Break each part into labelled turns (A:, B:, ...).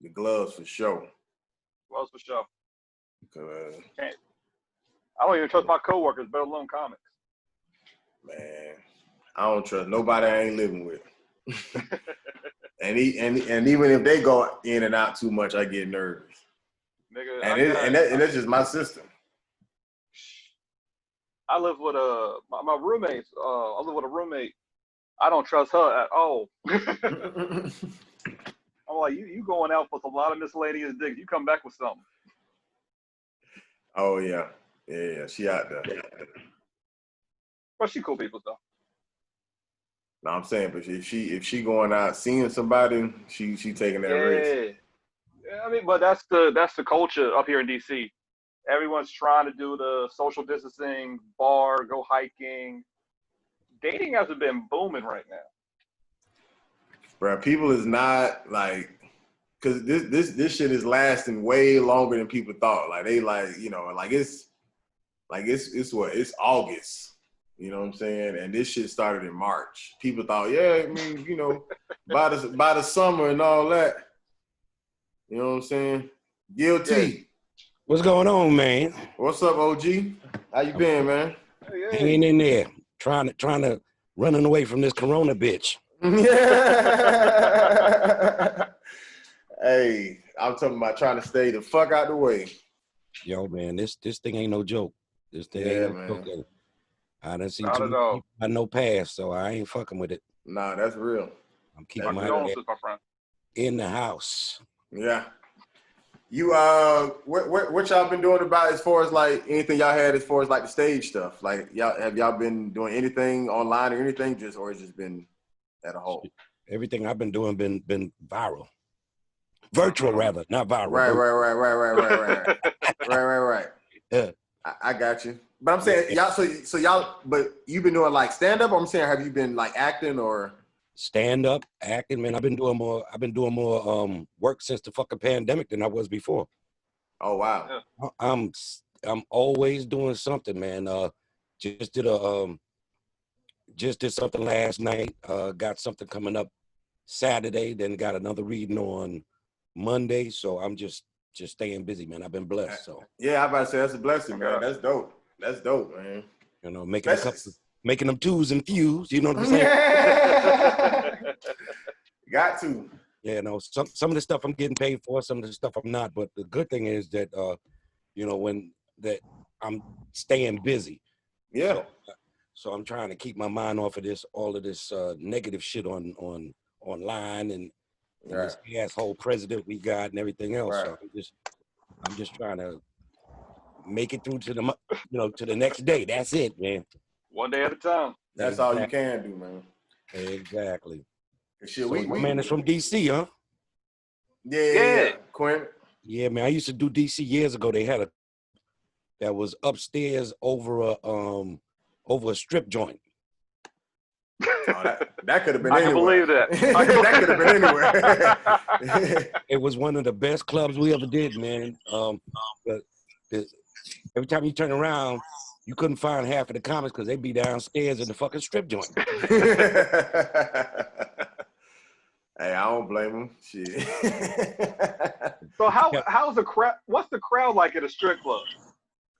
A: The gloves for sure.
B: Gloves for sure.
A: Can't.
B: I don't even trust my coworkers, let alone comics.
A: Man, I don't trust nobody I ain't living with. and even if they go in and out too much, I get nervous.
B: Nigga,
A: and that's just my system.
B: I live with my roommates. I live with a roommate. I don't trust her at all. I'm like, you going out with a lot of miscellaneous dicks. You come back with something.
A: Oh yeah, she out there.
B: But she cool people though.
A: No, I'm saying, but if she going out seeing somebody, she taking that risk.
B: Yeah, I mean, but that's the culture up here in DC. Everyone's trying to do the social distancing, bar, go hiking. Dating hasn't been booming right now.
A: Bro, people is not like, cause this shit is lasting way longer than people thought. Like they like, it's August. You know what I'm saying? And this shit started in March. People thought, yeah, I mean, by the summer and all that. You know what I'm saying? Guilty.
C: Yeah. What's going on, man?
A: What's up, OG? How you been, man?
C: Hanging in there, trying to running away from this corona bitch.
A: Hey, I'm talking about trying to stay the fuck out the way.
C: Yo, man, this thing ain't no joke. This thing ain't no joke. I done seen too many people I know pass, so I ain't fucking with it.
A: Nah, that's real.
C: I'm keeping my
B: friend
C: in the house.
A: Yeah. You what y'all been doing about as far as like anything y'all had as far as like the stage stuff? Like y'all been doing anything online or anything or it's just been at a whole?
C: Everything I've been doing been viral. Virtual rather, not viral.
A: Right.
C: Yeah.
A: I got you. But I'm saying y'all but you've been doing like stand up, or I'm saying have you been like acting or
C: stand up, acting, man. I've been doing more work since the fucking pandemic than I was before.
A: Oh wow.
C: I'm always doing something, man. Just did something last night. Got something coming up Saturday, then got another reading on Monday. So I'm just staying busy, man. I've been blessed. So
A: yeah, I'm about to say that's a blessing, man. That's dope. That's dope, man.
C: Making them twos and fews, you know what I'm saying?
A: Got to.
C: Yeah, no, some of the stuff I'm getting paid for, some of the stuff I'm not. But the good thing is that I'm staying busy.
A: Yeah.
C: So I'm trying to keep my mind off of all of this negative shit online and this asshole president we got and everything else.
A: Right.
C: So I'm just trying to make it through to the next day. That's it, man.
B: One day at a time.
A: That's all you can do, man.
C: Exactly.
A: Shit,
C: so my man is from DC, huh?
A: Yeah. Quinn.
C: Yeah, man. I used to do DC years ago. They had that was upstairs over a strip joint.
A: Oh, that could have been anywhere.
B: I can believe that.
A: That could have been anywhere.
C: It was one of the best clubs we ever did, man. But every time you turn around, you couldn't find half of the comics because they'd be downstairs in the fucking strip joint.
A: Hey, I don't blame them. Shit.
B: So how's the crowd? What's the crowd like at a strip club?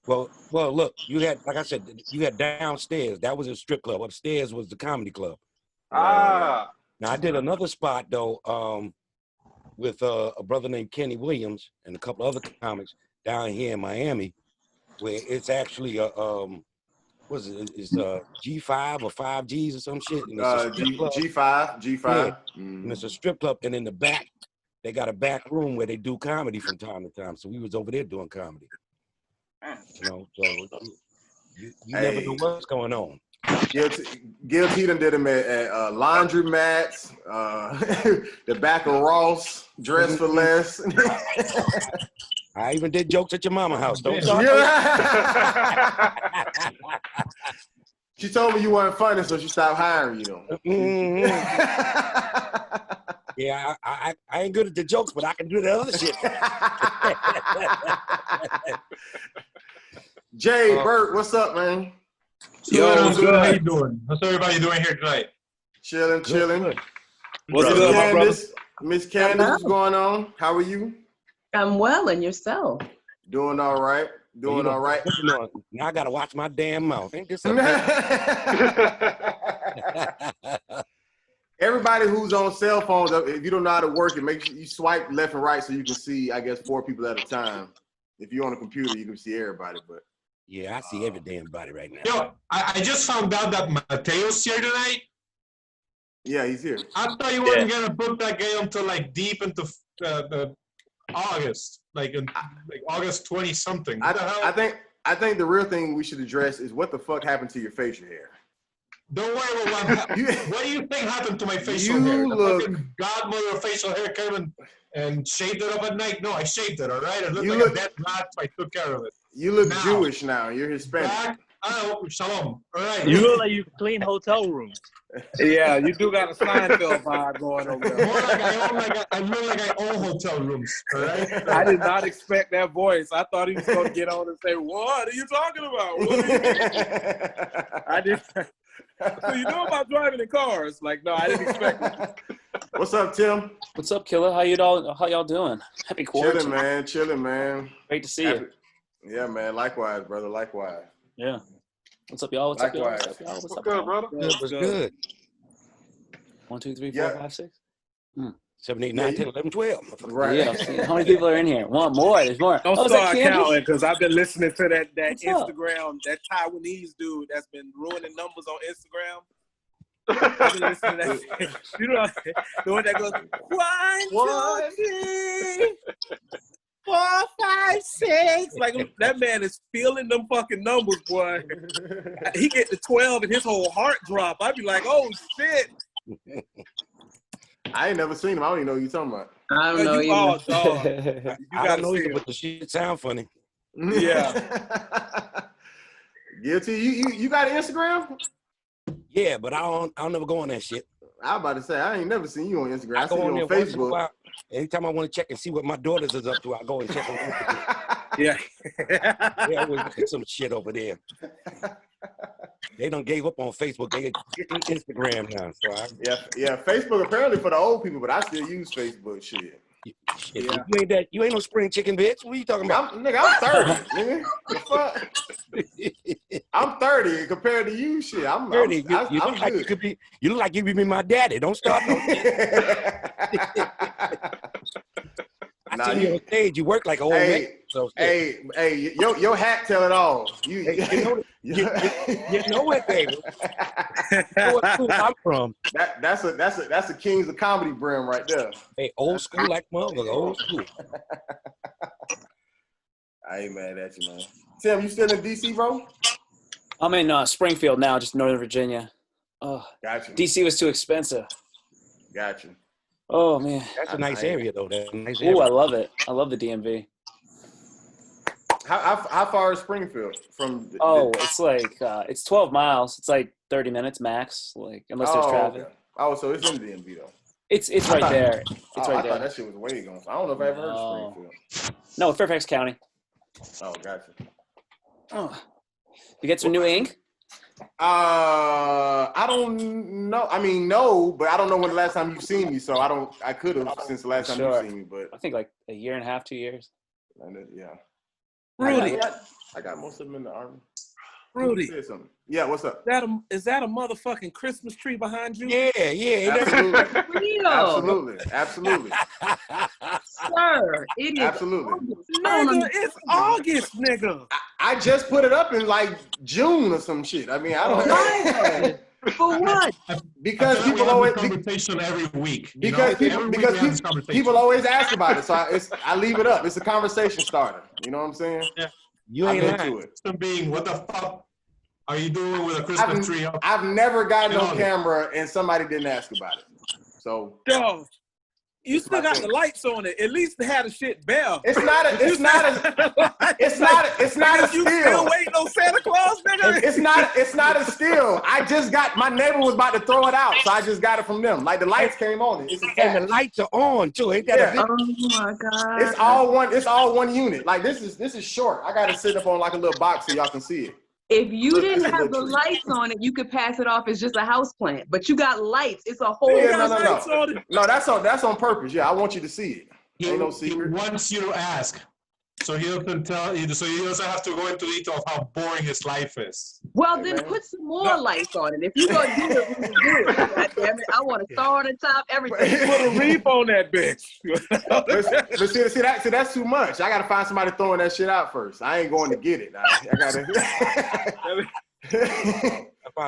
C: Well, look, you had, like I said, you had downstairs. That was a strip club. Upstairs was the comedy club.
B: Ah.
C: Now I did another spot though, with a brother named Kenny Williams and a couple other comics down here in Miami, where it's actually it's G5 or 5Gs or some shit. And it's
A: G5.
C: Yeah. And it's a strip club, and in the back, they got a back room where they do comedy from time to time. So we was over there doing comedy. So you never know what's going on.
A: Guilty done did them at laundromats, the back of Ross, Dress for Less.
C: I even did jokes at your mama's house. Don't
A: She told me you weren't funny, so she stopped hiring you.
C: Yeah, I ain't good at the jokes, but I can do the other shit.
A: Jay, Bert, what's up, man?
D: Yo, what's good? How you doing? How's everybody doing here tonight?
A: Chilling.
D: What's good, my brother?
A: Miss Candace, what's going on? How are you?
E: I'm well, and yourself?
A: Doing all right. Doing all right.
C: Now I gotta watch my damn mouth. Ain't this a bitch?
A: Everybody who's on cell phones, if you don't know how to work it, make sure you swipe left and right so you can see, I guess, 4 people at a time. If you're on a computer, you can see everybody. But
C: yeah, I see every damn body right now.
D: Yo, I just found out that Mateo's here tonight.
A: yeah, he's here.
D: I thought you weren't gonna book that game until like deep into August, like August 20 something.
A: I think the real thing we should address is what the fuck happened to your facial hair.
D: Don't worry about what happened. What do you think happened to my facial hair? The fucking godmother of facial hair came and shaved it up at night. No, I shaved it, all right? It looked like a dead rat. I took care of it.
A: You look Jewish now. You're Hispanic.
D: Shalom. All right.
F: You look like you clean hotel rooms.
G: Yeah, you do got a Seinfeld vibe going over there.
D: More like I look like I own hotel rooms, all right?
G: I did not expect that voice. I thought he was going to get on and say, "What are you talking about? What are you?" I did. So you know about driving in cars? Like, no, I didn't expect it.
A: What's up, Tim?
F: What's up, Killer? How y'all doing? Happy quarantine.
A: Chilling, man.
F: Great to see you.
A: Yeah, man. Likewise, brother. Likewise.
F: Yeah. What's up, y'all? What's up, y'all?
B: What's good, brother?
C: It was good.
F: 1, 2, 3, 4, 5, 6.
C: 7, 8, 9, 10, 11, 12.
A: Right.
F: Yeah. See, how many people are in here? One more. There's more.
G: Don't start counting because I've been listening to that
F: What's
G: Instagram, that Taiwanese dude that's been ruining numbers on Instagram. I've been listening to that. You know, the one that goes 1, 2, 3, 4, 5, 6. Like that man is feeling them fucking numbers, boy. He get to 12 and his whole heart drop. I'd be like, oh shit.
A: I ain't never seen him. I don't even know what you're talking about.
E: I don't know
G: You
E: either.
G: dog.
C: I don't know either, but the shit sound funny.
G: Yeah.
A: Guilty. You got an Instagram?
C: Yeah, but I don't never go on that shit.
A: I was about to say I ain't never seen you on Instagram. I see
C: go
A: you
C: on
A: on
C: there once in a
A: Facebook.
C: while. Anytime I want to check and see what my daughters is up to, I go and check on Instagram.
G: Yeah.
C: They always look at some shit over there. They done gave up on Facebook. They get Instagram now. So
A: yeah. Facebook apparently for the old people, but I still use Facebook. Shit.
C: You ain't no spring chicken, bitch. What are you talking about?
A: I'm 30, nigga. The fuck? I'm 30 compared to you. Shit, I'm
C: 30. You
A: I'm
C: look like
A: good.
C: you look like you could be my daddy. Don't start no shit. I see you on stage. You work like an old man. So
A: Hey, your hat tell it all. You
C: know it, baby. You know what school I'm from.
A: That's a Kings of Comedy brim right there.
C: Hey, old school like motherfucker. Old school.
A: I ain't mad at you, man. Tim, you still in DC, bro?
F: I'm in Springfield now, just Northern Virginia. Oh,
A: Gotcha.
F: DC was too expensive.
A: Gotcha.
F: Oh man.
C: That's a nice area, though. That's a nice area.
F: Oh, I love it. I love the DMV.
A: How far is Springfield from?
F: It's like it's 12 miles. It's like 30 minutes max. Like unless there's traffic.
A: Okay. Oh, so it's in the DMV though.
F: It's right there. It's right
A: I
F: there.
A: thought that shit was way gone. I don't know if I ever heard of Springfield.
F: No, Fairfax County.
A: Oh, gotcha.
F: Oh, you get some new ink?
A: I don't know. I mean, no, but I don't know when the last time you've seen me. So I could have since the last time you've seen me, but
F: I think like a year and a half, 2 years.
A: Yeah.
G: Rudy.
A: I got most of them in the army.
G: Rudy.
A: Yeah, what's up?
G: Is that a motherfucking Christmas tree behind you?
C: Yeah.
A: Absolutely.
E: Sir, it is.
A: Absolutely.
G: Nigga, it's August, nigga.
A: I just put it up in like June or some shit. I mean, I don't know.
E: For what?
A: Because people always
D: conversation every week.
A: Because people always ask about it, so I leave it up. It's a conversation starter. You know what I'm saying?
D: Yeah.
C: You ain't into
A: it.
D: Being, what the fuck are you doing with a Christmas tree?
A: I've never gotten on camera and somebody didn't ask about it. So,
G: dog, you still got the lights on it. At least have the shit bare.
A: It's not a
G: You
A: steal.
G: still waiting on Santa Claus, nigga?
A: It's not a steal. I just got, my neighbor was about to throw it out, so I just got it from them. Like the lights came on it.
C: And the lights are on too. Ain't that a big?
E: Oh my god!
A: It's all one unit. Like this is short. I got to sit up on like a little box so y'all can see it.
E: If you
A: Look,
E: didn't
A: it's a
E: have the
A: little tree.
E: lights on it, you could pass it off as just a house plant. But you got lights. It's a whole.
A: Yeah,
G: got
A: no.
G: lights on it.
A: No, that's on purpose. Yeah, I want you to see it. Ain't no
D: He
A: secret.
D: wants you to ask. So he doesn't tell you, so he doesn't have to go into detail of how boring his life is.
E: Well,
A: Hey,
E: then
A: man.
E: put some more lights on it. If you're gonna do it, we will do it. God damn it! I want a star on the top, everything.
G: Put a reef on that bitch.
A: But see, that's too much. I gotta find somebody throwing that shit out first. I ain't going to get it. I gotta.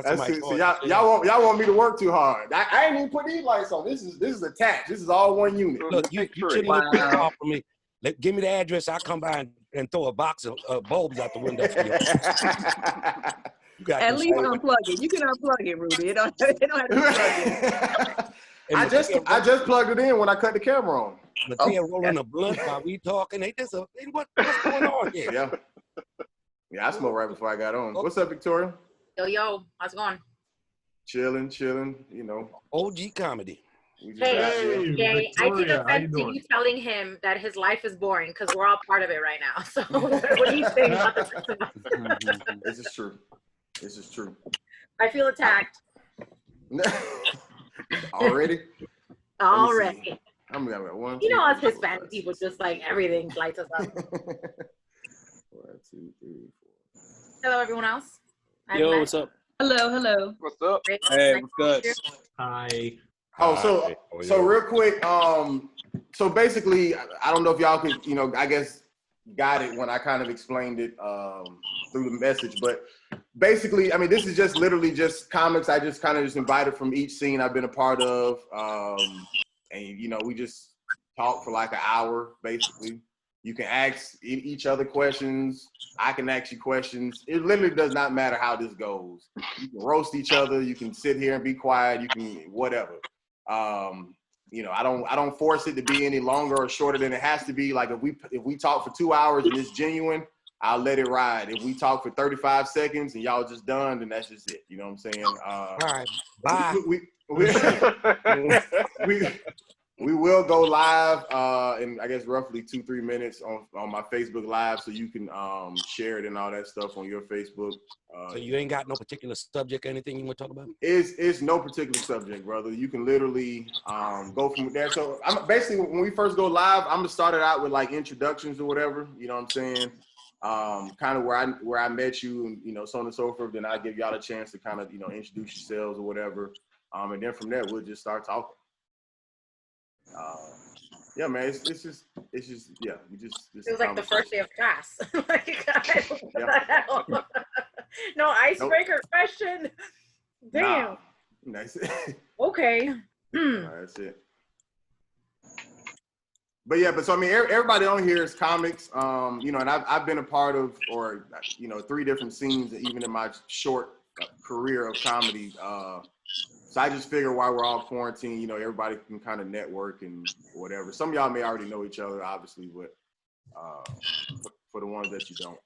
A: That's too, so y'all want me to work too hard. I ain't even put these lights on. This is attached. This is all one unit.
C: Look, you shouldn't look too far from me. Give me the address. I'll come by and throw a box of bulbs out the window for you. You got
E: At
C: this
E: least
C: shit.
E: unplug it. You can unplug it, Rudy. It don't have to be plugged in.
A: I just plugged it in when I cut the camera on.
C: Mateo rolling a blunt while we talking. What's going on here?
A: Yeah, I smoked right before I got on. What's up, Victoria?
H: Yo, how's it going?
A: Chilling, you know.
C: OG comedy.
A: We just got here.
H: Jay, I take
D: Victoria, how you
H: offense to
D: doing?
H: you telling him that his life is boring because we're all part of it right now. So what do you think about the rest of us?
A: This is true. This is true.
H: I feel attacked
A: Already?
H: already.
A: I'm gonna one.
H: You know, us Hispanic people, just like everything lights us up.
A: 1, 2, 3, 4.
H: Hello, everyone else.
F: Yo, what's up?
E: Hello.
B: What's up?
G: Hey, what's good?
D: Hi.
A: So real quick, so basically, I don't know if y'all could, I guess got it when I kind of explained it through the message, but basically, I mean, this is just literally just comics I just kind of just invited from each scene I've been a part of, and we just talk for like an hour, basically. You can ask each other questions. I can ask you questions. It literally does not matter how this goes. You can roast each other. You can sit here and be quiet. You can whatever. I don't force it to be any longer or shorter than it has to be. Like if we talk for 2 hours and it's genuine, I'll let it ride. If we talk for 35 seconds and y'all just done, then that's just it. You know what I'm saying?
C: All right. Bye.
A: We will go live in I guess roughly 2-3 minutes on my Facebook Live, so you can share it and all that stuff on your Facebook.
C: So you ain't got no particular subject or anything you want to talk about?
A: It's no particular subject, brother. You can literally go from there. So I'm basically when we first go live, I'm gonna start it out with like introductions or whatever. You know what I'm saying? Kind of where I met you and so on and so forth. Then I give y'all a chance to kind of introduce yourselves or whatever. And then from there we'll just start talking. Yeah, man, it's just yeah.
H: It was like the first day of class. Like, what the hell? No icebreaker question. Damn.
A: Nah, that's
H: Okay.
A: that's it. But yeah, so I mean, everybody on here is comics, and I've been a part of 3 different scenes, even in my short career of comedy. So I just figure while we're all quarantined, everybody can kind of network and whatever. Some of y'all may already know each other, obviously, but for the ones that you don't.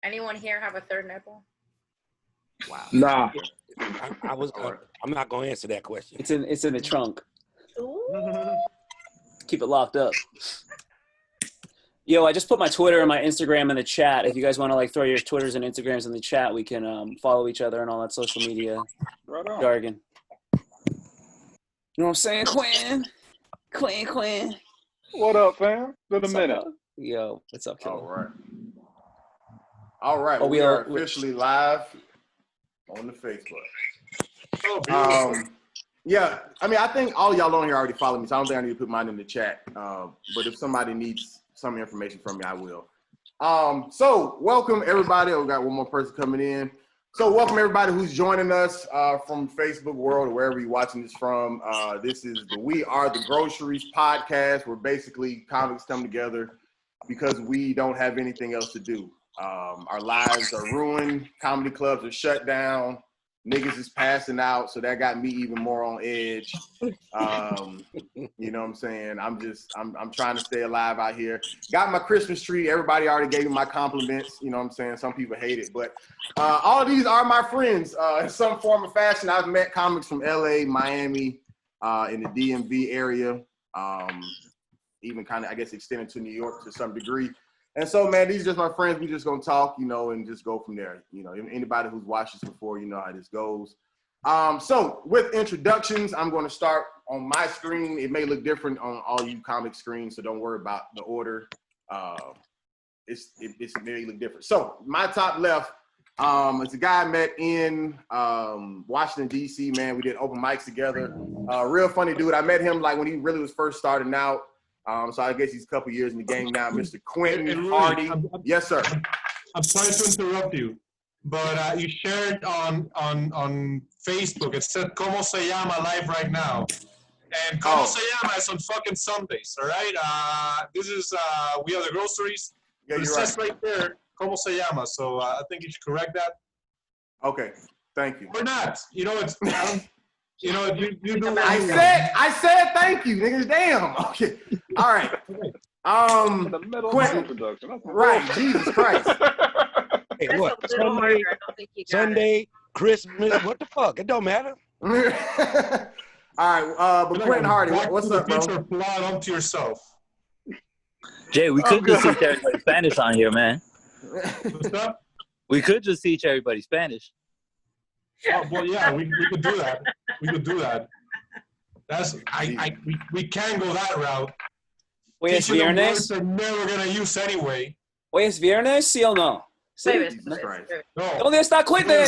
H: Anyone here have a third nipple?
A: Wow.
G: Nah.
C: I'm not gonna answer that question.
F: It's in the trunk.
H: Ooh.
F: Keep it locked up. Yo, I just put my Twitter and my Instagram in the chat. If you guys want to throw your Twitters and Instagrams in the chat, we can follow each other and all that social media jargon. You know what I'm saying, Quinn? Quinn.
B: What up, fam? Been a minute.
F: Yo, what's up, killer?
A: All right.
F: Oh,
A: we are officially live on the Facebook.
D: Oh, beautiful.
A: Yeah, I mean, I think all y'all on here already follow me, so I don't think I need to put mine in the chat. But if somebody needs some information from me, I will. So welcome everybody. We got one more person coming in. So welcome everybody who's joining us from Facebook world or wherever you're watching this from. This is the We Are the Groceries podcast, where basically comics come together because we don't have anything else to do. Our lives are ruined. Comedy clubs are shut down. Niggas is passing out, so that got me even more on edge. You know what I'm saying? I'm trying to stay alive out here. Got my Christmas tree. Everybody already gave me my compliments. You know what I'm saying? Some people hate it, but all of these are my friends in some form or fashion. I've met comics from LA, Miami, in the DMV area, even kind of, I guess, extended to New York to some degree. And so, man, these are just my friends. We just gonna talk, you know, and just go from there. You know, anybody who's watched this before, you know how this goes. So with introductions, I'm going to start on my screen. It may look different on all you comic screens, so don't worry about the order. It may look different. So my top left, it's a guy I met in Washington, D.C., man. We did open mics together. Real funny dude. I met him like when he really was first starting out. So I guess he's a couple years in the game now. Mr. Quentin Hardy. Yes, sir.
D: I'm sorry to interrupt you, but you shared on Facebook. It said "Cómo se llama" live right now, and "Cómo se llama" is on fucking Sundays. All right. This is We Are the Groceries.
A: Yeah,
D: it says right there "Cómo se llama," so I think you should correct that.
A: Okay. Thank you.
D: Or not. You know it's. You know, you do.
A: I said thank you, niggas. Damn. Okay. All right.
B: The middle
A: Quentin.
B: of introduction.
A: Right. Jesus Christ.
C: Hey,
H: That's
C: what?
H: a little harder. I don't think you got it.
C: Sunday, Christmas, what the fuck? It don't matter.
A: All right. But Quentin Hardy, what's up, bro?
D: Plot onto yourself.
I: Jay, we could just teach everybody Spanish on here, man.
D: What's up?
I: We could just teach everybody Spanish.
D: Oh, well, yeah, we could do that. We could do that. We can go that route.
F: Hoy es
D: Teaching them words
F: viernes.
D: they're never gonna use anyway.
F: Hoy es viernes, ¿sí o no? Sí.
A: Jesus Christ.
D: No.
F: ¿Dónde está Quentin?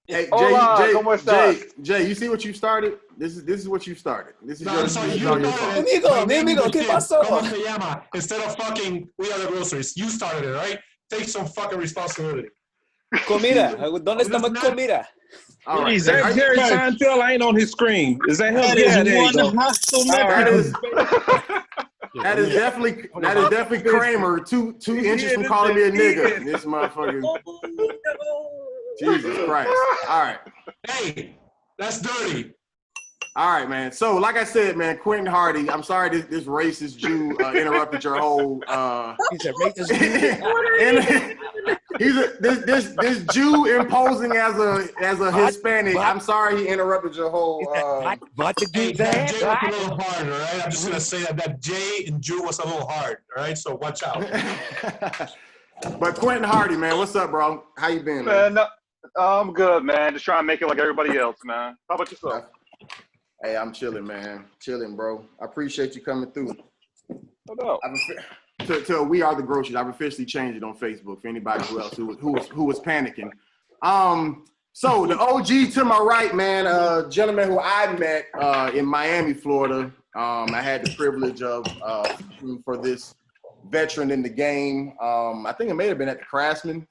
A: Hey,
B: Hola, ¿cómo estás?
A: Jay, you see what you started? This is what you started. This is
D: No,
A: your,
D: I'm sorry,
A: this is
D: you
A: all your
D: started
A: fault.
F: Mi amigo, ¿qué pasó?
D: ¿Cómo se llama? Instead of fucking We Are the Groceries. You started it, right? Take some fucking responsibility.
F: Comida. ¿Dónde está mi comida?
A: All right.
G: Jerry Seinfeld ain't on his screen. Is that him? Yeah, there you go.
A: That is definitely Kramer. Two inches from calling me a nigga. This motherfucker. Jesus Christ. All right.
D: Hey, that's dirty.
A: All right, man. So, like I said, man, Quentin Hardy. I'm sorry this racist Jew interrupted your whole.
C: He's a racist Jew.
A: This Jew imposing as a Hispanic. I'm sorry he interrupted your whole.
C: But to do
D: Hey, that J was a
C: that,
D: little hard, all right? I'm just gonna say that J and Jew was a little hard, all right? So watch out.
A: But Quentin Hardy, man, what's up, bro? How you been, man?
B: Man, I'm good, man. Just trying to make it like everybody else, man. How about yourself?
A: Hey, I'm chilling, man. Chilling, bro. I appreciate you coming through.
B: No doubt.
A: To We Are the Groceries. I've officially changed it on Facebook for anybody who was panicking. So the OG to my right, man, a gentleman who I met in Miami, Florida. I had the privilege of for this veteran in the game. I think it may have been at the Craftsman,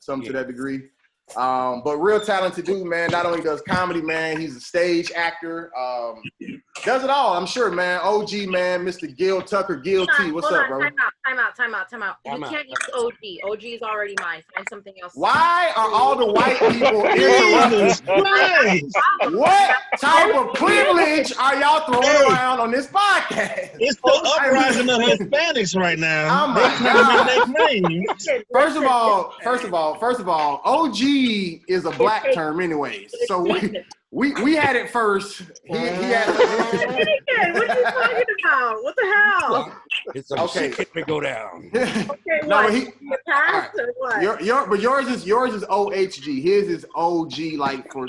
A: something to that degree. But real talented dude, man. Not only does comedy, man, he's a stage actor. Does it all, I'm sure, man. OG, man, Mr. Gil Tucker, Gil T. What's up, bro?
H: Time out. You can't use OG. OG is already mine. Find something else.
A: Why are all the white people interrupting? What type of privilege are y'all throwing around on this podcast?
J: It's the uprising of Hispanics right now.
A: Oh my God. First of all, OG is a black term anyways. So we had it first. He had it.
H: What are you talking about? What the hell?
C: it's some shit can go down.
H: Okay,
A: No,
H: what?
A: he,
H: You passed or what?
A: yours is OHG. His is OG, like for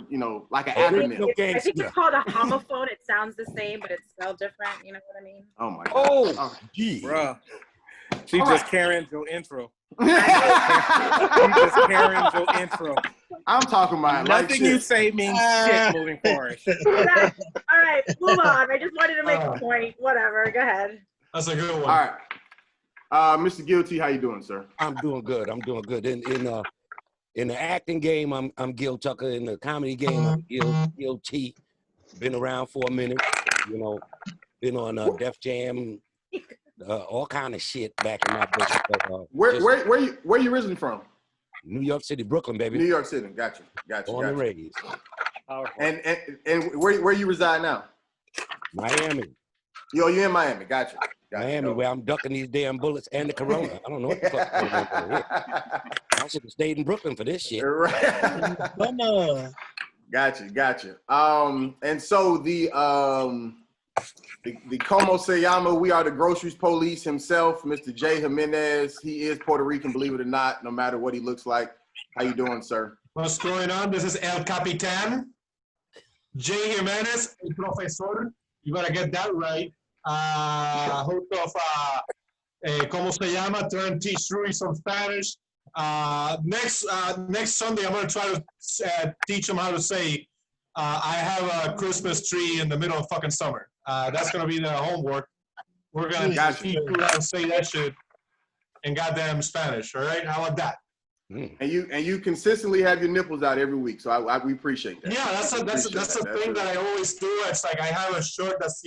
A: like an acronym.
H: I think it's called a homophone. It sounds the same, but it's spelled different. You know what I mean?
A: Oh my God.
F: Oh,
C: Gee.
G: Bruh. She
A: All
G: just
A: right.
G: carrying your intro. She just carrying your intro.
A: I'm talking about like
G: Nothing you
A: shit.
G: say means shit moving forward.
H: All right, move on. I just wanted to make a point. Whatever. Go ahead.
D: That's a good one.
A: All right. Mr. Guilty, how you doing, sir?
C: I'm doing good. In the acting game, I'm Gil Tucker. In the comedy game, I'm Gil T. Been around for a minute, been on Def Jam, all kind of shit back in my book. But,
A: Where you originally from?
C: New York City, Brooklyn, baby.
A: New York City. Gotcha.
C: Born and raised.
A: And where you reside now?
C: Miami.
A: You in Miami? Gotcha.
C: Miami, where I'm ducking these damn bullets and the corona. I don't know what the fuck going on here. I should have stayed in Brooklyn for this shit.
A: Gotcha. And so the the Como Se Llama, we are the Groceries Police himself, Mr. Jay Jimenez. He is Puerto Rican, believe it or not, no matter what he looks like. How you doing, sir?
D: What's going on? This is El Capitan, Jay Jimenez, El Profesor. You gotta get that right. Host of Como Se Llama, turned teach Rui some Spanish. Next Sunday, I'm gonna try to teach them how to say, I have a Christmas tree in the middle of fucking summer. That's gonna be their homework. We're gonna teach people how to say that shit in goddamn Spanish. All right, how about that?
A: And you consistently have your nipples out every week, so we appreciate that.
D: Yeah, that's a thing that I always do. It's like I have a shirt that's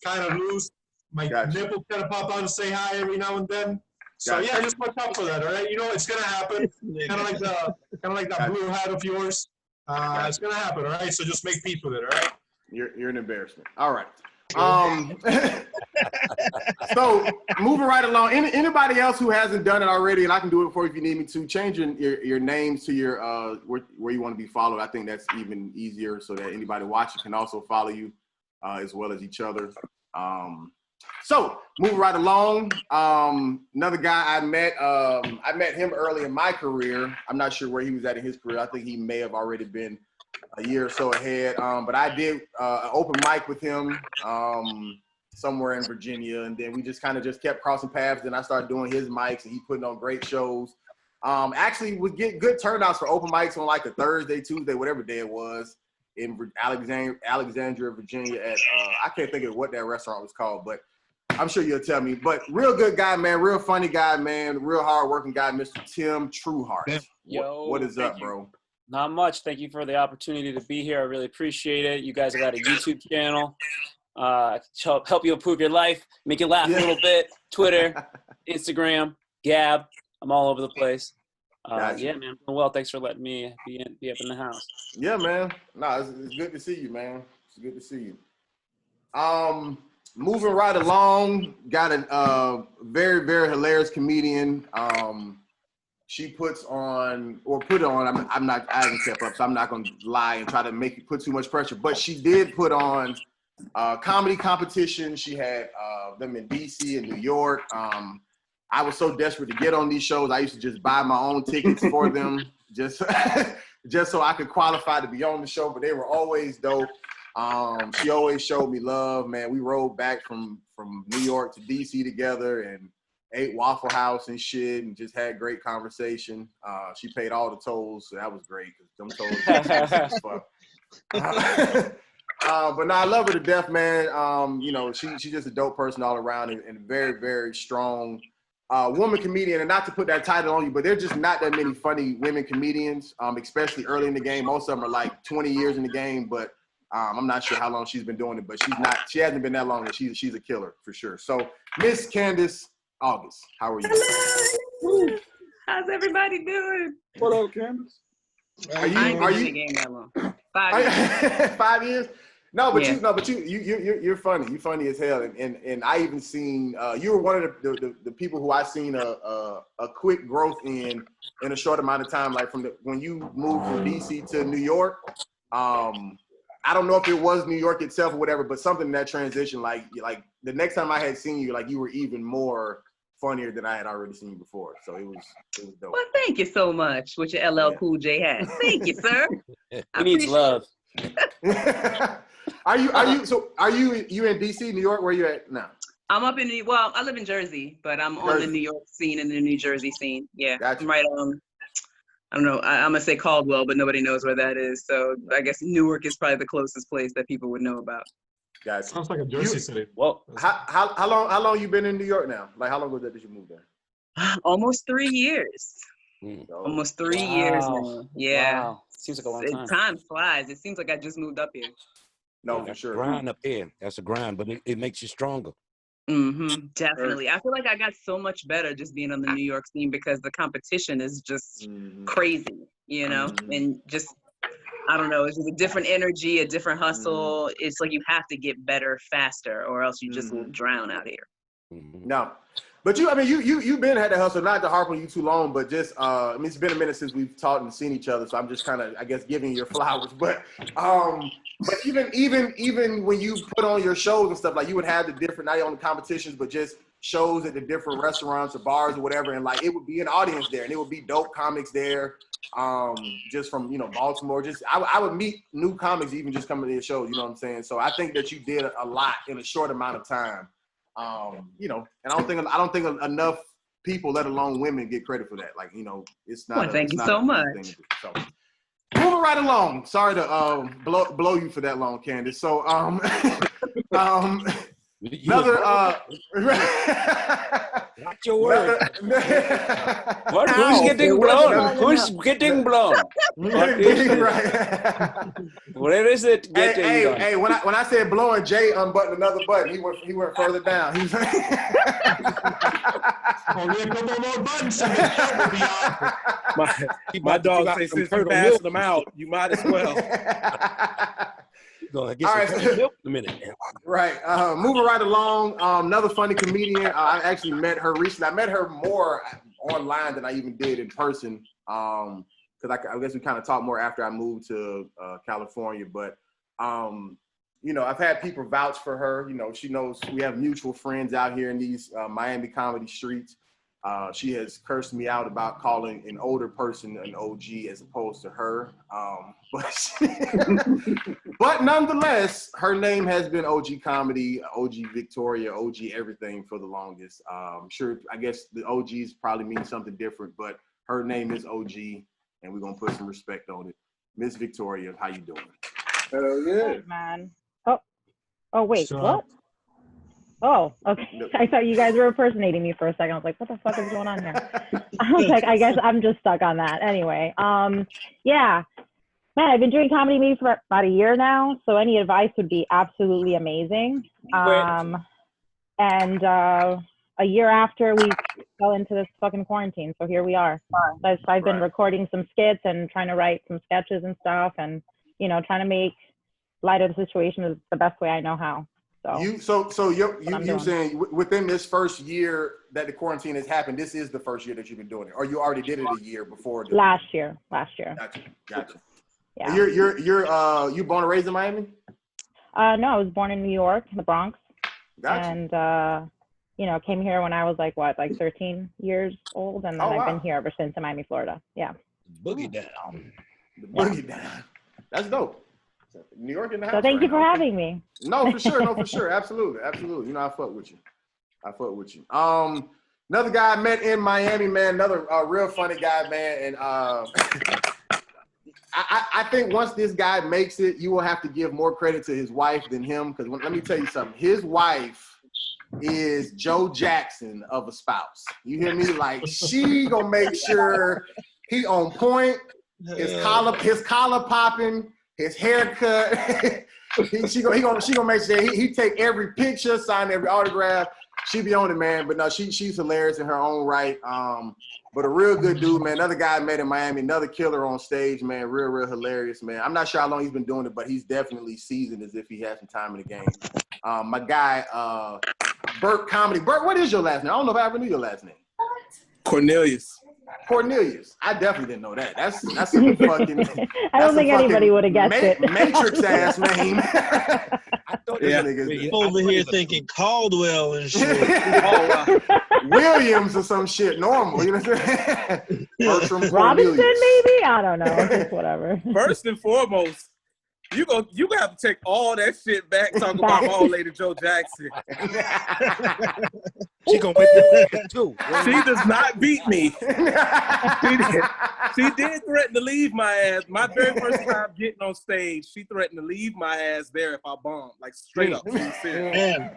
D: kind of loose. My nipples kind of pop out and say hi every now and then. So yeah, just watch out for that. All right, it's gonna happen. kind of like that blue hat of yours. It's gonna happen. All right, so just make peace with it. All right.
A: You're an embarrassment. All right. So moving right along, anybody else who hasn't done it already, and I can do it for you if you need me to, change your names to your where you want to be followed. I think that's even easier so that anybody watching can also follow you as well as each other. So moving right along, another guy I met him early in my career. I'm not sure where he was at in his career. I think he may have already been a year or so ahead. But I did an open mic with him somewhere in Virginia, and then we just kept crossing paths. Then I started doing his mics, and he putting on great shows. Actually, would get good turnouts for open mics on like a Thursday, Tuesday, whatever day it was, in Alexandria, Virginia. At I can't think of what that restaurant was called, but I'm sure you'll tell me. But real good guy, man. Real funny guy, man. Real hard-working guy, Mr. Tim Trueheart.
F: Yo,
A: what is up, bro?
F: Not much. Thank you for the opportunity to be here. I really appreciate it. You guys have got a YouTube channel. Help you improve your life, make you laugh a little bit. Twitter, Instagram, Gab. I'm all over the place. Yeah, man. I'm doing well. Thanks for letting me be up in the house.
A: Yeah, man. No, it's good to see you, man. It's good to see you. Moving right along, got a very, very hilarious comedian. She puts on, or put on, I haven't kept up, so I'm not going to lie and try to put too much pressure, but she did put on comedy competition. She had them in DC and New York. I was so desperate to get on these shows, I used to just buy my own tickets for them, just so I could qualify to be on the show, but they were always dope. She always showed me love, man. We rode back from New York to DC together and ate Waffle House and shit and just had great conversation. She paid all the tolls, so that was great because them tolls as fuck. But no, I love her to death, man. She's just a dope person all around and very, very strong woman comedian. And not to put that title on you, but there's just not that many funny women comedians, especially early in the game. Most of them are like 20 years in the game, but I'm not sure how long she's been doing it, but she hasn't been that long, and she's a killer for sure. So Miss Candace August, how are you?
E: Hello. How's everybody doing?
B: What up, Candace?
A: Are you
E: game that long? 5 years.
A: 5 years? No, but
E: Yeah.
A: you're funny. You're funny as hell. And I even seen you were one of the people who I seen a quick growth in a short amount of time. Like when you moved from DC to New York. I don't know if it was New York itself or whatever, but something in that transition, like the next time I had seen you, like you were even more funnier than I had already seen you before. So it was dope.
E: Well, thank you so much with your LL Cool J hat. Thank you, sir.
F: He needs love.
A: Are you in DC, New York? Where you at now?
E: I'm up in I live in Jersey, but I'm on the New York scene and the New Jersey scene. Yeah, gotcha. I'm right on. I don't know. I'm gonna say Caldwell, but nobody knows where that is. So I guess Newark is probably the closest place that people would know about.
A: Gotcha.
D: Sounds like a Jersey city.
F: Well,
A: how long you been in New York now? Like how long was that you moved there?
E: Almost 3 years. Almost 3 years now. Yeah.
F: Wow. Seems like a long time.
E: Time flies. It seems like I just moved up here.
A: No, for sure.
C: Grind up here. That's a grind, but it makes you stronger.
E: Mm-hmm. Definitely. I feel like I got so much better just being on the New York scene because the competition is just crazy, and just, I don't know, it's just a different energy, a different hustle. It's like you have to get better faster or else you just will drown out here.
A: Now, But you, I mean, you've been had to hustle. Not to harp on you too long, but just I mean, it's been a minute since we've talked and seen each other, so I'm just kind of, I guess, giving you your flowers. But even when you put on your shows and stuff, like you would have the different, not only competitions, but just shows at the different restaurants or bars or whatever, and like it would be an audience there, and it would be dope comics there, just from Baltimore. Just I would meet new comics even just coming to your shows. You know what I'm saying? So I think that you did a lot in a short amount of time. And I don't think enough people, let alone women, get credit for that. Like, it's not.
E: Well, thank you so much.
A: So, moving right along. Sorry to blow you for that long, Candace. So, another.
C: Watch your word.
F: What? Who's getting blown? Who's getting blown? Where is it getting done?
A: Hey, when I said blowing, Jay unbuttoned another button. He went further down. He's
D: only a couple more buttons.
G: My dog says since you passed them out, you might as well.
C: All right, in a minute.
A: Right. Moving right along. Another funny comedian. I actually met her recently. I met her more online than I even did in person. Because I guess we kind of talked more after I moved to California. But I've had people vouch for her. She knows we have mutual friends out here in these Miami comedy streets. She has cursed me out about calling an older person an OG as opposed to her. But nonetheless, her name has been OG Comedy, OG Victoria, OG everything for the longest. I guess the OGs probably mean something different, but her name is OG, and we're going to put some respect on it. Miss Victoria, how you doing?
G: Hell yeah.
H: Good, man. Oh, wait, what? Oh, okay. I thought you guys were impersonating me for a second. I was like, what the fuck is going on here? I was like, I guess I'm just stuck on that. Anyway, yeah. Man, I've been doing comedy maybe for about a year now, so any advice would be absolutely amazing. And a year after we fell into this fucking quarantine, so here we are. I've been recording some skits and trying to write some sketches and stuff, and trying to make light of the situation the best way I know how. So
A: you're saying within this first year that the quarantine has happened, this is the first year that you've been doing it, or you already did it a year before?
H: Last year.
A: Gotcha.
H: Yeah.
A: You born and raised in Miami?
H: No, I was born in New York, in the Bronx.
A: Gotcha.
H: And came here when I was like 13 years old, and then I've been here ever since in Miami, Florida. Yeah.
C: Boogie down.
A: Boogie down. That's dope. New York in the house.
H: So thank you for having me.
A: No, for sure. Absolutely. I fuck with you. Another guy I met in Miami, man. Another real funny guy, man. And I think once this guy makes it, you will have to give more credit to his wife than him. Because let me tell you something. His wife is Joe Jackson of a spouse. You hear me? Like, she gonna make sure he on point. His collar popping. His haircut. she gonna make sure he take every picture, sign every autograph. She be on it, man. But no, she's hilarious in her own right. But a real good dude, man. Another guy I met in Miami, another killer on stage, man. Real hilarious, man. I'm not sure how long he's been doing it, but he's definitely seasoned as if he has some time in the game. My guy, Burt Comedy. Burt, what is your last name? I don't know if I ever knew your last name.
G: Cornelius.
A: I definitely didn't know that. That's a fucking.
H: I don't think anybody would have guessed it.
A: Matrix ass name.
C: I thought
J: over here thinking Caldwell and shit.
A: Williams or some shit. Normal, you know what I'm saying?
H: Robinson, maybe? I don't know. Just whatever.
G: First and foremost, you gonna have to take all that shit back. Talking about old lady Joe Jackson.
C: She gonna win that too.
G: She does not beat me. She did threaten to leave my ass. My very first time getting on stage, she threatened to leave my ass there if I bombed, like straight up.
C: Yeah,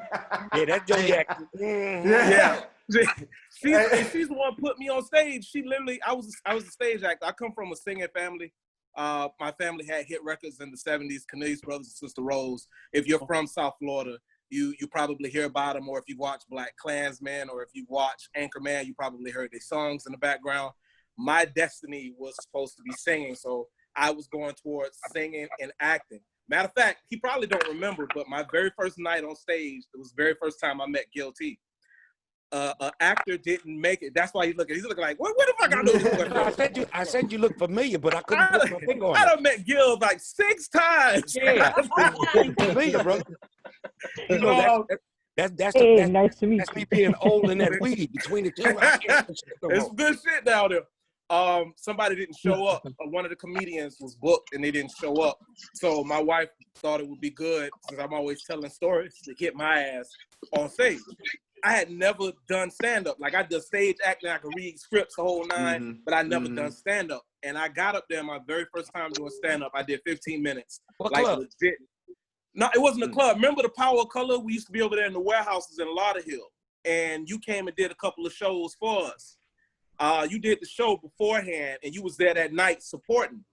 C: that's Joe Jackson.
G: Yeah. She's the one who put me on stage. She literally, I was a stage actor. I come from a singing family. My family had hit records in the 70s, Cornelius Brothers and Sister Rose. If you're from South Florida, you probably hear about them, or if you watch Black Klansman, or if you watch Anchorman, you probably heard their songs in the background. My destiny was supposed to be singing, so I was going towards singing and acting. Matter of fact, he probably don't remember, but my very first night on stage, it was the very first time I met Gil T. an actor didn't make it. That's why he's looking like, what the fuck I know this question?
C: I said you look familiar, but I couldn't put my finger on
G: I
C: it.
G: done met Gil like 6 times.
C: Yeah, familiar, bro. You know, that's
H: nice to meet
C: that's me being old in that weed between the two.
G: It's good shit down there. Somebody didn't show up. One of the comedians was booked and they didn't show up. So my wife thought it would be good, since I'm always telling stories, to get my ass on stage. I had never done stand-up. Like, I did stage acting, I could read scripts the whole nine, but I never done stand-up. And I got up there my very first time doing stand-up. I did 15 minutes.
C: What
G: like
C: club?
G: Legit. No, it wasn't a club. Remember the Power of Color? We used to be over there in the warehouses in Lauderhill. And you came and did a couple of shows for us. You did the show beforehand, and you was there that night supporting.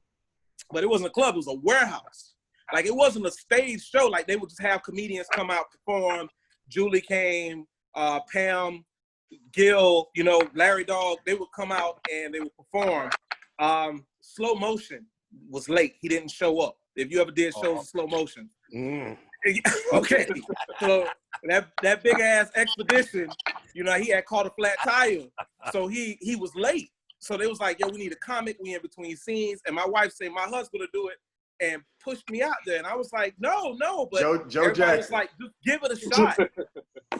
G: But it wasn't a club. It was a warehouse. Like, it wasn't a stage show. Like, they would just have comedians come out, perform. Julie came. Pam, Gil, you know, Larry Dog, they would come out and they would perform. Slow Motion was late. He didn't show up. If you ever did shows in Slow Motion. Okay. So that big ass Expedition, you know, he had caught a flat tire. So he was late. So they was like, yo, we need a comic. We in between scenes. And my wife said, my husband will do it, and pushed me out there. And I was like, no. But
A: Joe Jackson
G: was like, just give it a shot.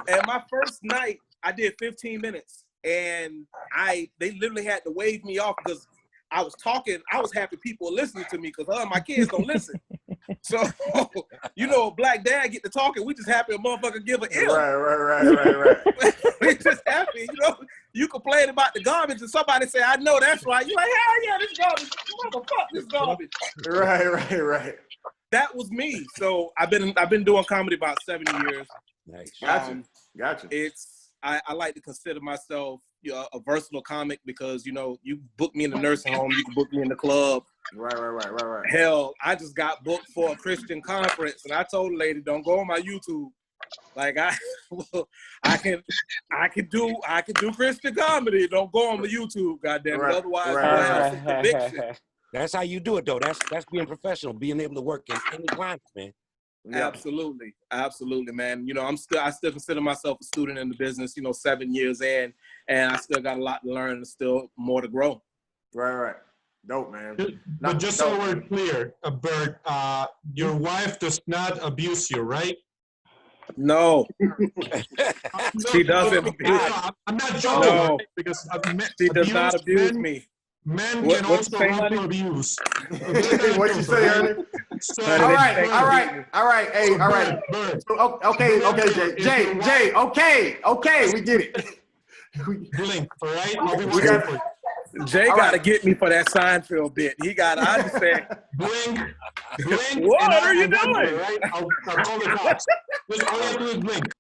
G: And my first night, I did 15 minutes. And they literally had to wave me off because I was talking. I was happy people were listening to me because my kids don't listen. So, you know, a black dad get to talking. We just happy a motherfucker give an ill.
A: Right.
G: We just happy, you know. You complain about the garbage and somebody say, I know that's right. You're like, hell yeah, this garbage. Motherfucker, this garbage.
A: Right.
G: That was me. So I've been doing comedy about 7 years.
C: Nice.
A: Gotcha.
G: I like to consider myself a versatile comic because, you know, you book me in the nursing home, you can book me in the club.
A: Right.
G: Hell, I just got booked for a Christian conference, and I told the lady, don't go on my YouTube. Like, I can do Christian comedy. Don't go on the YouTube, goddamn it. Otherwise, we'll have some conviction.
C: That's how you do it, though. That's being professional, being able to work in any climate, man.
A: Yeah.
G: Absolutely, man. You know, I still consider myself a student in the business, you know, 7 years in, and I still got a lot to learn and still more to grow.
A: Right. Dope, man.
D: But just so we're clear, Bert, your wife does not abuse you, right?
G: No. She doesn't.
D: I'm not joking,
G: No.
D: right? Because
G: she does not abuse me.
D: Men can also abuse.
A: What you say, Ernie?
D: So,
A: all right. Hey, all right. So, okay, Jay. Okay, we get it.
D: Blink, all right? I'll be waiting for you.
G: Jay got to get me for that Seinfeld bit. He got to understand.
D: Blink.
G: What are you doing?
D: Right? I'll call the cops. Just all I have to do is blink.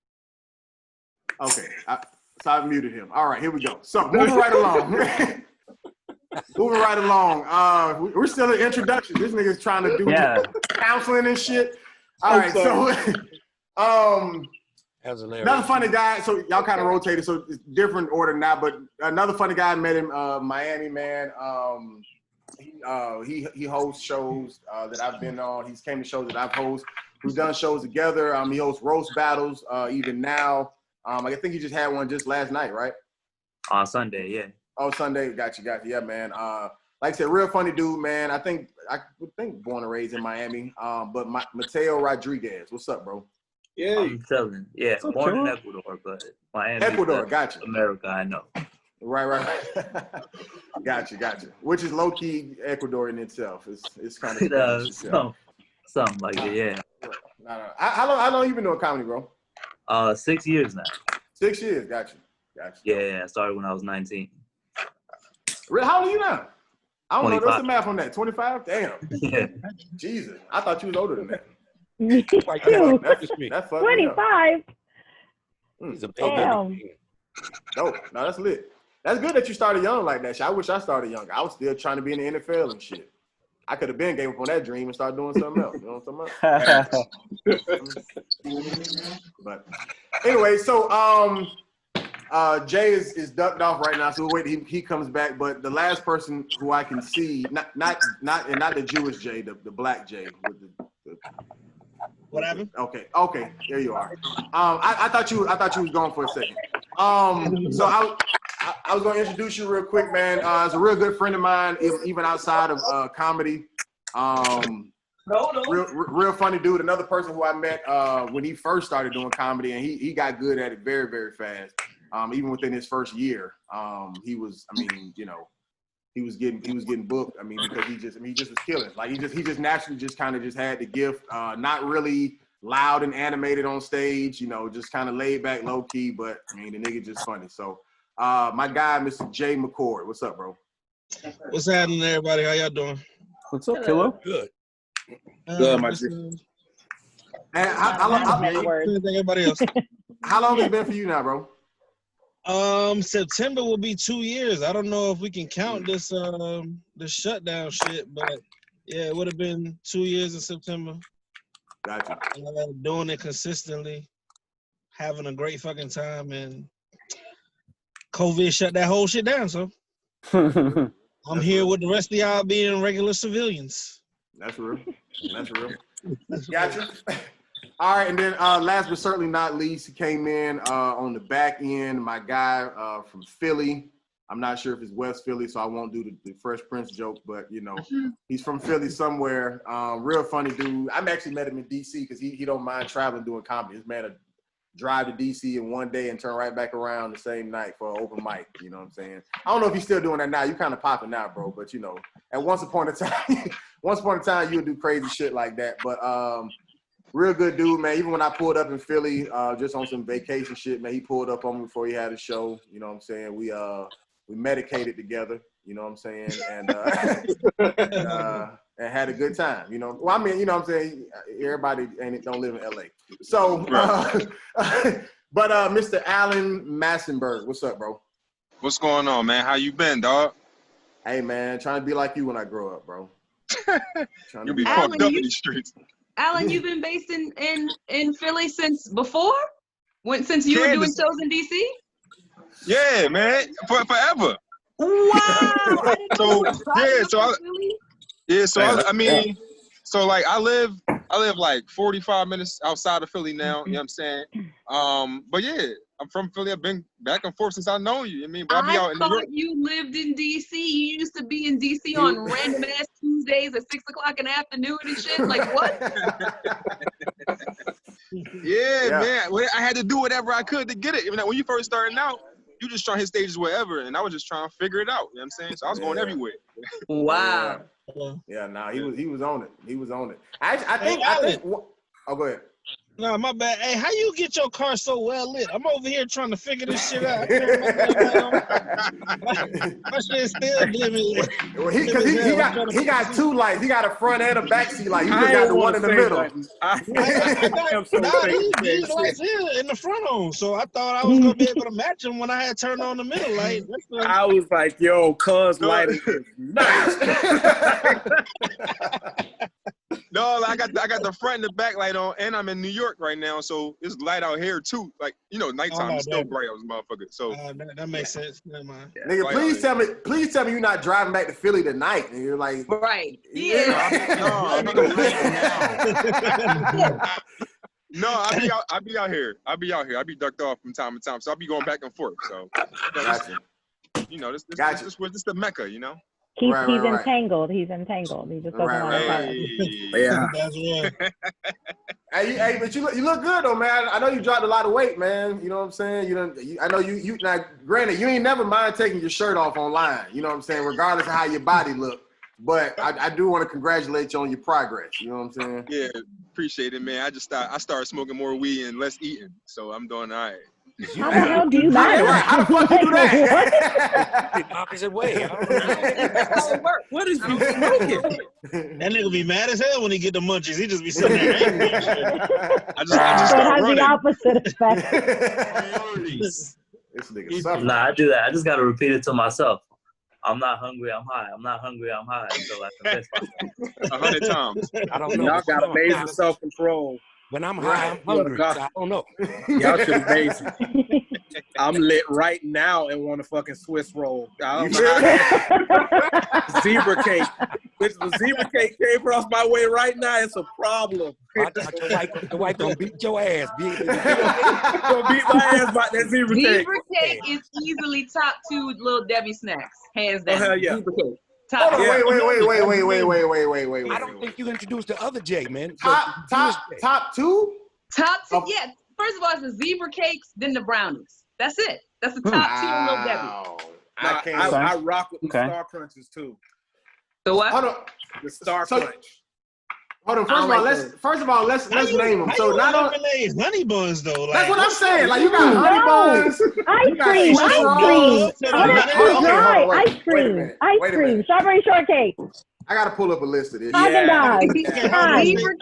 A: Okay, so I've muted him. All right, here we go. So moving right along. We're still in introduction. This nigga's trying to do counseling and shit. All right, so
C: That was hilarious.
A: Another funny guy. So y'all kind of rotated, so it's different order now. But another funny guy, I met him, Miami, man. He hosts shows that I've been on. He's came to shows that I've hosted. We've done shows together. He hosts roast battles even now. I think he just had one just last night, right?
I: On Sunday, yeah.
A: Oh, Sunday. Got you. Yeah, man. Like I said, real funny dude, man. I would think born and raised in Miami. But Mateo Rodriguez. What's up, bro?
G: Yeah.
I: I'm telling. Yeah, born in Ecuador, but Miami.
A: Ecuador, gotcha.
I: America, I know.
A: Right. Gotcha. Which is low key Ecuador in itself. It's kind of
I: something like it, yeah.
A: How long you been doing comedy, bro?
I: 6 years now.
A: 6 years, gotcha.
I: Yeah, I started when I was 19.
A: Really? How old are you now? I don't
I: 25.
A: know. What's the math on that? 25? Damn.
I: Yeah.
A: Jesus, I thought you was older than that.
H: Me too.
A: That's
H: 25.
C: He's a
H: Damn.
A: Dope. No, that's lit. That's good that you started young like that. I wish I started young. I was still trying to be in the NFL and shit. I could have been gave up on that dream and started doing something else. You know what I'm talking about? But anyway, so Jay is ducked off right now, so we'll wait. He comes back. But the last person who I can see, not the Jewish Jay, the black Jay with the
J: What happened?
A: Okay, there you are. I thought you was gone for a second. So I was gonna introduce you real quick, man. It's a real good friend of mine, even outside of comedy. Real funny dude. Another person who I met when he first started doing comedy, and he got good at it very, very fast. Even within his first year, he was. I mean, you know, he was getting booked. I mean, because he just was killing. Like he just naturally just kind of just had the gift. Not really loud and animated on stage, you know, just kind of laid back, low key. But I mean, the nigga just funny. So, my guy, Mr. Jay McCord, what's up, bro?
J: What's happening, everybody? How y'all doing?
G: What's up, Kilo?
C: Good.
G: Good, my G.
A: And how long has it been for you now, bro?
J: September will be 2 years. I don't know if we can count this the shutdown shit, but yeah, it would have been 2 years in September.
A: Gotcha.
J: Doing it consistently, having a great fucking time, and COVID shut that whole shit down. So I'm here with the rest of y'all being regular civilians.
A: That's real. That's real. Gotcha. All right, and then last but certainly not least, he came in on the back end. My guy from Philly. I'm not sure if it's West Philly, so I won't do the Fresh Prince joke, but you know, he's from Philly somewhere. Real funny dude. I've actually met him in DC because he don't mind traveling doing comedy. This man would drive to DC in one day and turn right back around the same night for an open mic. You know what I'm saying? I don't know if he's still doing that now. You kind of popping now, bro. But you know, at once upon a time, you would do crazy shit like that. But real good dude, man. Even when I pulled up in Philly, just on some vacation shit, man, he pulled up on me before he had a show. You know what I'm saying? We medicated together. You know what I'm saying? And and had a good time. You know, well, I mean, you know what I'm saying? Everybody don't live in LA. So, but Mr. Alan Massenberg, what's up, bro?
K: What's going on, man? How you been, dog?
A: Hey, man, trying to be like you when I grow up, bro.
K: You'll be fucked up in these streets.
E: Alan, you've been based in Philly since before? Since you were doing shows in DC?
K: Yeah, man, forever.
E: Wow!
K: So like I live like 45 minutes outside of Philly now. You know what I'm saying? But yeah, I'm from Philly. I've been back and forth since I know you. I mean, but I be out in New York.
E: You lived in DC. You used to be in DC on random ass Tuesdays at 6 o'clock in the afternoon and shit. Like what?
K: Yeah, man. I had to do whatever I could to get it. When you first starting out, you just trying to hit stages wherever, and I was just trying to figure it out. You know what I'm saying? So I was going everywhere.
E: Wow.
A: Yeah, nah, he was on it. He was on it. I think. Oh, go ahead.
J: No, my bad. Hey, how you get your car so well lit? I'm over here trying to figure this shit out. My shit's still glimming.
A: Well, he got two lights. He got a front and a back seat light. You just got the one in the middle.
J: I got these lights here in the front on, so I thought I was gonna be able to match them when I had turned on the middle light.
G: I was like, yo, cuz light is nice.
K: No, I got the front and the back light on, and I'm in New York right now, so it's light out here too. Like, you know, nighttime is still bright. I was motherfucker. So
J: that makes sense. Never mind.
A: Nigga, please tell me you're not driving back to Philly tonight. And you're like,
E: right?
K: Yeah. No, I'll be out here. I'll be ducked off from time to time, so I'll be going back and forth. So, you know, this is the Mecca, you know.
H: He's entangled. He's entangled. He just doesn't want to tell
G: Yeah.
J: That's right.
A: Hey, but you look good though, man. I know you dropped a lot of weight, man. You know what I'm saying? I know you now. Granted, you ain't never mind taking your shirt off online. You know what I'm saying? Regardless of how your body look. But I do want to congratulate you on your progress. You know what I'm saying?
K: Yeah, appreciate it, man. I started smoking more weed and less eating, so I'm doing all right.
H: How the hell do you manage?
A: How the fuck you do that?
C: The opposite way.
G: What is he smoking?
J: That nigga be mad as hell when he get the munchies. He just be sitting there angry.
K: I just start running.
H: The opposite effect.
A: This nigga suffering.
I: Nah, I do that. I just gotta repeat it to myself. I'm not hungry, I'm high. I'm not hungry, I'm high. Until I convince myself.
K: 100 times.
C: I don't know.
G: Y'all got amazing self-control.
C: When I'm high, I'm hungry. So I don't know.
G: Y'all should amazing. I'm lit right now and want a fucking Swiss roll. I don't know. Zebra cake. If the zebra cake came across my way right now, it's a problem.
C: Your wife gonna beat your ass.
G: Gonna beat my ass by that zebra cake.
E: Zebra cake is easily top 2 Little Debbie snacks, hands down.
G: Oh, hell yeah.
E: Zebra cake.
A: Hold on, wait.
C: I don't think you introduced the other J, man.
A: Top 2?
E: Top 2, yeah. First of all, it's the zebra cakes, then the brownies. That's it. That's the top 2 Little Debbie.
G: I rock with the Star Crunches too.
E: The what?
A: Hold on.
G: The Star Crunch.
A: Hold on. First of all, let's name them. So not only
J: honey buns though. Like,
A: that's what I'm saying. Like you got honey buns,
H: ice cream, strawberry shortcake.
A: I gotta pull up a list of this.
E: Zebra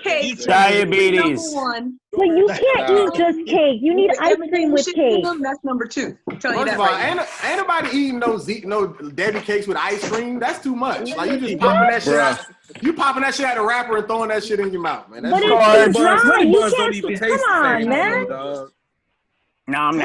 E: cake.
F: Diabetes.
E: #1.
H: But you can't eat just cake. You need ice cream with cake.
E: That's number 2.
A: First of all, ain't nobody eating no Debbie cakes with ice cream. That's too much. Like you just popping that shit out. You popping that shit out of the wrapper and throwing that shit in your mouth, man. That's
H: but it's dry. You can't. Come on, man.
F: Nom.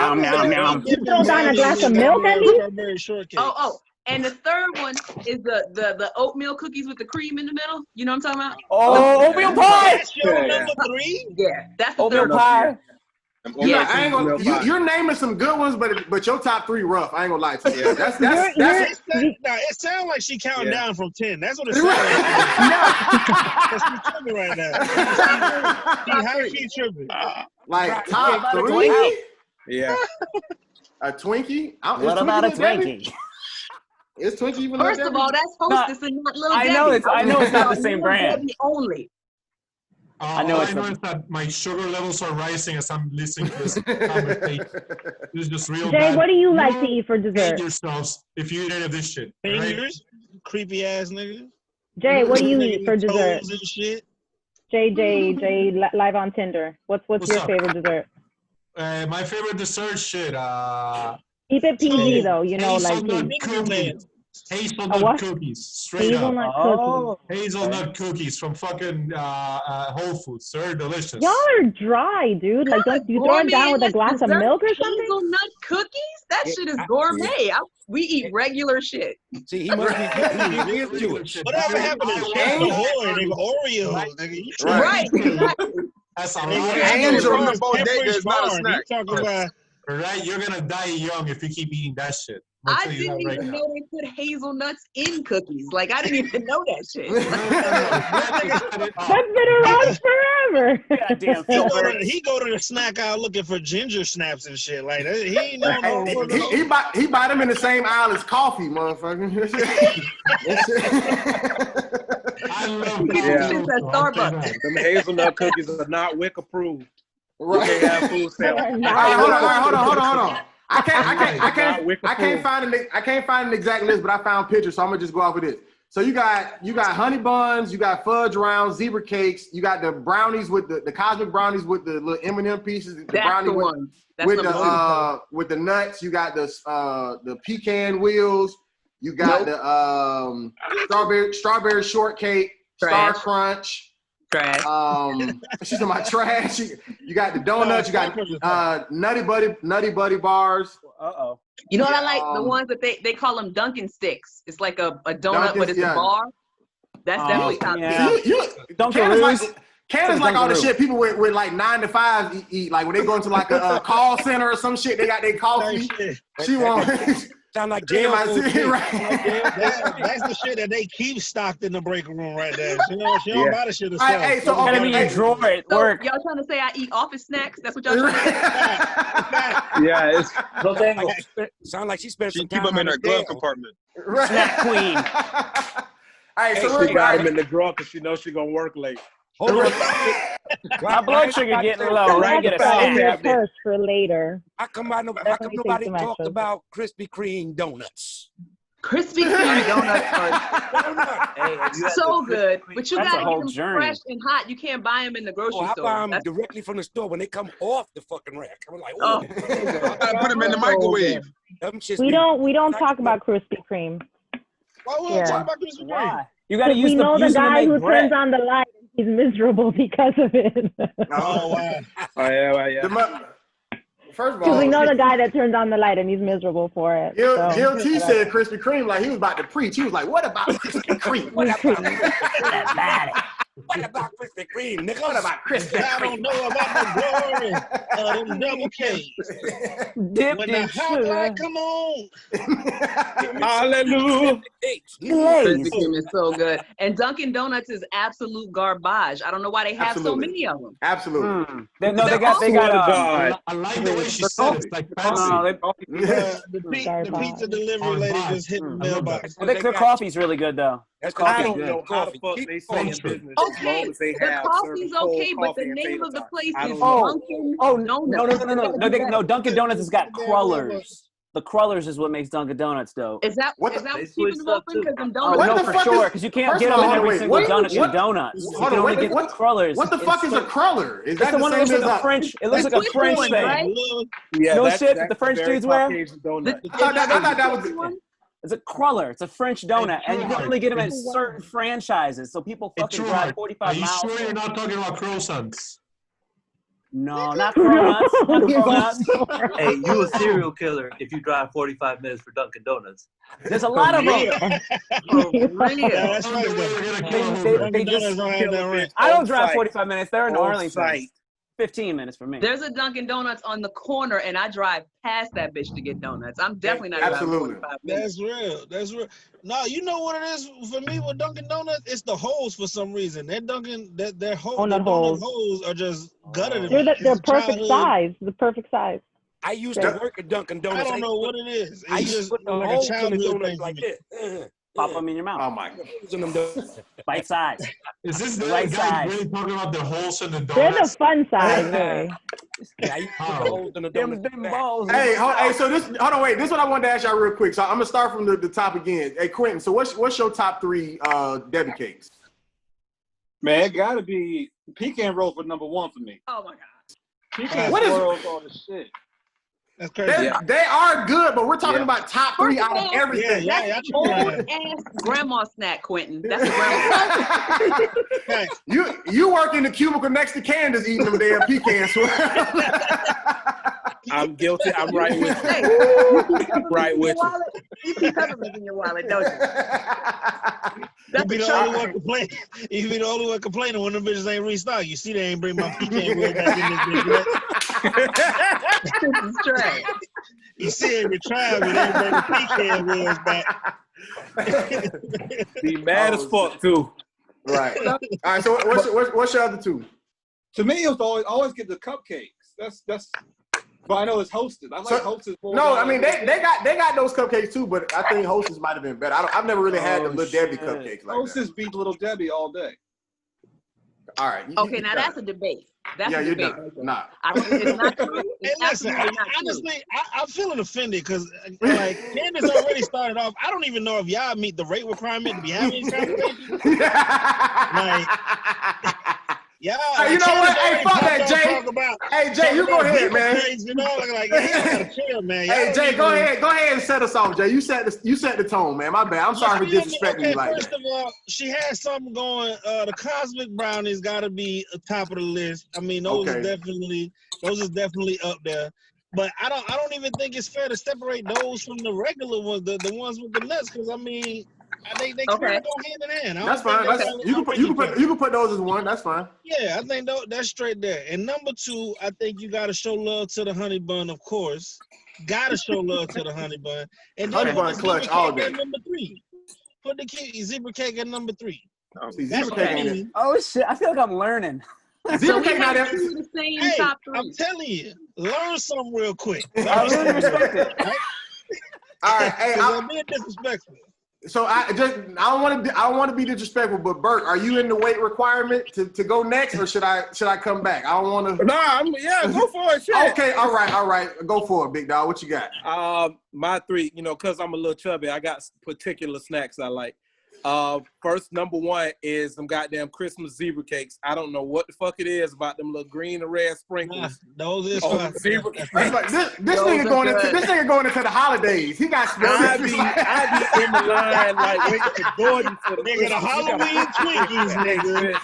H: You throw down a glass of milk at least.
E: Oh. And the third one is the oatmeal cookies with the cream in the middle. You know what I'm talking about?
F: Oh, oatmeal pie.
J: That's your number 3?
E: Yeah, that's the
F: oatmeal
E: third
F: pie.
E: one.
A: Yeah, I ain't gonna. You're naming some good ones, but your top 3 rough. I ain't gonna lie to you. That's.
J: It sounds like she counting down from 10. That's what it sounds like. That's me tripping right now. How is she tripping?
A: Like top 3?
G: Yeah.
A: A Twinkie?
F: What about a Twinkie?
A: Is Twinkie even?
E: First of all, that's Hostess and not Little Debbie.
F: I know it's not the same brand.
E: Debbie only.
D: I know is that my sugar levels are rising as I'm listening to this conversation. This is just real
H: Jay,
D: bad.
H: what do you like to eat for dessert?
D: Hate yourselves if you eat any of this shit.
J: Fingers? Creepy ass nigga.
H: Jay, what do you eat for dessert?
J: Toes and shit.
H: Jay, live on Tinder. What's your favorite dessert?
D: My favorite dessert shit.
H: Keep it PG though, you know, like
D: hazelnut cookies, straight
H: hazelnut
D: up. Hazelnut cookies from fucking Whole Foods. They're delicious.
H: Y'all are dry, dude. Like, don't you throw it down with a glass of milk or something?
E: Hazelnut cookies? That shit is gourmet. We eat regular shit.
C: See, he must be Jewish.
J: Whatever happened to Oreos?
E: Right.
D: That's a
K: Angel in the bodega is not a snack.
D: Right, you're gonna die young if you keep eating that shit.
E: I didn't even know they put hazelnuts in cookies. Like, I didn't even know that shit.
H: That's been around forever.
J: He go to the snack aisle looking for ginger snaps and shit. Like, he ain't know
A: he bought them in the same aisle as coffee, motherfucker.
D: I love
E: It's at Starbucks.
G: Them hazelnut cookies are not WIC approved.
A: Right.
G: They have food stamps.
A: Hold on. I can't find an exact list, but I found pictures, so I'm gonna just go off with this. So you got honey buns, you got fudge rounds, zebra cakes, you got the brownies with the cosmic brownies with the little M&M pieces.
E: That's brownie the one.
A: With the nuts. You got the pecan wheels. You got the strawberry shortcake, Star Crunch.
E: Trash.
A: She's in my trash. You got the donuts. You got Nutty Buddy bars.
E: You know what I like? The ones that they call them Dunkin' sticks. It's like a donut, but it's a bar. That's definitely top.
A: Canada's like all the shit people with like 9 to 5 eat. Like when they go into like a call center or some shit, they got their coffee. She wants.
C: Sound like jail food.
J: That's the shit that they keep stocked in the break room right there. She don't buy the shit herself.
F: Hey, so gotta be a drawer at work.
E: Y'all trying to say I eat office snacks? That's what y'all trying to say?
G: Yeah, it's
C: sound like she spent some
K: time. Keep them in her glove compartment.
F: Snack queen.
A: All right, so
G: she got them in the drawer because she knows she's gonna work late.
F: My blood sugar getting low. Right, get a snack
H: for later.
C: How come nobody talked about Krispy Kreme donuts?
E: Krispy Kreme donuts are so good, but you gotta get them fresh and hot. You can't buy them in the grocery store.
C: I buy them directly from the store when they come off the fucking rack. I'm like, oh,
K: I gotta put them in the microwave.
H: We don't talk about Krispy Kreme.
J: Why would we talk about Krispy Kreme?
F: You gotta use
H: we know the guy who turns on the light. He's miserable because of it.
G: Oh wow! Oh yeah.
A: First of
H: Because
A: all,
H: we know the guy that turns on the light and he's miserable for it.
A: Gil T said Krispy Kreme like he was about to preach. He was like, "What about Krispy Kreme?
C: What about it? What about Krispy Kreme, nigga?
A: What about Krispy
J: I don't
A: Kreme?
J: know about the glory of them double K's.
F: Dipped
J: When the
F: in
J: hot
F: sugar.
J: light come on,
G: Hallelujah.
E: Krispy
F: Glaze.
E: Kreme is so good. And Dunkin' Donuts is absolute garbage. I don't know why they have so
A: Absolutely.
E: many of them.
A: Absolutely.
F: They
E: They're
F: got
G: God.
D: I like the way she
F: the
D: said it. It's like fancy.
F: No,
J: the pizza delivery lady just hit the mailbox.
F: I think their coffee's really good though.
C: That's
G: I
C: coffee
G: don't
C: good.
G: know how the
C: Coffee.
G: fuck
C: Keep
G: they stay in
C: culture.
G: business as
E: Okay,
G: long as they
E: the
G: have
E: coffee's
G: serving
E: okay,
G: cold
E: but the
G: coffee and
E: name
G: tater
E: of the
G: tots.
E: place
G: I
E: is
G: don't know.
E: Dunkin'
F: No,
E: Donuts.
F: no. Dunkin' Donuts has got crullers. The crullers is what makes Dunkin' Donuts dope.
E: Is that
A: What
E: is
A: the-
E: that
I: They
E: what's keeping
I: switched
E: them
I: up
E: open?
I: too.
E: Because them
F: Oh
E: donuts.
F: no,
A: the
F: for
A: fuck
F: sure,
A: is-
F: because you can't
A: First
F: get
A: of
F: them
A: all,
F: in
A: hold on,
F: every
A: wait,
F: single
A: what-
F: Donuts
A: what-
F: and Donuts. You
A: Hold
F: can
A: on,
F: only get the
A: what
F: crullers.
A: the fuck is a cruller? Is
F: It's
A: that
F: the
A: the
F: one that
A: same
F: looks like
A: as
F: a French. It looks
E: The
F: like a
E: Swiss
F: French
E: one,
F: thing.
E: right?
G: Yeah,
F: No
G: that's
F: shit that the French
G: very
F: dudes wear?
G: Caucasian donut.
A: I thought that was.
E: The one?
F: It's a cruller. It's a French donut, and you can only get them at certain franchises. So people
D: Hey,
F: fucking
D: Troy,
F: drive
D: are
F: 45
D: you
F: miles.
D: sure you're not talking about croissants?
F: No, not cronuts. Not cronuts.
I: Hey, you a serial killer if you drive 45 minutes for Dunkin' Donuts.
F: There's a lot of them.
E: For
J: Yeah,
E: real.
J: that's right.
F: They
J: Dunkin'
F: just
J: Donuts don't have that ranch.
F: I don't
G: On
F: drive
G: site.
F: 45 minutes. They're in
G: On
F: Arlington.
G: site.
F: 15 minutes for me.
E: There's a Dunkin' Donuts on the corner, and I drive past that bitch to get donuts. I'm definitely not
A: Absolutely.
E: driving 45 minutes.
J: That's real. That's real. No, you know what it is for me with Dunkin' Donuts? It's the holes for some reason. That their
H: Donut
J: donut
H: holes.
J: holes are just gutted. to me.
H: They're
J: It's a
H: perfect
J: childhood-
H: size. The perfect size.
C: I used to work at Dunkin'
J: I
C: Donuts.
J: don't know what it is.
C: I
J: It's
C: used to
J: just
C: put the
J: like a
C: holes in the
J: childhood thing
C: donuts
J: for
C: like
J: me.
C: this.
F: Pop them in your mouth.
A: Oh my!
C: Holes in them donuts.
F: Bite size.
D: Is this the
F: Right
D: guy
F: size.
D: really talking about the holes in the
H: They're the
D: donuts?
H: fun size, really.
C: Yeah, I used to put the holes in the
F: Them
C: donuts.
F: balls.
A: Hey, so this. Hold on, wait. This is what I wanted to ask y'all real quick. So I'm gonna start from the top again. Hey, Quentin. So what's your top 3 Debbie cakes?
B: Man, it gotta be pecan rolls for number 1 for me.
E: Oh my God.
B: Pecan
A: What is-
B: swirls, all this shit.
J: That's crazy.
A: They are good, but we're talking
B: Yeah.
A: about top 3 out of everything.
J: Yeah,
E: That's old ass grandma snack, Quentin. That's a grandma.
A: you work in the cubicle next to Candace eating them damn pecans.
G: I'm guilty. I'm right with you.
E: Hey,
G: Right with you.
E: you keep peppermint in your wallet, don't you?
J: You be the only one complaining. You be the only one complaining when the bitches ain't restocked. You see, they ain't bring my pecan wheel back in this bitch yet.
E: This is trash.
J: You see, every trial, but they ain't bring the pecan wheels back.
G: Be mad as fuck too.
A: Right. All right. So what's your other 2?
B: To me, it was always get the cupcakes. That's. But I know it's Hostess. I like Hostess.
A: No, I mean they got those cupcakes too, but I think Hostess might have been better. I've never really had the Little Debbie cupcakes like
B: Hostess
A: that.
B: beat Little Debbie all day.
A: All right.
E: Okay, now that's a debate. That's a
A: you're
E: debate.
A: done.
E: Right there.
A: Nah.
E: It's not true.
J: Hey,
E: It's
J: listen,
E: absolutely not true.
J: honestly, I'm feeling offended because, like, Candace already started off. I don't even know if y'all meet the rate requirement to be having these conversations. Like, yeah.
A: Hey, you know what? Hey, fuck that, Jay. Hey, Jay, you go ahead, man.
J: You know, like, yeah, you gotta chill, man.
A: Hey, Jay, go ahead and set us off, Jay. You set the tone, man. My bad. I'm sorry for disrespecting you like
J: first
A: that.
J: of all, she has something going. The cosmic brownies got to be top of the list. I mean, those are definitely up there. But I don't even think it's fair to separate those from the regular ones, the ones with the nuts, because I mean, they kind of go hand in hand.
A: That's fine. You can put those as one. That's fine.
J: Yeah, I think that's straight there. And number 2, I think you got to show love to the honey bun, of course. Got to show love to the honey bun. And then
A: Honey bun clutch all day.
J: at number 3. Put the zebra cake at number 3.
A: See, zebra cake ain't it.
F: Oh shit! I feel like I'm learning.
A: Zebra cake not that.
E: The same
J: Hey,
E: top 3.
J: I'm telling you, learn something real quick.
F: I really respect it.
A: All right. Hey,
J: I'm being disrespectful.
A: So I don't want to be disrespectful, but Bert, are you in the weight requirement to go next, or should I come back? I don't want to.
G: Nah, go for it. Shit.
A: Okay, all right, go for it, big dog. What you got?
G: My 3, cause I'm a little chubby, I got particular snacks I like. First, number 1 is them goddamn Christmas zebra cakes. I don't know what the fuck it is about them little green and red sprinkles.
J: Those is
G: zebra cakes.
A: Like, this nigga going into the holidays. He got
G: I
A: specifics.
G: be in the line like waiting for Jordan for
J: Nigga, the Halloween Twinkies, nigga.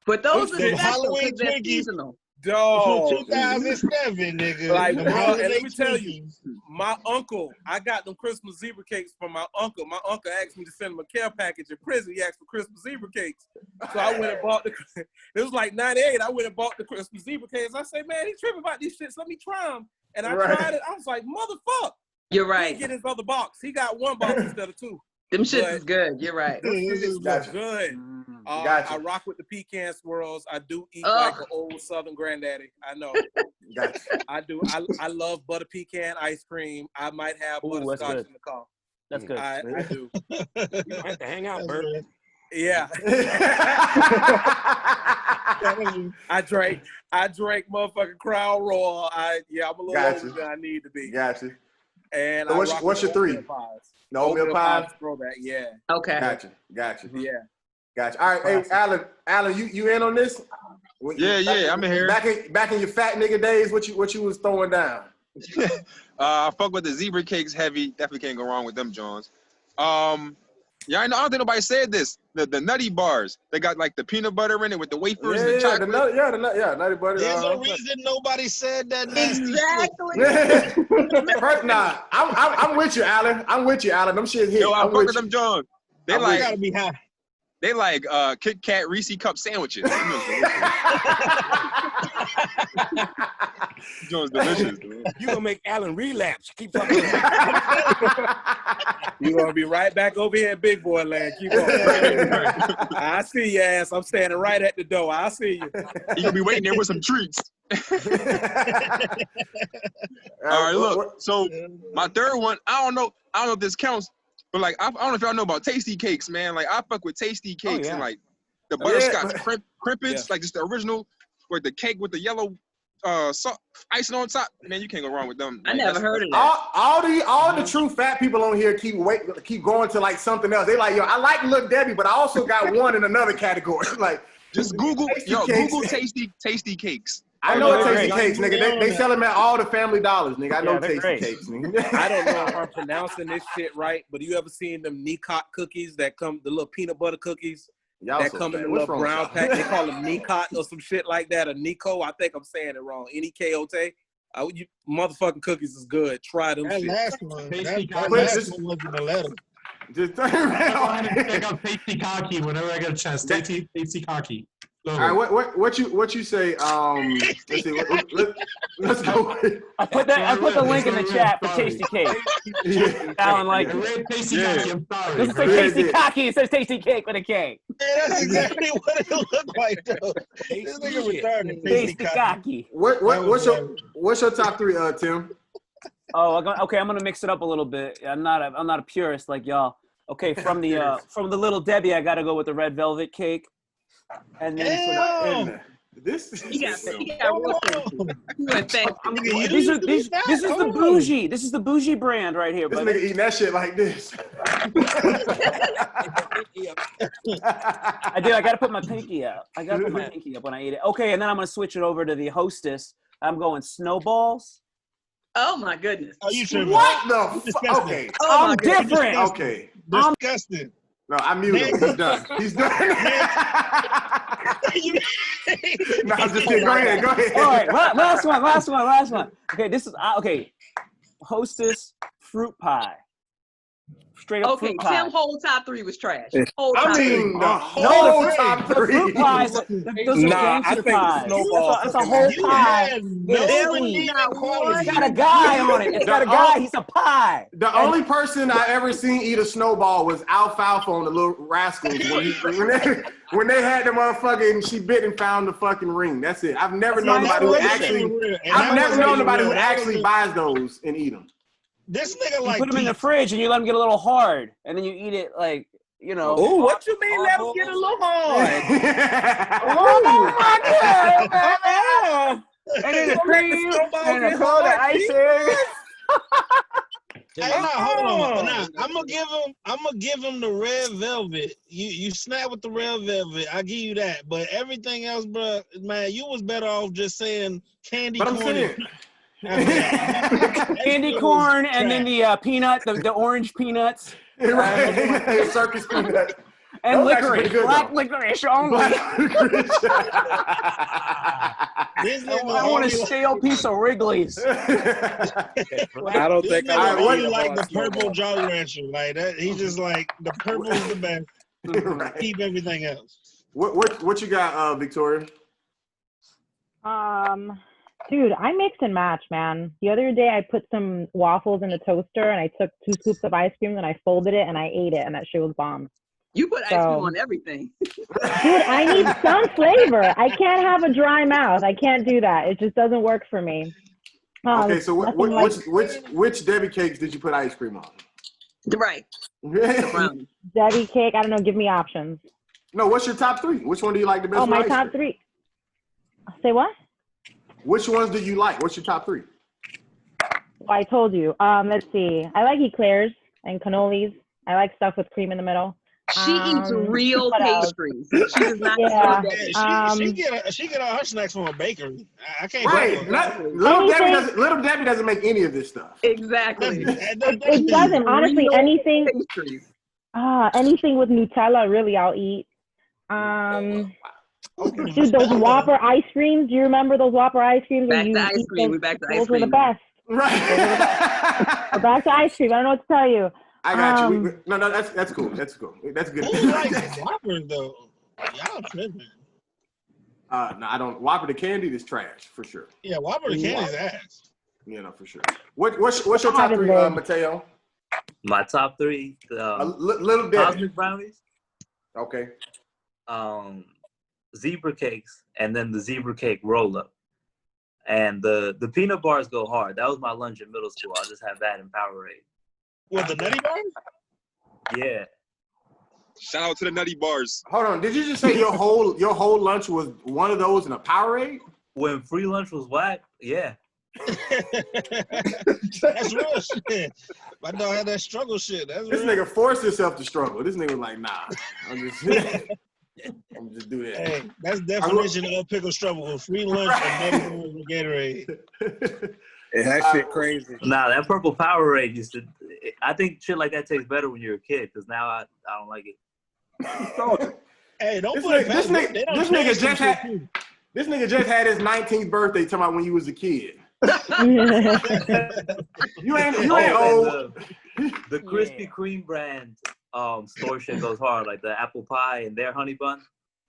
E: But those are
J: The
E: special
J: Halloween
E: because they're
J: Twinkies.
E: seasonal.
G: Dog.
J: 2007, nigga.
G: Like,
J: The
G: bro, and
J: holiday
G: let me tell you,
J: Twinkies.
G: my uncle, I got them Christmas zebra cakes from my uncle. My uncle asked me to send him a care package in prison. He asked for Christmas zebra cakes. So I went and bought it was like 98. I went and bought the Christmas zebra cakes. I said, man, he tripping about these shits. Let me try them. And I tried it. I was like, motherfucker.
E: You're
G: He
E: right.
G: didn't get his other box. He got one box instead of two.
E: Them shits is good. You're right.
G: It's good.
A: Gotcha.
G: I rock with the pecan swirls. I do eat like an old Southern granddaddy. I know.
A: Gotcha.
G: I do. I love butter pecan ice cream. I might have butterscotch in the car.
F: That's good.
G: I do.
C: You don't have to hang out, Bert.
G: Yeah. I drank motherfucking Crown Royal. I'm a little older than I need to be.
A: Gotcha.
G: And
A: so what's your three? The oatmeal pies?
G: Throwback, yeah.
E: Okay.
A: Gotcha.
G: Yeah.
A: Gotcha. All right, hey, Alan, you in on this?
K: Yeah, I'm in here.
A: Back in your fat nigga days, what you was throwing down?
K: I fuck with the zebra cakes heavy. Definitely can't go wrong with them, Johns. Yeah, I don't think nobody said this. The nutty bars. They got like the peanut butter in it with the wafers and the chocolate.
A: Nutty butter.
J: There's no reason nobody said that.
A: Exactly. Nah, I'm with you, Alan. Them shit hit.
K: Yo, I fuck with them, John. They like
J: gotta be high.
K: They like Kit Kat Reese cup sandwiches. John's delicious, dude.
C: You gonna make Alan relapse. Keep talking.
G: You gonna be right back over here in big boy land. Keep on. I see your ass. I'm standing right at the door. I see you.
K: You gonna be waiting there with some treats. All right, look. So my third one, I don't know if this counts, but like I don't know if y'all know about Tasty Cakes, man. Like I fuck with Tasty Cakes and like the butterscotch crimpets, like just the original, with the cake with the yellow icing on top. Man, you can't go wrong with them.
E: I never heard of that.
A: All the true fat people on here keep going to like something else. They like, yo, I like Little Debbie, but I also got one in another category. Like
K: just Google Tasty Cakes.
A: I know Tasty Cakes, nigga. They sell them at all the Family Dollars, nigga. I know Tasty Cakes, nigga.
G: I don't know if I'm pronouncing this shit right, but you ever seen them Nicot cookies that come, the little peanut butter cookies that come in the little brown pack? They call them Nicot or some shit like that, or Nico. I think I'm saying it wrong. N-E-K-O-T. Motherfucking cookies is good. Try them shit.
J: Last one. That last one wasn't a letter.
A: Just turn around.
D: Check out Tasty Cocky whenever I get a chance. Tasty Cocky.
A: All right, what you say? Let's see. Let's go.
F: I put the link in the chat for Tasty Cake. Alan like
D: Tasty Cocky. I'm sorry.
F: This is Tasty Cocky. It says Tasty Cake with a K.
J: Yeah, that's exactly what it looked like, though. This nigga retarded.
F: Tasty Cocky.
A: What's your top three, Tim?
F: Oh, okay. I'm gonna mix it up a little bit. I'm not a purist like y'all. Okay, from the Little Debbie, I gotta go with the red velvet cake. And then
A: this
F: is the bougie. This is the bougie brand right here.
A: This nigga eating that shit like this.
F: I gotta put my pinky up. I gotta put my pinky up when I eat it. Okay, and then I'm gonna switch it over to the Hostess. I'm going snowballs.
E: Oh my goodness.
J: Are you sure?
A: What the fuck? Okay.
F: I'm different.
A: Okay.
J: Disgusting.
A: No, I muted him. He's done. He's done. No, I'm just kidding. Go ahead.
F: All right, last one. Okay, this is Hostess fruit pie. Straight up fruit pie.
E: Tim's whole top three was trash.
A: The whole top three.
F: Fruit pies. Those are gangster pies. It's a whole pie. It's got a guy on it. It's got a guy. He's a pie.
A: The only person I ever seen eat a snowball was Alfalfa on the Little Rascals when they had the motherfucking, she bit and found the fucking ring. That's it. I've never known nobody who actually buys those and eat them.
J: This nigga like
F: you put them in the fridge and you let them get a little hard, and then you eat it like, you know.
G: Oh, what you mean? Let them get a little hard?
F: Oh my god! And then the cream and the cold icing.
J: Hey, hold on. Nah, I'm gonna give him the red velvet. You snap with the red velvet. I give you that. But everything else, bro, man, you was better off just saying candy corn.
F: Candy corn and then the peanut, the orange peanuts.
A: Right. Circus peanut.
F: And licorice. Black licorice only. I want a stale piece of Wrigley's.
G: I don't think
J: I
G: really
J: like the purple Jolly Rancher. Like that, he's just like the purple is the best.
A: Right.
J: Keep everything else.
A: What you got, Victoria?
H: Dude, I mix and match, man. The other day I put some waffles in the toaster and I took 2 scoops of ice cream and I folded it and I ate it and that shit was bomb.
E: You put ice cream on everything.
H: Dude, I need some flavor. I can't have a dry mouth. I can't do that. It just doesn't work for me.
A: Okay, so which Debbie cakes did you put ice cream on?
E: Right.
H: Debbie cake. I don't know. Give me options.
A: No, what's your top 3? Which one do you like the best?
H: Oh, my top 3. Say what?
A: Which ones do you like? What's your top 3?
H: Well, I told you. Let's see. I like eclairs and cannolis. I like stuff with cream in the middle.
E: She eats real pastries. She does not.
H: Yeah.
J: She get all her snacks from a bakery. I can't.
A: Right. Little Debbie doesn't make any of this stuff.
E: Exactly.
H: It doesn't. Honestly, anything. Anything with Nutella, really, I'll eat. Dude, those Whopper ice creams. Do you remember those Whopper ice creams?
E: Back to ice cream. We're back to ice cream.
H: Those were the best.
A: Right.
H: We're back to ice cream. I don't know what to tell you.
A: I got you. No, that's cool. That's cool. That's good.
J: Who likes Whoppers though? Y'all tripping.
A: No, I don't. Whopper the candy is trash for sure.
J: Yeah, Whopper the candy's ass.
A: Yeah, no, for sure. What's your top 3, Mateo?
I: My top 3,
A: Little Debbie.
I: Cosmic brownies.
A: Okay.
I: Zebra cakes, and then the zebra cake roll up. And the peanut bars go hard. That was my lunch in middle school. I just had that in Powerade.
J: What, the Nutty Bars?
I: Yeah.
K: Shout out to the Nutty Bars.
A: Hold on. Did you just say your whole lunch was one of those in a Powerade?
I: When free lunch was whack, yeah.
J: That's real shit. My dog had that struggle shit. That's
A: this
J: real.
A: nigga forced himself to struggle. This nigga was like, nah. I'm just do that.
J: Hey, that's definition of pickle struggle. Free lunch and no Gatorade.
G: That shit crazy.
I: Nah, that purple Powerade used to. I think shit like that tastes better when you're a kid, because now I don't like it.
J: Hey, don't
A: this
J: put it
A: this nigga just had his 19th birthday. Talking about when you was a kid. you ain't old.
I: The Krispy Kreme brand store shit goes hard, like the apple pie and their honey bun.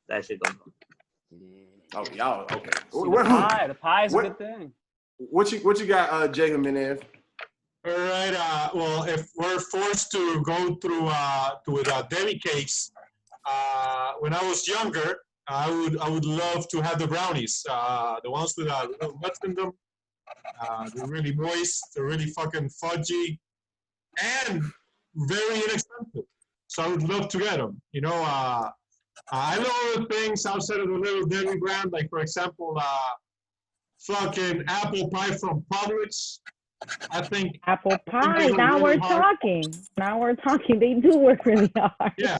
I: That shit goes hard.
A: Oh, y'all okay?
F: The pie is a good thing.
A: What you got, Jay Jimenez?
D: All right. Well, if we're forced to go through with Debbie cakes, when I was younger, I would love to have the brownies, the ones with little nuts in them. They're really moist. They're really fucking fudgy, and very inexpensive. So I would love to get them. You know, I know other things outside of the Little Debbie brand, like for example, fucking apple pie from Publix. I think
H: apple pie. Now we're talking. Now we're talking. They do work really hard.
D: Yeah,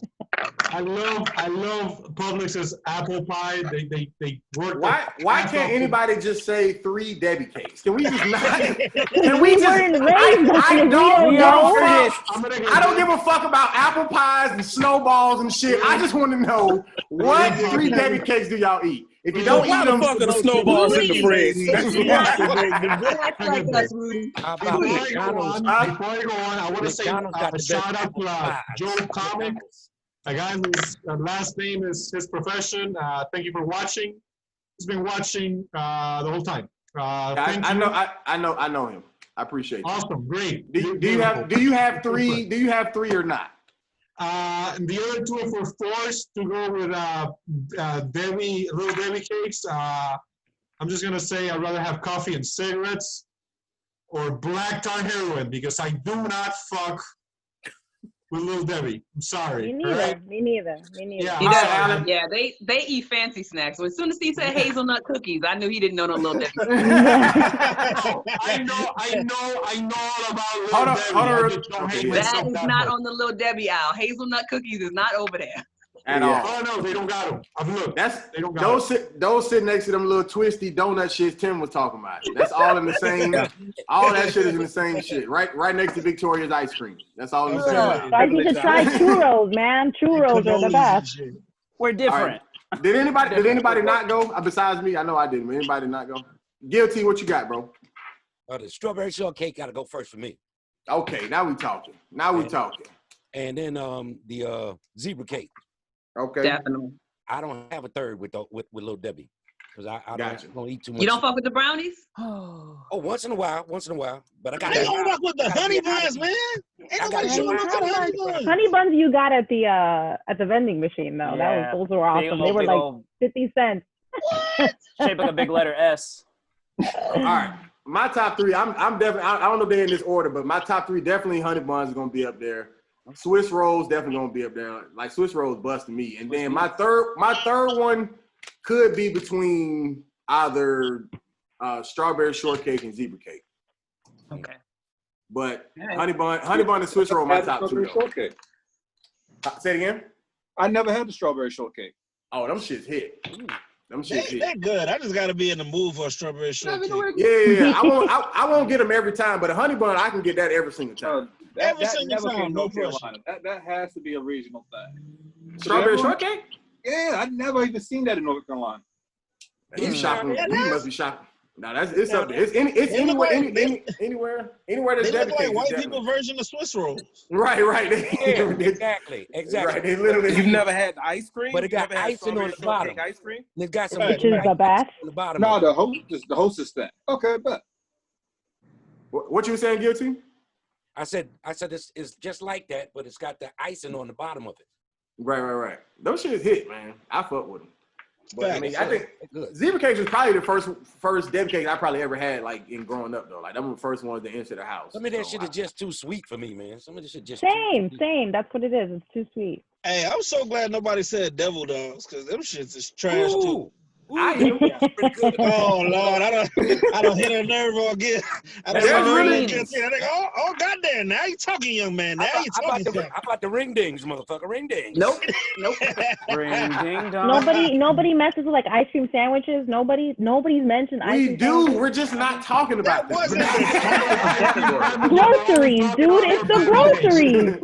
D: I love Publix's apple pie. They work.
A: Why can't anybody just say 3 Debbie cakes? Can we just not?
H: Can we just? I
A: don't give a fuck about apple pies and snowballs and shit. I just want to know what 3 Debbie cakes do y'all eat? If you don't eat them,
G: fuck are the snowballs in the fridge?
D: Before I go on, I want to say shout out to Joe Comic, a guy whose last name is his profession. Thank you for watching. He's been watching the whole time.
A: I know him. I appreciate it.
D: Awesome, great.
A: Do you have 3? Do you have 3 or not?
D: And the other 2, if we're forced to go with Little Debbie cakes, I'm just gonna say I'd rather have coffee and cigarettes or black tar heroin, because I do not fuck with Little Debbie. I'm sorry.
H: Me neither.
D: Right?
H: Me neither.
E: Yeah, they eat fancy snacks. As soon as he said hazelnut cookies, I knew he didn't know no Little Debbie.
D: I know all about Little Debbie.
E: That is not on the Little Debbie aisle. Hazelnut cookies is not over there.
A: At all.
D: Oh no, they don't got them. I've looked. They don't got
A: don't sit next to them little twisty donut shits Tim was talking about. That's all in the same. All that shit is in the same shit. Right next to Victoria's ice cream. That's all in the same.
H: Guys, you should try churros, man. Churros are the best.
F: We're different.
A: Right. Did anybody not go? Besides me, I know I didn't. Anybody not go? Guilty, what you got, bro?
C: The strawberry shortcake got to go first for me.
A: Okay, now we talking. And
C: then the zebra cake.
A: Okay.
E: Definitely.
C: I don't have a third with Little Debbie because I don't eat too much.
E: You don't fuck with the brownies?
C: Oh, once in a while. But I got.
J: They don't fuck with the honey buns, man. Ain't nobody showing up for the honey buns.
H: Honey buns you got at the vending machine though.
F: Yeah.
H: Those were awesome. They were like 50 cents.
F: Shaped like a big letter S.
A: All right. My top three, I'm definitely, I don't know if they're in this order, but my top three, definitely honey buns is going to be up there. Swiss rolls definitely going to be up there. Like Swiss rolls busting me. And then my third one could be between either strawberry shortcake and zebra cake.
E: Okay.
A: But honey bun and Swiss roll my top two.
B: Shortcake.
A: Say it again?
B: I never had the strawberry shortcake.
A: Oh, them shits hit.
J: They're good. I just got to be in the mood for a strawberry shortcake.
A: Yeah. I won't get them every time, but a honey bun, I can get that every single time.
J: Every single time, no pressure.
B: That has to be a regional thing.
A: Strawberry shortcake?
B: Yeah, I've never even seen that in North Carolina.
A: You shopping? You must be shopping. No, it's up there. It's anywhere that's
J: they look like
A: dedicated.
J: white people version of Swiss rolls.
A: Right.
C: Yeah, exactly.
A: Right, they literally.
G: You've never had the ice cream,
C: but it got icing on the bottom.
G: Ice cream.
C: It got some
H: Which is the best.
C: on the bottom.
B: No, the hostess thing. Okay, but
A: What you were saying, Guilty?
C: I said it's just like that, but it's got the icing on the bottom of it.
A: Right. Those shit hit, man. I fuck with them. But I mean, I think
C: good.
A: zebra cakes was probably the first Debbie cake I probably ever had, like in growing up though. Like them were the first ones to enter the house.
C: Some of that shit is just too sweet for me, man. Some of this shit just
H: same. That's what it is. It's too sweet.
J: Hey, I'm so glad nobody said devil dogs because them shits is trash too.
C: I eat them.
J: Oh Lord, I don't hit a nerve again. I don't oh goddamn! Now you talking, young man. Now you talking.
C: How about the ring dings, motherfucker? Ring dings.
E: Nope.
F: Ring ding dong.
H: Nobody messes with like ice cream sandwiches. Nobody's mentioned ice cream.
A: We do.
H: Sandwiches.
A: We're just not talking about this.
H: Groceries, dude. It's the groceries.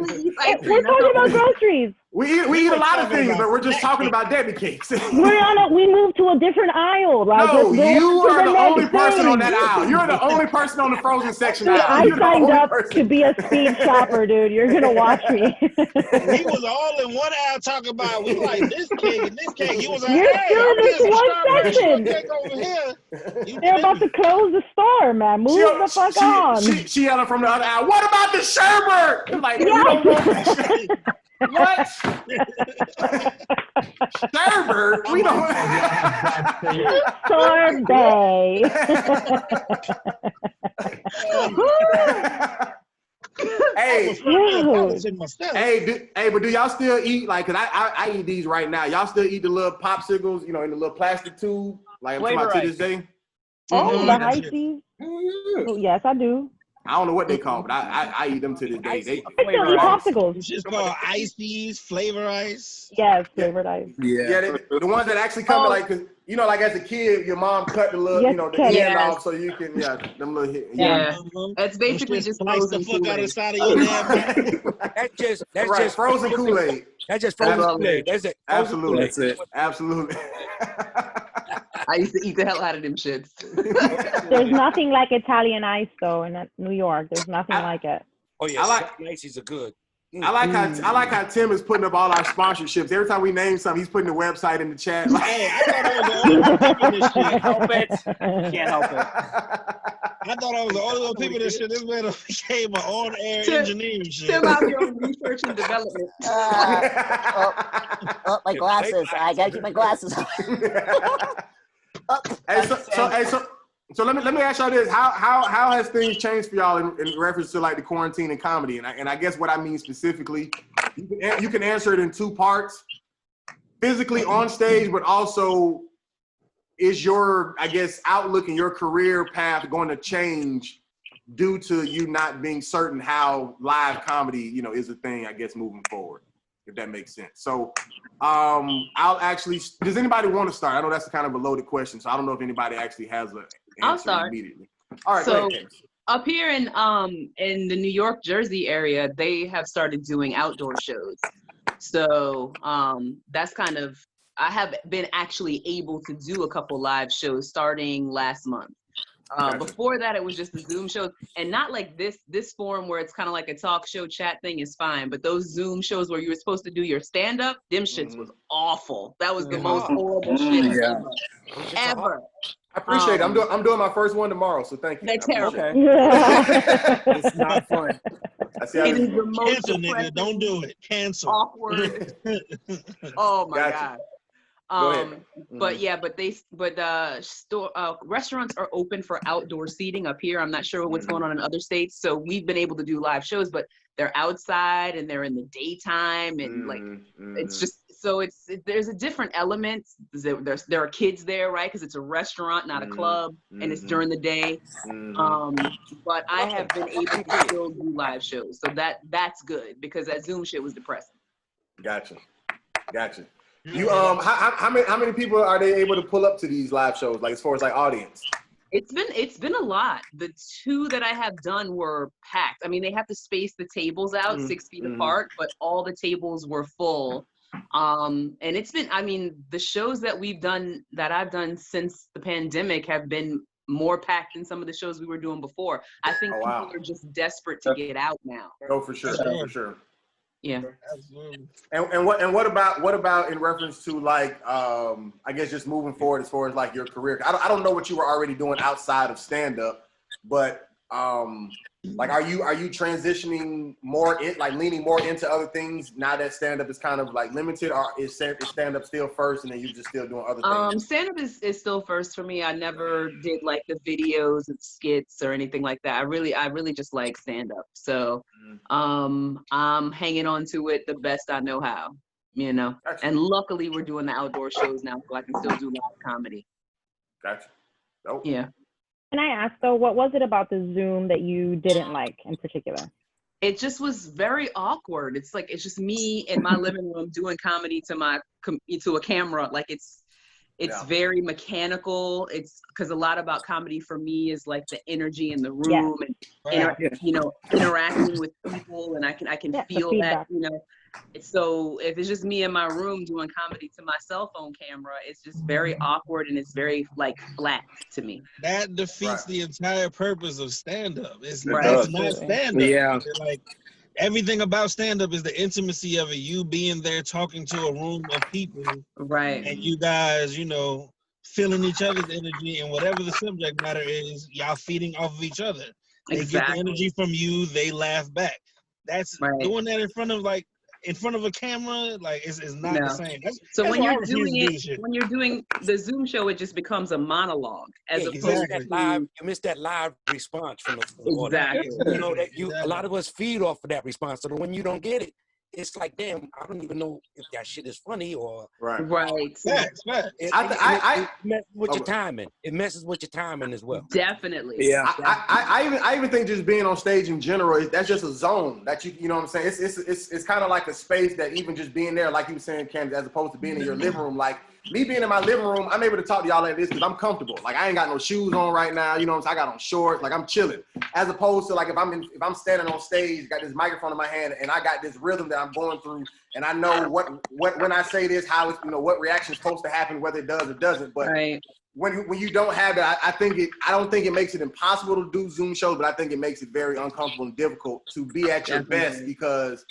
H: We're talking about groceries.
A: We eat a lot of things, but we're just talking about Debbie cakes.
H: We moved to a different aisle. Like,
A: no, you are the only person on that aisle. You're the only person on the frozen section aisle.
H: I signed up to be a speed shopper, dude. You're gonna watch me.
J: We was all in one aisle talking about we like this cake and this cake. He was like,
H: You're
J: hey,
H: still in this one section.
J: Cake over here.
H: They're about to close the store, man. Move the fuck on.
A: She yelling from the other aisle. What about the sherbet? Like, we don't want that shit. What? Sherbet? We don't.
H: Sorbet.
A: Hey, but do y'all still eat like? Cause I eat these right now. Y'all still eat the little popsicles, in the little plastic tube, like I'm talking about to this day.
H: Oh, the ices. Oh, yes, I do.
A: I don't know what they call, but I eat them to this day.
H: I still eat popsicles.
J: It's just called ices, flavor ice.
H: Yes, flavored ice.
A: Yeah, the ones that actually come like, cause like as a kid, your mom cut the little, the end off so you can, them little hit.
E: Yeah, that's basically just frozen Kool-Aid.
C: That's just
A: frozen Kool-Aid.
C: That's just frozen Kool-Aid. That's it.
A: Absolutely.
G: That's it.
A: Absolutely.
E: I used to eat the hell out of them shits.
H: There's nothing like Italian ice though in New York. There's nothing like it.
C: Oh yeah, ices are good.
A: I like how Tim is putting up all our sponsorships. Every time we name something, he's putting the website in the chat.
J: Hey, I thought I was the only people in this shit.
F: Help it. Can't help it.
J: I thought I was the only people in this shit. This man became an on-air engineering shit.
E: Tim out here on research and development.
L: My glasses. I gotta keep my glasses on.
A: So let me ask y'all this: How has things changed for y'all in reference to like the quarantine and comedy? And I guess what I mean specifically, you can answer it in two parts: physically on stage, but also is your outlook and your career path going to change due to you not being certain how live comedy is a thing? I guess moving forward. if that makes sense. So I'll actually, does anybody want to start? I know that's kind of a loaded question, so I don't know if anybody actually has an
E: I'll
A: answer
E: start
A: immediately. All right,
E: So
A: go ahead, Case.
E: up here in the New York, Jersey area, they have started doing outdoor shows. So that's kind of, I have been actually able to do a couple live shows starting last month.
A: Gotcha.
E: Before that, it was just the Zoom shows, and not like this form where it's kind of like a talk show chat thing is fine, but those Zoom shows where you were supposed to do your stand up, them shits was awful. That was the most horrible shit ever.
A: I appreciate it. I'm doing my first one tomorrow, so thank you.
E: They're terrible.
G: It's not fun.
E: It is the most
J: Cancel, nigga. Don't do it. Cancel.
E: awkward. Oh my
A: Gotcha.
E: God.
A: Go ahead.
E: But yeah, restaurants are open for outdoor seating up here. I'm not sure what's going on in other states. So we've been able to do live shows, but they're outside and they're in the daytime, and like it's just so there's a different element. There are kids there, right? Because it's a restaurant, not a club, and it's during the day. But I have been able to still do live shows, so that's good because that Zoom shit was depressing.
A: Gotcha. You how many people are they able to pull up to these live shows, like as far as like audience?
E: It's been a lot. The two that I have done were packed. I mean, they have to space the tables out 6 feet apart, but all the tables were full. And it's been, I mean, the shows that I've done since the pandemic have been more packed than some of the shows we were doing before. I think people are just desperate to get out now.
A: Oh, for sure, for sure.
E: Yeah.
A: And what about in reference to like I guess just moving forward as far as like your career? I don't know what you were already doing outside of stand up, but like are you transitioning more leaning more into other things now that stand up is kind of like limited, or is stand up still first and then you just still doing other things?
E: Stand up is still first for me. I never did like the videos and skits or anything like that. I really just like stand up. So I'm hanging on to it the best I know how, you know. Gotcha. And luckily we're doing the outdoor shows now, so I can still do live comedy.
A: Gotcha. Nope.
E: Yeah.
H: Can I ask though, what was it about the Zoom that you didn't like in particular?
E: It just was very awkward. It's just me in my living room doing comedy to a camera. Like it's very mechanical. It's because a lot about comedy for me is like the energy in the room and interacting with people, and I can feel that, you know. So if it's just me in my room doing comedy to my cell phone camera, it's just very awkward and it's very like flat to me.
J: That defeats the entire purpose of stand-up. It's not stand-up.
G: Yeah.
J: Like everything about stand-up is the intimacy of it. You being there talking to a room of people.
E: Right.
J: And you guys, you know, feeling each other's energy, and whatever the subject matter is, y'all feeding off of each other. They get the energy from you, they laugh back. That's doing that in front of a camera, like it's not the same.
E: So when you're doing the Zoom show, it just becomes a monologue as opposed to
C: you miss that live response from the audience. You know that a lot of us feed off of that response. So when you don't get it, it's like, damn, I don't even know if that shit is funny or
E: right.
C: It messes with your timing. It messes with your timing as well.
E: Definitely.
G: Yeah.
A: I even think just being on stage in general, that's just a zone that you know what I'm saying. It's kind of like a space that even just being there, like you were saying, Candace, as opposed to being in your living room. Like me being in my living room, I'm able to talk to y'all like this because I'm comfortable. Like I ain't got no shoes on right now. You know what I'm saying? I got on shorts. Like I'm chilling. As opposed to like if I'm standing on stage, got this microphone in my hand, and I got this rhythm that I'm going through, and I know what when I say this, how it's, you know, what reaction is supposed to happen, whether it does or doesn't. But when you don't have that, I don't think it makes it impossible to do Zoom shows, but I think it makes it very uncomfortable and difficult to be at your best because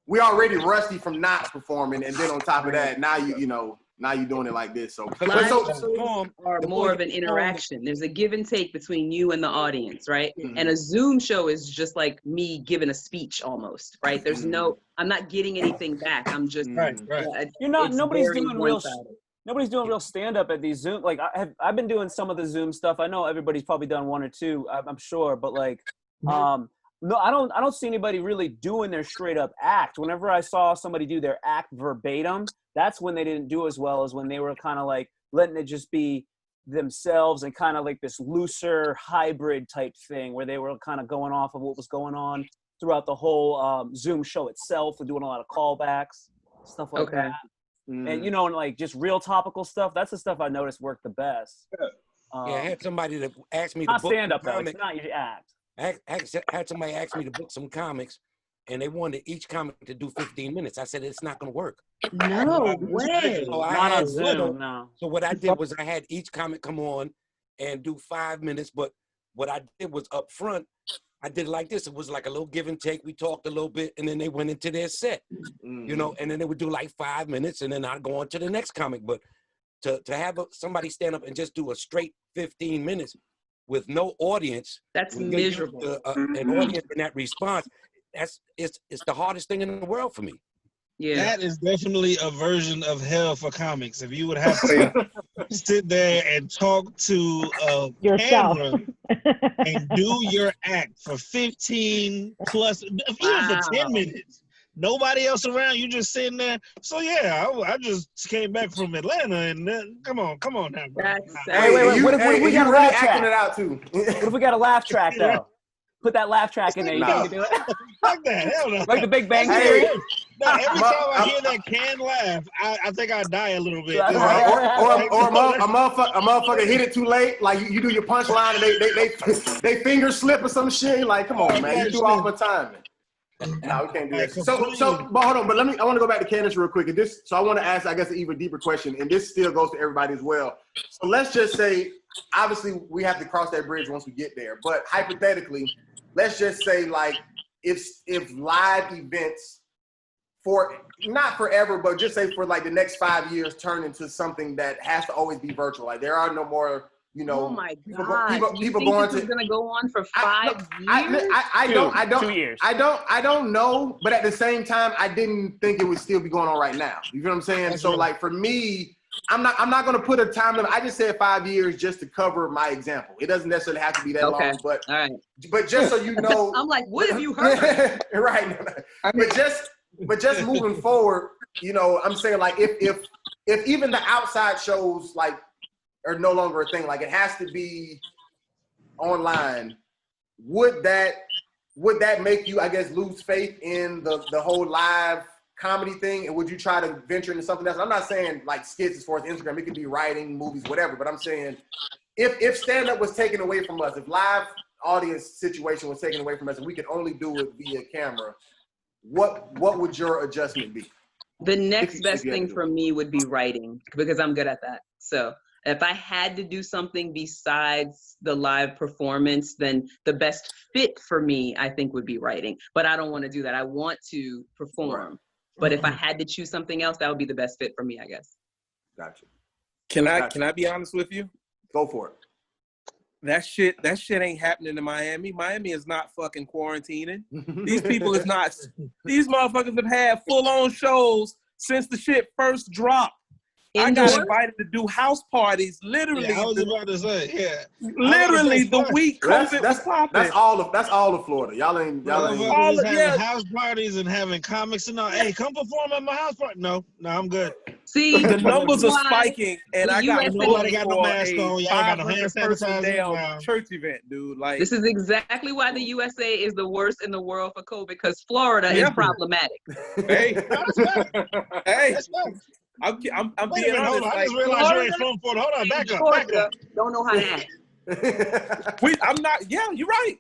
A: we're already rusty from not performing, and then on top of that, now now you're doing it like this. So
E: live shows are more of an interaction. There's a give and take between you and the audience, right? And a Zoom show is just like me giving a speech almost, right? There's I'm not getting anything back. I'm just
F: nobody's doing real stand-up at these Zoom. Like I've been doing some of the Zoom stuff. I know everybody's probably done one or two, I'm sure, but like no, I don't see anybody really doing their straight up act. Whenever I saw somebody do their act verbatim, that's when they didn't do as well as when they were kind of like letting it just be themselves and kind of like this looser hybrid type thing where they were kind of going off of what was going on throughout the whole Zoom show itself. They're doing a lot of callbacks, stuff like that. And you know, and like just real topical stuff. That's the stuff I noticed worked the best.
C: I had somebody that asked me to
F: not
C: book
F: stand up though.
C: comics.
F: It's not your act.
C: Had somebody ask me to book some comics, and they wanted each comic to do 15 minutes. I said it's not going to work.
E: No way.
C: So
F: Not on Zoom. No.
C: So what I did was I had each comic come on and do 5 minutes. But what I did was up front, I did it like this. It was like a little give and take. We talked a little bit, and then they went into their set, you know, and then they would do like 5 minutes, and then I'd go on to the next comic. But to have somebody stand up and just do a straight 15 minutes with no audience,
E: that's miserable.
C: An audience in that response, it's the hardest thing in the world for me.
J: Yeah, that is definitely a version of hell for comics. If you would have to sit there and talk to
H: yourself
J: camera and do your act for 15 plus, even for 10 minutes, nobody else around, you just sitting there. So yeah, I just came back from Atlanta, and come on now, bro.
F: Wait. What if we got a laugh track?
A: It out too.
F: What if we got a laugh track though? Put that laugh track in there. You think you can do it?
J: Fuck that. Hell no.
F: Like the Big Bang Theory.
J: No, every time I hear that canned laugh, I think I die a little bit.
A: Or a motherfucker hit it too late. Like you do your punchline and they finger slip or some shit. Like, come on, man, you do all the time. No, we can't do that. So, but hold on. But I want to go back to Candace real quick. So I want to ask, I guess, an even deeper question, and this still goes to everybody as well. So let's just say, obviously, we have to cross that bridge once we get there. But hypothetically, let's just say, like, if live events not forever, but just say for like the next 5 years turn into something that has to always be virtual. Like there are no more, you know,
E: oh my God.
A: people going
E: to gonna go on for 5 years.
A: I don't
F: 2 years.
A: I don't know, but at the same time, I didn't think it would still be going on right now. You know what I'm saying? So like for me, I'm not gonna put a time limit. I just said 5 years just to cover my example. It doesn't necessarily have to be that long, but
E: all right.
A: But just so you know,
E: I'm like, what have you heard?
A: Right. But just moving forward, you know, I'm saying like if even the outside shows like are no longer a thing, like it has to be online, would that make you, I guess, lose faith in the whole live comedy thing? And would you try to venture into something else? I'm not saying like skits as far as Instagram, it could be writing, movies, whatever, but I'm saying if stand-up was taken away from us, if live audience situation was taken away from us and we could only do it via camera, what would your adjustment be?
E: The next best thing for me would be writing, because I'm good at that. So if I had to do something besides the live performance, then the best fit for me, I think, would be writing. But I don't want to do that. I want to perform. But if I had to choose something else, that would be the best fit for me, I guess.
A: Gotcha.
G: Can I be honest with you?
A: Go for it.
G: That shit ain't happening in Miami. Miami is not fucking quarantining. These people is not. These motherfuckers have had full-on shows since the shit first dropped. I got invited to do house parties, literally.
J: Yeah, I was about to say,
G: literally the week COVID was popping.
A: That's all of Florida. Y'all ain't
J: all having house parties and having comics and all. Hey, come perform at my house party. No, I'm good.
E: See,
G: the numbers are spiking, and I got
J: nobody got no mask on. Y'all got no hand
G: sanitizer. Church event, dude. Like
E: this is exactly why the USA is the worst in the world for COVID, because Florida is problematic.
G: Hey, I'm being honest.
J: I just realized you ain't from Florida. Hold on, back up.
E: Don't know how to act.
G: I'm not. Yeah, you're right.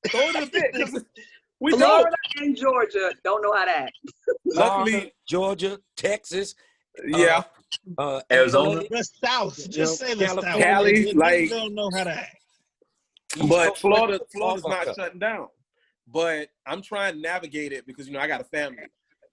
G: Throw it a bit.
E: Florida and Georgia don't know how to act.
C: Luckily, Georgia, Texas,
I: Arizona,
J: the South. Just say the South.
G: Cali,
J: like don't know how to act.
G: But Florida's not shutting down. But I'm trying to navigate it because I got a family.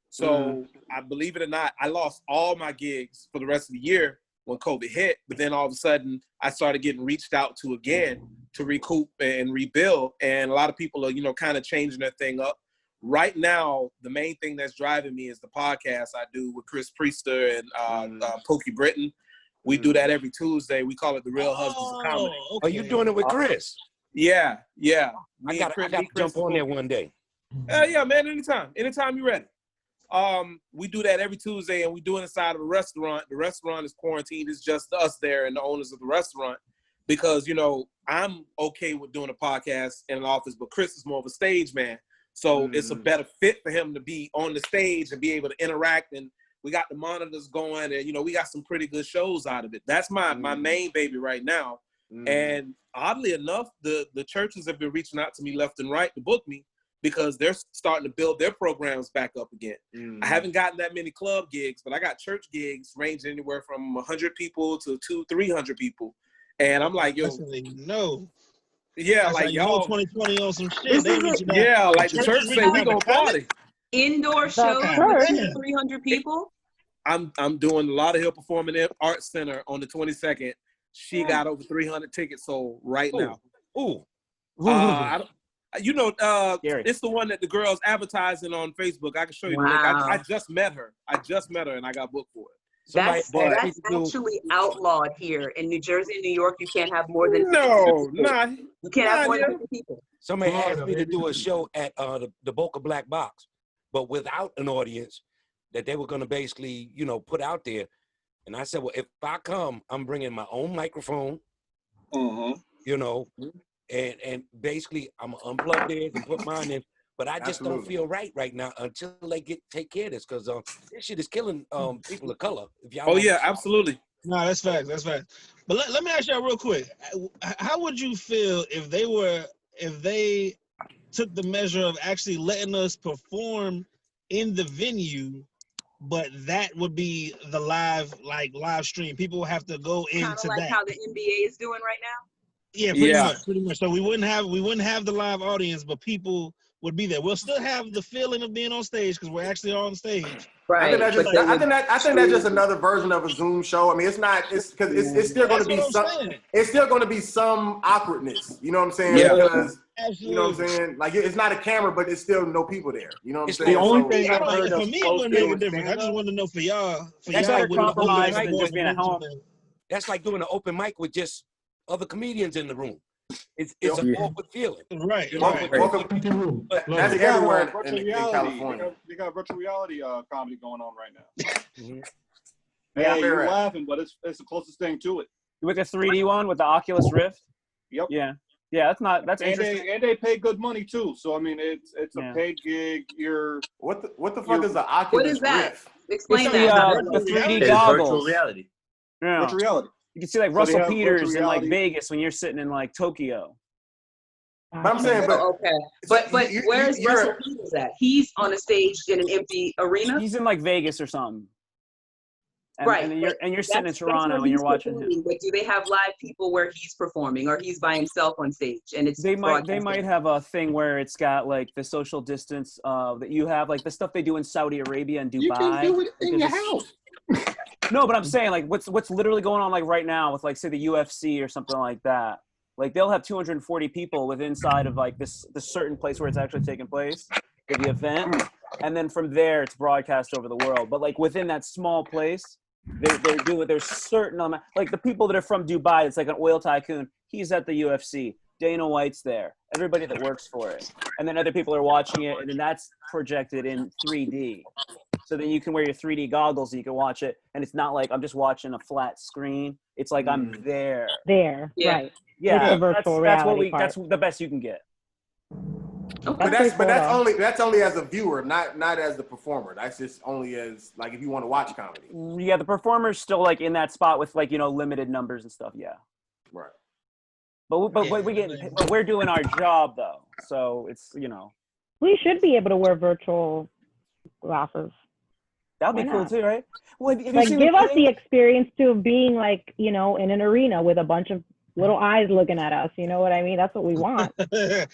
G: So I believe it or not, I lost all my gigs for the rest of the year when COVID hit. But then all of a sudden, I started getting reached out to again to recoup and rebuild. And a lot of people are, kind of changing their thing up. Right now, the main thing that's driving me is the podcast I do with Chris Priester and Pokey Britton. We do that every Tuesday. We call it The Real Husbands of Comedy.
C: Okay. Are you doing it with Chris?
G: Yeah.
C: I got to jump on there one day.
G: Yeah, man, anytime you're ready. We do that every Tuesday, and we do it inside of a restaurant. The restaurant is quarantined. It's just us there and the owners of the restaurant because, I'm okay with doing a podcast in an office, but Chris is more of a stage man. So it's a better fit for him to be on the stage and be able to interact. And we got the monitors going, and we got some pretty good shows out of it. That's my main baby right now. And oddly enough, the churches have been reaching out to me left and right to book me because they're starting to build their programs back up again. I haven't gotten that many club gigs, but I got church gigs ranging anywhere from 100 people to 200-300 people. And I'm like, yo,
J: no.
G: Yeah,
J: that's
G: like
J: y'all 2020 on some shit. They reaching out.
G: Like the church say we gonna party.
E: Indoor shows with 300 people.
G: I'm doing a lot of Hill Performing Arts Center on the 22nd. She got over 300 tickets sold right now. It's the one that the girl's advertising on Facebook. I can show you.
E: Wow.
G: I just met her. and I got booked for it.
E: That's actually outlawed here in New Jersey and New York. You can't have more than you can't have more than 50 people.
C: Somebody asked me to do a show at the Boca Black Box, but without an audience that they were going to basically, put out there. And I said, well, if I come, I'm bringing my own microphone, and basically I'm going to unplug theirs and put mine in. But I just don't feel right now until they take care of this, because this shit is killing people of color.
G: Absolutely.
J: No, that's facts. That's facts. But let me ask y'all real quick. How would you feel if they took the measure of actually letting us perform in the venue, but that would be the live stream? People would have to go into
E: kind of like
J: that.
E: how the NBA is doing right now.
J: Yeah, pretty much. So we wouldn't have the live audience, but people would be there. We'll still have the feeling of being on stage because we're actually on stage.
A: Right. I think that's just another version of a Zoom show. I mean, it's not. It's because it's still going to be some. It's still going to be some awkwardness. You know what I'm saying?
J: Yeah.
A: Because, you know what I'm saying? Like, it's not a camera, but it's still no people there. You know what I'm saying?
B: The only thing I've heard
J: for me, it wouldn't make a difference. I just want to know for y'all.
F: That's better compromise than just being at home.
C: That's like doing an open mic with just other comedians in the room. It's an awkward feeling.
J: Right.
A: But that's everywhere in California.
B: They got virtual reality comedy going on right now.
F: Yeah,
B: you're laughing, but it's the closest thing to it.
F: With the 3D one, with the Oculus Rift?
B: Yep.
F: Yeah, that's interesting.
B: And they pay good money too. So I mean, it's a paid gig.
A: What the fuck is the Oculus Rift?
E: What is that? Explain
F: the 3D goggles.
I: Virtual reality.
F: Yeah.
B: Virtual reality.
F: You can see like Russell Peters in like Vegas when you're sitting in like Tokyo.
A: But I'm saying,
E: but where's Russell Peters at? He's on a stage in an empty arena.
F: He's in like Vegas or something.
E: Right.
F: And you're sitting in Toronto and you're watching him.
E: But do they have live people where he's performing, or he's by himself on stage? And it's
F: they might have a thing where it's got like the social distance that you have, like the stuff they do in Saudi Arabia and Dubai.
B: You can do it in your house.
F: No, but I'm saying like what's literally going on like right now with like say the UFC or something like that. Like they'll have 240 people inside of like this certain place where it's actually taking place for the event, and then from there it's broadcast over the world. But like within that small place, they're doing there's certain amount, like the people that are from Dubai. It's like an oil tycoon. He's at the UFC. Dana White's there. Everybody that works for it, and then other people are watching it, and then that's projected in 3D. So then you can wear your 3D goggles and you can watch it, and it's not like I'm just watching a flat screen. It's like I'm there.
H: There, right.
F: Yeah,
H: the virtual reality
F: that's the best you can get.
A: Okay. But that's only as a viewer, not as the performer. That's just only as like if you want to watch comedy.
F: Yeah, the performer's still like in that spot with like limited numbers and stuff. Yeah.
A: Right.
F: But we're doing our job though, so it's
H: We should be able to wear virtual glasses.
F: That'd be cool too, right? Well,
H: like give us the experience to being like in an arena with a bunch of little eyes looking at us. You know what I mean? That's what we want.
A: But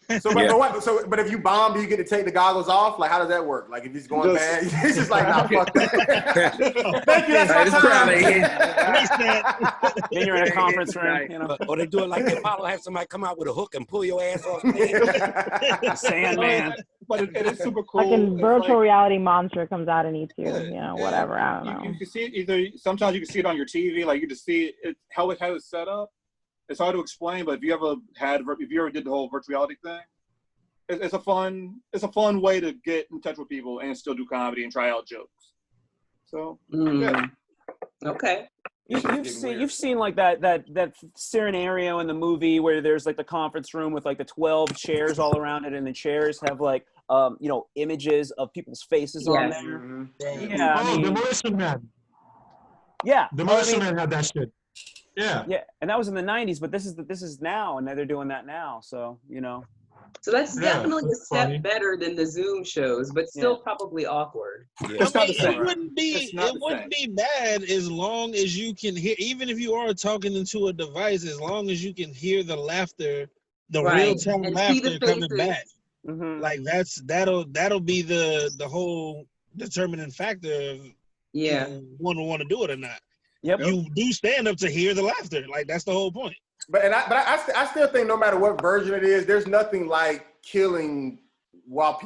A: if you bomb, do you get to take the goggles off? Like, how does that work? Like, if he's going bad, it's just like, nah, fuck that. Thank you, that's my time.
F: Then you're in a conference room,
C: Or they do it like the Apollo, have somebody come out with a hook and pull your ass off.
F: Sandman.
B: But it is super cool.
H: Like a virtual reality monster comes out and eats you. Whatever. I don't know.
B: You can see it sometimes you can see it on your TV. Like you just see it how it has it set up. It's hard to explain, but if you ever did the whole virtual reality thing, it's a fun way to get in touch with people and still do comedy and try out jokes. So
E: okay.
F: You've seen like that scenario in the movie where there's like the conference room with like the 12 chairs all around it, and the chairs have like images of people's faces on there.
D: Mm-hmm.
F: Yeah, I mean,
J: Demolition Man.
F: Yeah,
J: Demolition Man had that shit. Yeah.
F: Yeah, and that was in the '90s, but this is now, and they're doing that now. So
E: So that's definitely a step
J: funny.
E: better than the Zoom shows, but still probably awkward.
F: Yeah.
J: It wouldn't be bad as long as you can hear, even if you are talking into a device, as long as you can hear the laughter, the real time laughter coming back.
F: Mm-hmm.
J: Like that'll be the whole determining factor of one will want to do it or not.
F: Yep.
J: You do stand up to hear the laughter. Like that's the whole point.
A: But I still think no matter what version it is, there's nothing like killing while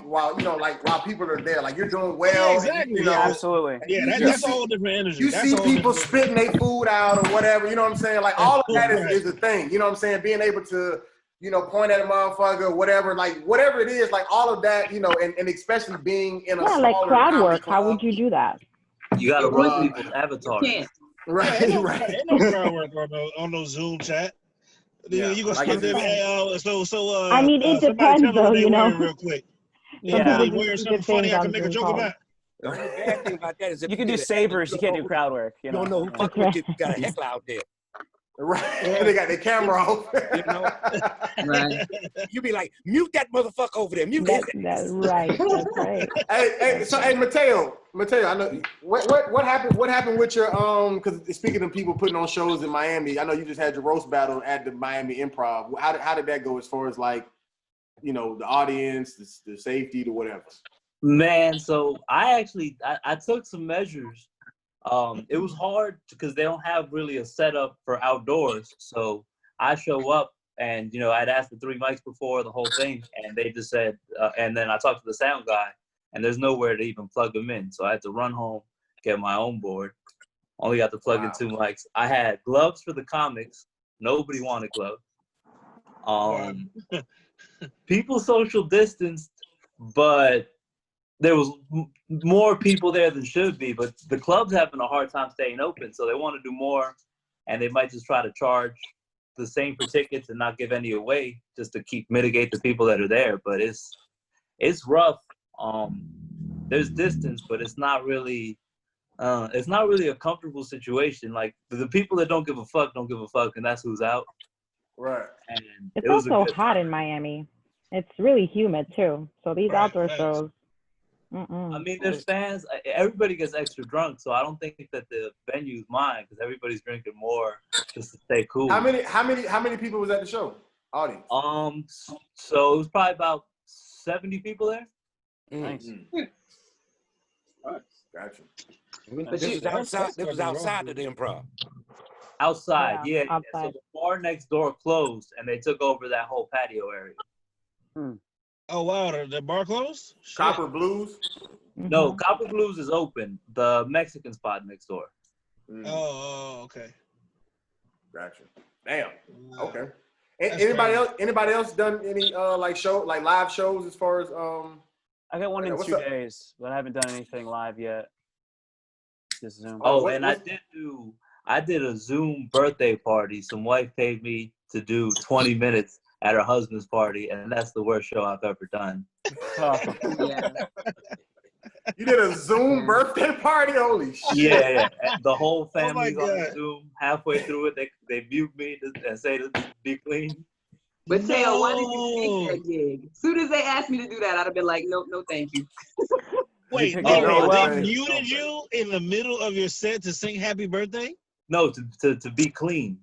A: people are there. Like you're doing well.
J: Yeah, exactly.
A: And,
F: absolutely.
J: Yeah, that's a whole different energy.
A: You see people spitting their food out or whatever. You know what I'm saying? Like all of that is a thing. You know what I'm saying? Being able to point at a motherfucker, whatever, like whatever it is, like all of that, and especially being in a smaller
H: like crowd work.
A: club.
H: How would you do that?
I: You gotta run people's avatars.
A: Right.
J: Ain't no crowd work on no Zoom chat. You gonna skip them?
H: I mean, it depends, though.
J: Real quick.
H: Yeah.
J: Wearing something funny, I can make a joke about.
C: The only bad thing about that is if
F: you can do savers. You can't do crowd work.
C: You don't know who fucking with you. You got a heckler out there.
A: Right. They got their camera off.
E: Right.
C: You be like, mute that motherfucker over there. Mute that.
H: That's right. That's right.
A: Hey, Mateo, I know what happened with your because speaking of people putting on shows in Miami, I know you just had your roast battle at the Miami Improv. How did that go as far as like, the audience, the safety, the whatever?
I: Man, so I took some measures. It was hard because they don't have really a setup for outdoors. So I show up and, I'd asked for 3 mics before the whole thing, and they just said, and then I talked to the sound guy, and there's nowhere to even plug them in. So I had to run home, get my own board. Only got to plug in 2 mics. I had gloves for the comics. Nobody wanted gloves. People social distanced, but there was more people there than should be, but the club's having a hard time staying open, so they want to do more, and they might just try to charge the same for tickets and not give any away just to mitigate the people that are there. But it's rough. There's distance, but it's not really a comfortable situation. Like the people that don't give a fuck, and that's who's out.
A: Right.
H: And it's also hot in Miami. It's really humid too. So these outdoor shows.
I: I mean, there's fans. Everybody gets extra drunk, so I don't think that the venue's mine because everybody's drinking more just to stay cool.
A: How many people was at the show? Audience.
I: So it was probably about 70 people there.
F: Nice.
A: Gotcha.
C: This was outside of the Improv.
I: Outside, yeah.
H: Outside.
I: So the bar next door closed, and they took over that whole patio area.
J: Oh wow, the bar closed?
A: Copper Blues?
I: No, Copper Blues is open. The Mexican spot next door.
J: Oh, okay.
A: Gotcha. Damn. Okay. Anybody else done any live shows as far as
F: I got one in 2 days, but I haven't done anything live yet. Just Zoom.
I: I did a Zoom birthday party. Some wife paid me to do 20 minutes at her husband's party, and that's the worst show I've ever done.
E: Yeah.
A: You did a Zoom birthday party? Holy shit.
I: Yeah. The whole family's on Zoom. Halfway through it, they mute me and say to be clean.
E: But Teo, why did you take that gig? As soon as they asked me to do that, I'd have been like, no, thank you.
J: Wait, they muted you in the middle of your set to sing happy birthday?
I: No, to be clean.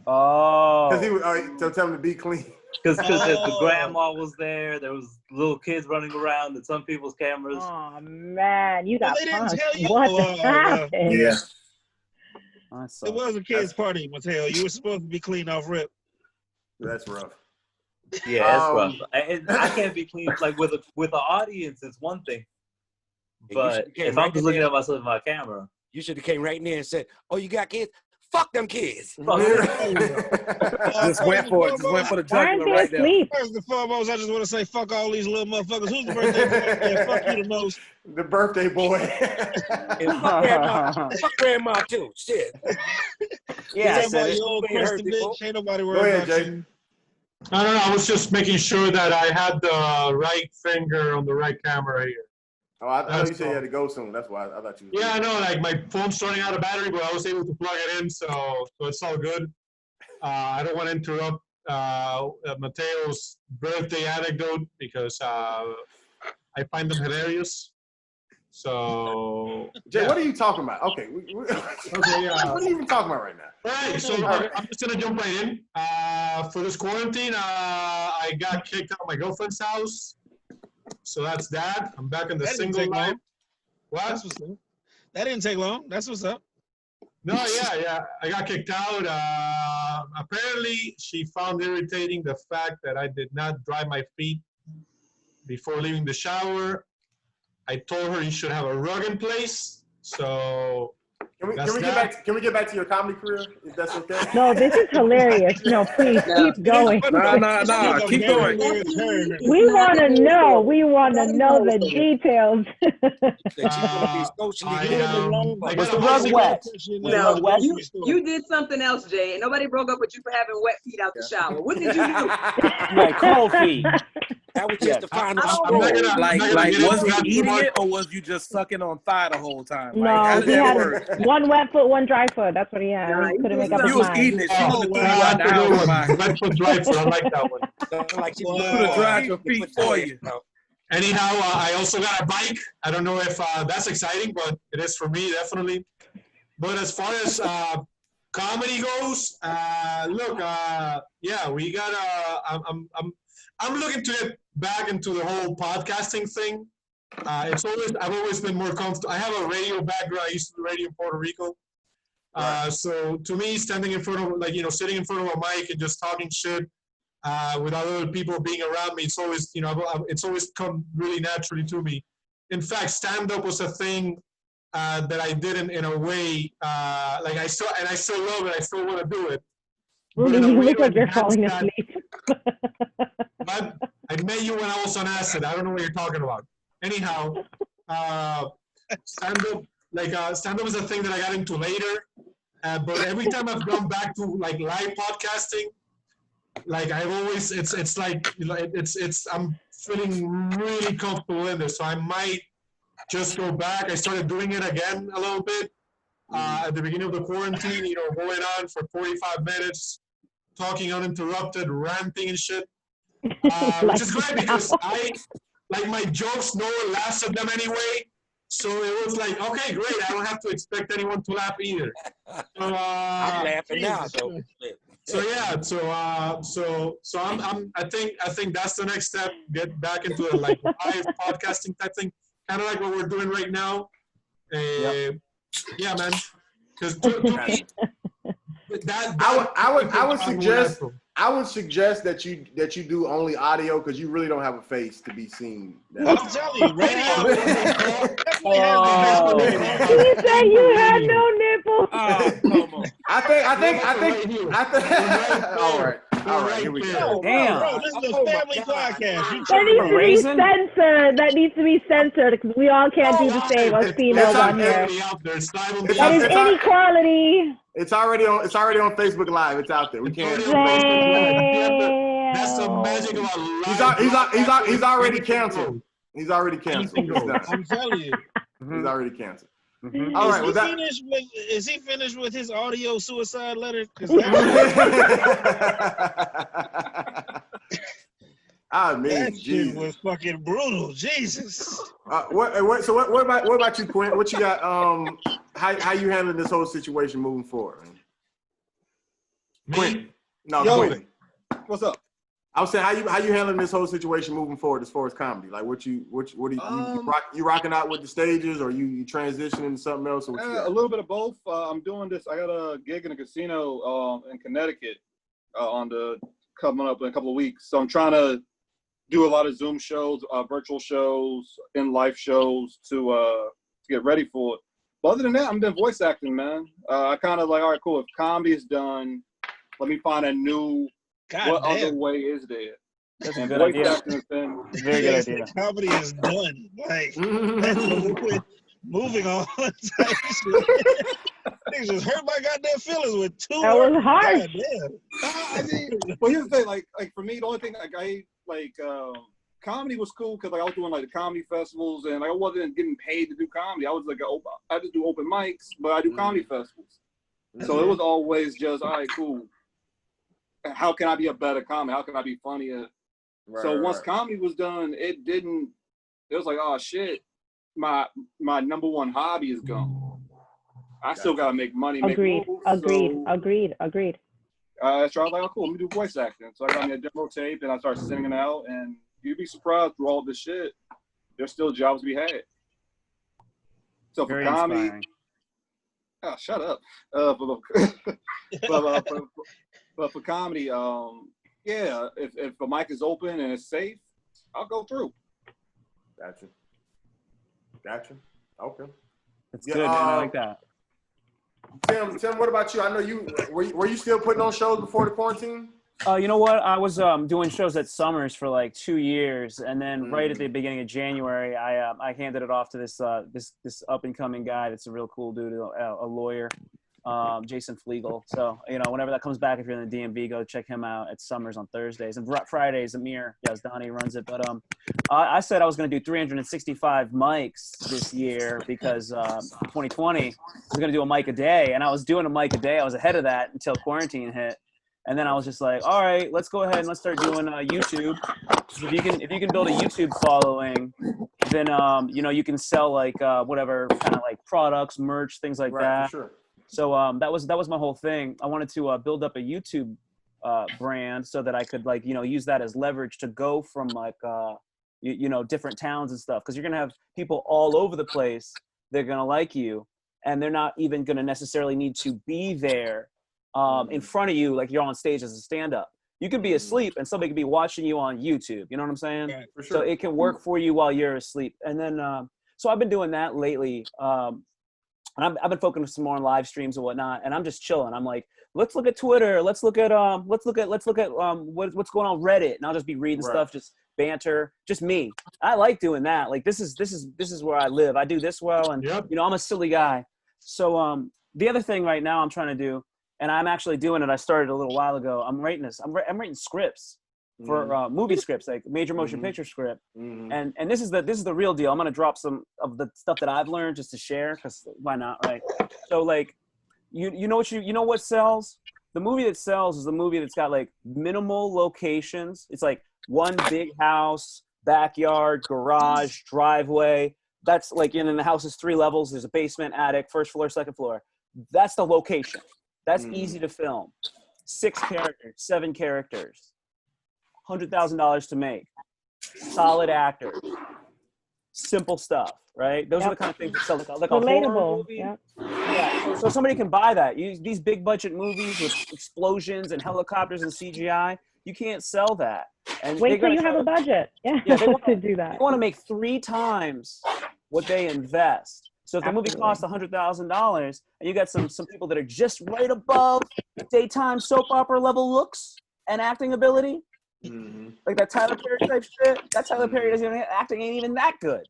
F: Oh.
A: Because he was to tell him to be clean.
I: Because the grandma was there. There was little kids running around and some people's cameras.
H: Oh, man. You got
J: they didn't tell you.
H: What happened?
A: Yeah.
J: It was a kid's party, Mateo. You were supposed to be clean off rip.
A: That's rough.
I: Yeah, it's rough. And I can't be clean. Like with an audience, it's one thing. But if I'm just looking at myself in my camera.
C: You should have came right in there and said, "Oh, you got kids? Fuck them kids."
G: Just went for it. Just went for the jugular right there.
J: First and foremost, I just want to say fuck all these little motherfuckers. Who's the birthday boy? Yeah, fuck you the most.
A: The birthday boy.
C: Fuck grandma too. Shit.
J: Yeah, you old crusty bitch. Ain't nobody worried about you.
D: I don't know. I was just making sure that I had the right finger on the right camera here.
A: Oh, I know you said you had to go soon. That's why I thought you.
D: Yeah, I know. Like my phone's running out of battery, but I was able to plug it in, so it's all good. I don't want to interrupt Mateo's birthday anecdote because I find them hilarious. So,
A: Jay, what are you talking about? Okay,
D: okay, yeah.
A: What are you even talking about right now?
D: All right, so I'm just gonna jump right in. For this quarantine, I got kicked out of my girlfriend's house, so that's that. I'm back in the single life. What?
J: That didn't take long. That's what's up.
D: No, yeah. I got kicked out. Apparently, she found irritating the fact that I did not dry my feet before leaving the shower. I told her you should have a rug in place. So
A: can we get back to your comedy career, if that's okay?
H: No, this is hilarious. No, please keep going.
G: No, keep going.
H: We want to know. We want to know the details.
L: Was the rug wet?
E: No, you did something else, Jay, and nobody broke up with you for having wet feet out the shower. What did you do?
F: Right, cold feet.
C: That was just the final
G: Like, was you eating it or was you just sucking on thigh the whole time?
H: No,
G: like, how
H: he
G: did that
H: had
G: work?
H: one wet foot, one dry foot. That's what he had. He couldn't make up his
G: You was
H: mind.
G: eating it. She would have threw you out the house.
D: Wet foot, dry foot. I like that one.
C: Like
G: she would have dried your feet for you.
D: Anyhow, I also got a bike. I don't know if that's exciting, but it is for me, definitely. But as far as comedy goes, look, yeah, we got. I'm looking to get back into the whole podcasting thing. I've always been more comfortable. I have a radio background. I used to do radio in Puerto Rico. So to me, standing in front of, sitting in front of a mic and just talking shit without other people being around me, it's always, it's always come really naturally to me. In fact, stand-up was a thing that I did in a way, I still love it. I still want to do it.
H: Rudy, you look like you're falling asleep.
D: But I met you when I was on acid. I don't know what you're talking about. Anyhow, stand-up is a thing that I got into later. But every time I've gone back to live podcasting, I've always I'm feeling really comfortable in this. So I might just go back. I started doing it again a little bit at the beginning of the quarantine. Going on for 45 minutes, talking uninterrupted, ranting and shit. Which is great because my jokes, no one laughs at them anyway. So it was like, okay, great. I don't have to expect anyone to laugh either.
C: I'm laughing now.
D: I think that's the next step. Get back into the live podcasting type thing, kind of like what we're doing right now. Yeah, man. Because
A: I would suggest that you do only audio because you really don't have a face to be seen.
J: I'm telling you, radio.
H: You said you had no nipples.
G: Come on.
A: I think. All right, here we go.
F: Damn.
J: Bro, this is a family podcast.
H: That needs to be censored because we all can't do the same as females on here. That is inequality.
A: It's already on Facebook Live. It's out there. We can't.
D: That's the magic of our
A: He's already canceled. He's already canceled.
J: I'm telling you.
A: He's already canceled.
J: Mm-hmm.
A: All right.
J: Is he finished with his audio suicide letter? That shit was fucking brutal. Jesus.
A: What about you, Quint? What you got? How you handling this whole situation moving forward? Quint. No, Quint.
B: What's up?
A: I was saying how you handling this whole situation moving forward as far as comedy? Like what are you rocking out with the stages, or you transitioning to something else? Or
B: a little bit of both. I'm doing this. I got a gig in a casino in Connecticut coming up in a couple of weeks. So I'm trying to do a lot of Zoom shows, virtual shows, in-life shows to get ready for it. But other than that, I'm been voice acting, man. I kind of all right, cool. If comedy is done, let me find a new. Other way is there?
F: That's a good idea.
J: Very good idea. Comedy is done. Moving on. niggas just hurt my goddamn feelings with 2
H: That was
J: words.
H: harsh.
J: Goddamn.
M: I mean, well, here's the thing. Like for me, the only thing comedy was cool because like I was doing like the comedy festivals and like I wasn't getting paid to do comedy. I was like I just do open mics, but I do comedy festivals. So it was always just all right, cool. How can I be a better comic? How can I be funnier? So once comedy was done, it was like, oh shit, my number one hobby is gone. I still gotta make money.
H: Agreed.
M: Make moves,
H: Agreed.
M: So I was like, oh cool, let me do voice acting. So I got me a demo tape and I started singing out, and you'd be surprised through all this shit, there's still jobs to be had. So for comedy, inspiring. Oh, shut up. But for comedy, yeah, if the mic is open and it's safe, I'll go through.
A: Gotcha. Okay.
F: That's good, man. I like that.
A: Tim, what about you? I know you were you still putting on shows before the quarantine?
F: You know what? I was doing shows at Summers for like 2 years, and then right at the beginning of January, I handed it off to this up and coming guy that's a real cool dude, a lawyer, Jason Flegel. So whenever that comes back, if you're in the DMV, go check him out at Summers on Thursdays, and Fridays Amir Yazdani runs it. But I said I was going to do 365 mics this year because 2020 I was going to do a mic a day, and I was doing a mic a day. I was ahead of that until quarantine hit. And then I was just like, all right, let's go ahead and let's start doing YouTube. So if you can build a YouTube following, then you can sell like whatever kind of like products, merch, things like that. For sure. So that was my whole thing. I wanted to build up a YouTube brand so that I could like use that as leverage to go from like different towns and stuff, because you're gonna have people all over the place. They're gonna like you, and they're not even gonna necessarily need to be there. In front of you, like you're on stage as a stand-up. You could be asleep and somebody could be watching you on YouTube. You know what I'm saying? Yeah, for sure. So it can work for you while you're asleep. And then, so I've been doing that lately. And I've been focusing more on live streams and whatnot. And I'm just chilling. I'm like, let's look at Twitter. Let's look at what's going on Reddit. And I'll just be reading stuff, just banter, just me. I like doing that. Like this is where I live. I do this well, and I'm a silly guy. So the other thing right now I'm trying to do, and I'm actually doing it. I started a little while ago. I'm writing writing scripts for movie scripts, like major motion picture script. And this is the real deal. I'm gonna drop some of the stuff that I've learned just to share, because why not, right? So like, you know what sells? The movie that sells is the movie that's got like minimal locations. It's like one big house, backyard, garage, driveway. That's like in the house is 3 levels. There's a basement, attic, first floor, second floor. That's the location. That's easy to film. 6 characters, 7 characters, $100,000 to make. Solid actors. Simple stuff, right? Those are the kind of things that sell, like a horror movie. Yeah. So somebody can buy that. These big budget movies with explosions and helicopters and CGI, you can't sell that. And
H: wait till you have a budget. Yeah, they want to do that.
F: They want to make 3 times what they invest. So if the movie costs $100,000 and you got some people that are just right above daytime soap opera level looks and acting ability, like that Tyler Perry type shit, that Tyler Perry acting ain't even that good.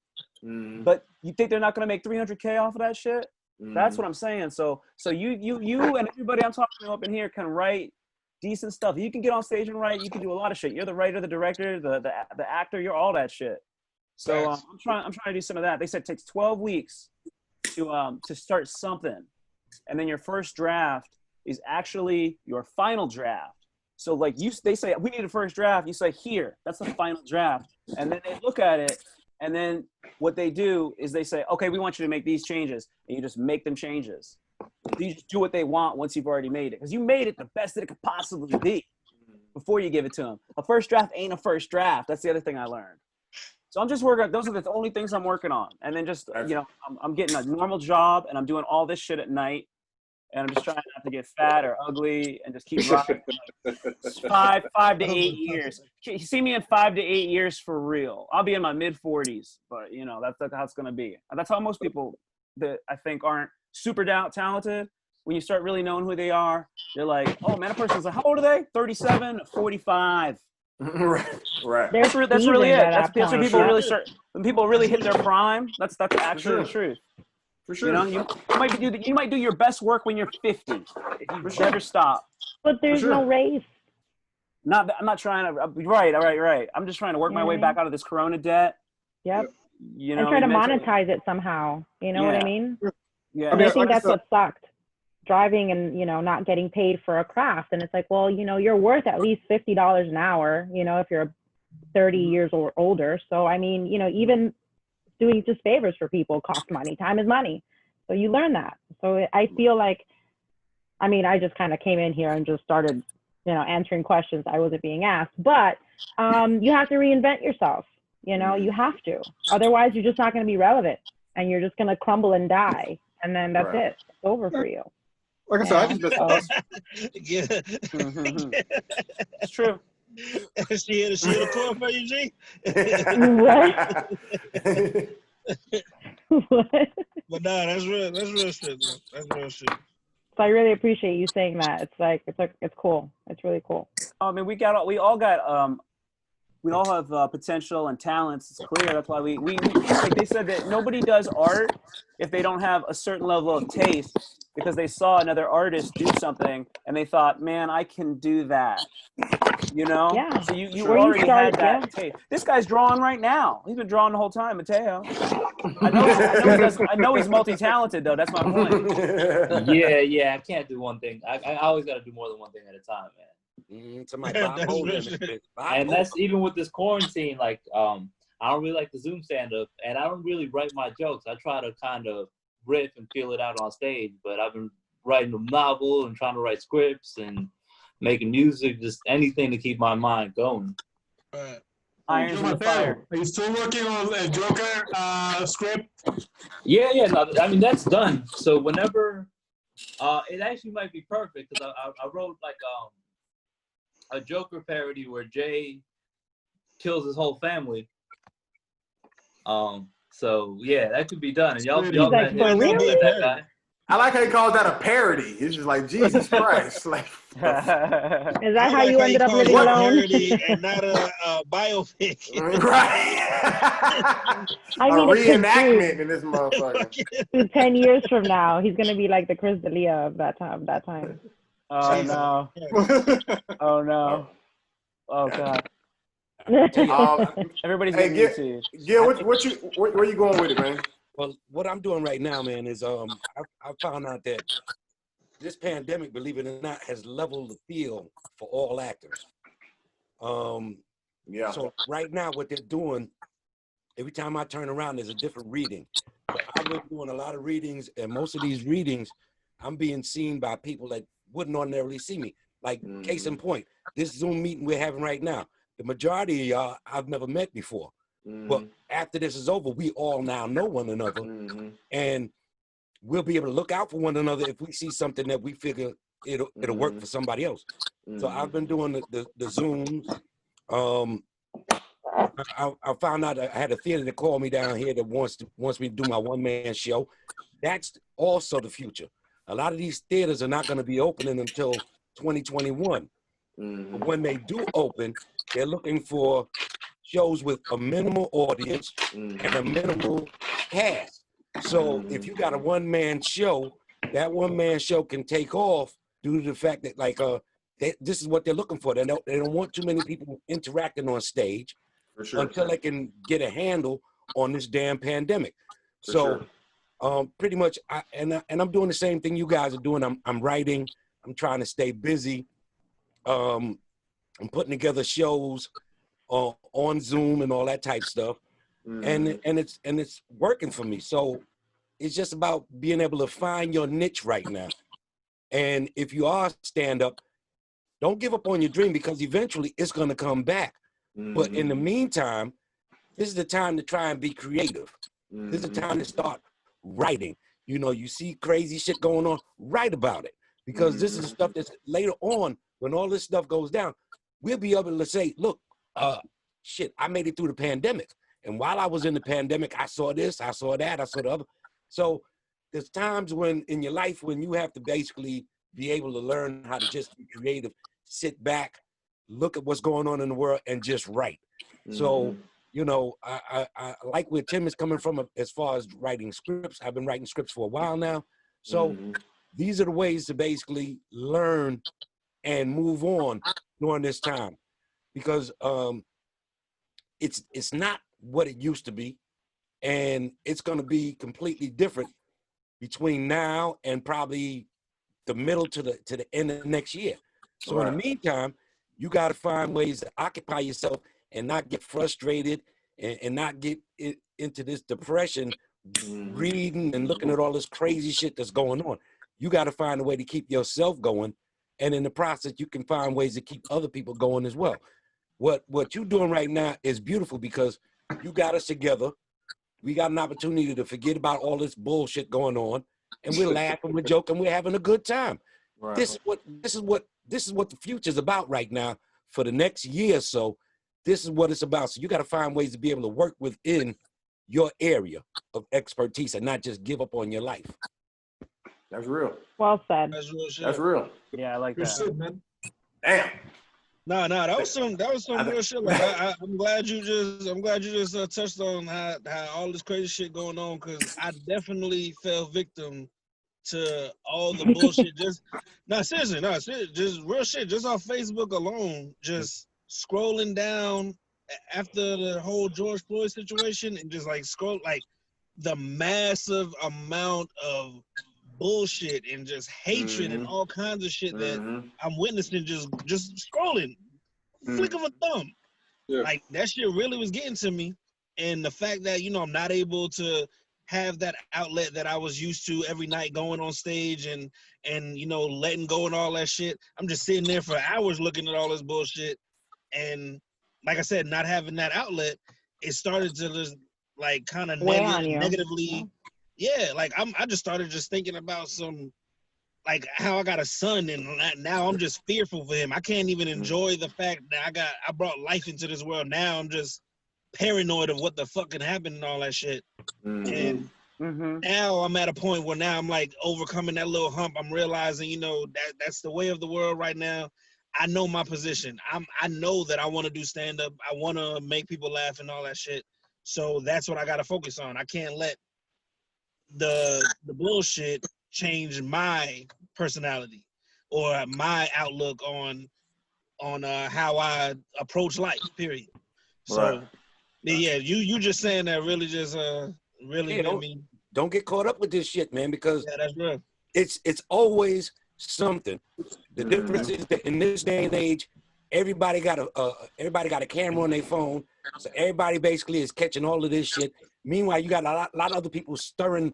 F: But you think they're not going to make $300K off of that shit? That's what I'm saying. So you and everybody I'm talking to up in here can write decent stuff. You can get on stage and write. You can do a lot of shit. You're the writer, the director, the actor. You're all that shit. So I'm trying to do some of that. They said it takes 12 weeks to start something, and then your first draft is actually your final draft. So like they say, we need a first draft. You say, here, that's the final draft. And then they look at it, and then what they do is they say, okay, we want you to make these changes, and you just make them changes. You just do what they want once you've already made it, because you made it the best that it could possibly be before you give it to them. A first draft ain't a first draft. That's the other thing I learned. So I'm just working on, those are the only things I'm working on. And then just, I'm getting a normal job, and I'm doing all this shit at night. And I'm just trying not to get fat or ugly and just keep rocking. Like 5 to 8 years. You see me in 5 to 8 years for real. I'll be in my mid 40s, but that's how it's going to be. That's how most people that I think aren't super talented, when you start really knowing who they are, they're like, oh man, a person's like, how old are they? 37, 45.
A: Right.
F: That's really it. That's when people really start. When people really hit their prime, that's actually the truth.
A: For sure.
F: You know, you might do your best work when you're 50 if you never stop.
H: But there's no race.
F: I'm not trying to. Right. I'm just trying to work my way back out of this Corona debt.
H: Yep.
F: You know,
H: and try to monetize it somehow. You know what I mean?
F: Yeah.
H: And I think that's what sucked. Driving and, you know, not getting paid for a craft. And it's like, well, you know, you're worth at least $50 an hour, you know, if you're 30 years or older. So, I mean, you know, even doing just favors for people costs money. Time is money. So you learn that. So I feel like, I mean, I just kind of came in here and just started, you know, answering questions I wasn't being asked. But you have to reinvent yourself. You know, you have to. Otherwise, you're just not going to be relevant, and you're just going to crumble and die. And then that's it. It's over for you.
M: Like I said, I just missed
F: It's true.
J: She hit a court for you, G?
H: What?
J: But no, that's real shit, man. That's real shit.
H: So I really appreciate you saying that. It's like it's cool. It's really cool.
F: I mean, we all have potential and talents. It's clear. That's why we like they said that nobody does art if they don't have a certain level of taste, because they saw another artist do something and they thought, man, I can do that. You know?
H: Yeah.
F: So you already had that taste. This guy's drawing right now. He's been drawing the whole time, Mateo. I know he's multi-talented though. That's my point.
I: Yeah. I can't do one thing. I always got to do more than one thing at a time, man. And that's even with this quarantine. Like, I don't really like the Zoom stand-up, and I don't really write my jokes. I try to kind of riff and feel it out on stage. But I've been writing a novel and trying to write scripts and making music, just anything to keep my mind going.
F: Irons in the fire.
D: Are you still working on a Joker script?
I: Yeah. No, I mean, that's done. So whenever, it actually might be perfect because I wrote like a Joker parody where Jay kills his whole family. So yeah, that could be done. And y'all
H: like, for real?
I: that guy.
A: I like how he calls that a parody. It's just like, Jesus Christ. Like,
H: is that how you ended up living alone?
J: Parody and not a biopic.
A: Right.
H: I mean,
A: a reenactment in this motherfucker.
H: 10 years from now, he's gonna be like the Chris D'Elia of that time.
F: Oh no. Oh no. Oh God. Everybody's getting YouTube.
A: Yeah, where you going with it, man?
C: Well, what I'm doing right now, man, is I found out that this pandemic, believe it or not, has leveled the field for all actors.
A: Yeah.
C: So right now, what they're doing, every time I turn around, there's a different reading. I've been doing a lot of readings, and most of these readings, I'm being seen by people that wouldn't ordinarily see me. Like, case in point, this Zoom meeting we're having right now, the majority of y'all I've never met before. But after this is over, we all now know one another, and we'll be able to look out for one another if we see something that we figure it'll work for somebody else. So I've been doing the Zooms. I found out I had a theater that called me down here that wants me to do my one-man show. That's also the future. A lot of these theaters are not going to be opening until 2021. But when they do open, they're looking for shows with a minimal audience and a minimal cast. So if you got a one-man show, that one-man show can take off due to the fact that, like, this is what they're looking for. They don't want too many people interacting on stage until they can get a handle on this damn pandemic. Pretty much, I'm doing the same thing you guys are doing. I'm writing. I'm trying to stay busy. I'm putting together shows on Zoom and all that type stuff, and it's working for me. So it's just about being able to find your niche right now. And if you are stand up, don't give up on your dream, because eventually it's going to come back. But in the meantime, this is the time to try and be creative. This is the time to start writing. You know, you see crazy shit going on, write about it, because this is the stuff that's later on, when all this stuff goes down, we'll be able to say, look, shit, I made it through the pandemic. And while I was in the pandemic, I saw this, I saw that, I saw the other. So there's times when in your life when you have to basically be able to learn how to just be creative, sit back, look at what's going on in the world, and just write. So, you know, I like where Tim is coming from as far as writing scripts. I've been writing scripts for a while now. So these are the ways to basically learn and move on during this time, because it's not what it used to be, and it's going to be completely different between now and probably the middle to the end of next year. So in the meantime, you got to find ways to occupy yourself and not get frustrated and not get into this depression, reading and looking at all this crazy shit that's going on. You got to find a way to keep yourself going, and in the process, you can find ways to keep other people going as well. What you're doing right now is beautiful, because you got us together. We got an opportunity to forget about all this bullshit going on, and we're laughing, we're joking, we're having a good time. Right. This is what the future's about right now for the next year or so. This is what it's about. So you got to find ways to be able to work within your area of expertise and not just give up on your life.
A: That's real.
H: Well said.
J: That's real shit.
A: That's real.
F: Yeah, I like
J: Good
F: that.
J: shit, man.
A: Damn.
J: No, that was some real shit. Like I'm glad you just touched on how all this crazy shit going on, because I definitely fell victim to all the bullshit. Just just real shit. Just off Facebook alone, just scrolling down after the whole George Floyd situation, and just like scroll like the massive amount of bullshit and just hatred and all kinds of shit that I'm witnessing just scrolling, flick of a thumb. Yeah. Like that shit really was getting to me. And the fact that, you know, I'm not able to have that outlet that I was used to every night, going on stage and you know, letting go and all that shit. I'm just sitting there for hours looking at all this bullshit. And like I said, not having that outlet, it started to just like kind of negatively. Yeah, like I just started just thinking about some, like how I got a son and now I'm just fearful for him. I can't even enjoy the fact that I brought life into this world. Now I'm just paranoid of what the fuck can happen and all that shit. And now I'm at a point where now I'm like overcoming that little hump. I'm realizing, you know, that's the way of the world right now. I know my position. I know that I want to do stand up. I want to make people laugh and all that shit. So that's what I got to focus on. I can't let the bullshit change my personality or my outlook on how I approach life, period. So yeah, you just saying that really just really made me.
C: Don't get caught up with this shit, man, because
J: that's real.
C: It's always something. The difference is that in this day and age, everybody got a camera on their phone, so everybody basically is catching all of this shit. Meanwhile, you got a lot of other people stirring,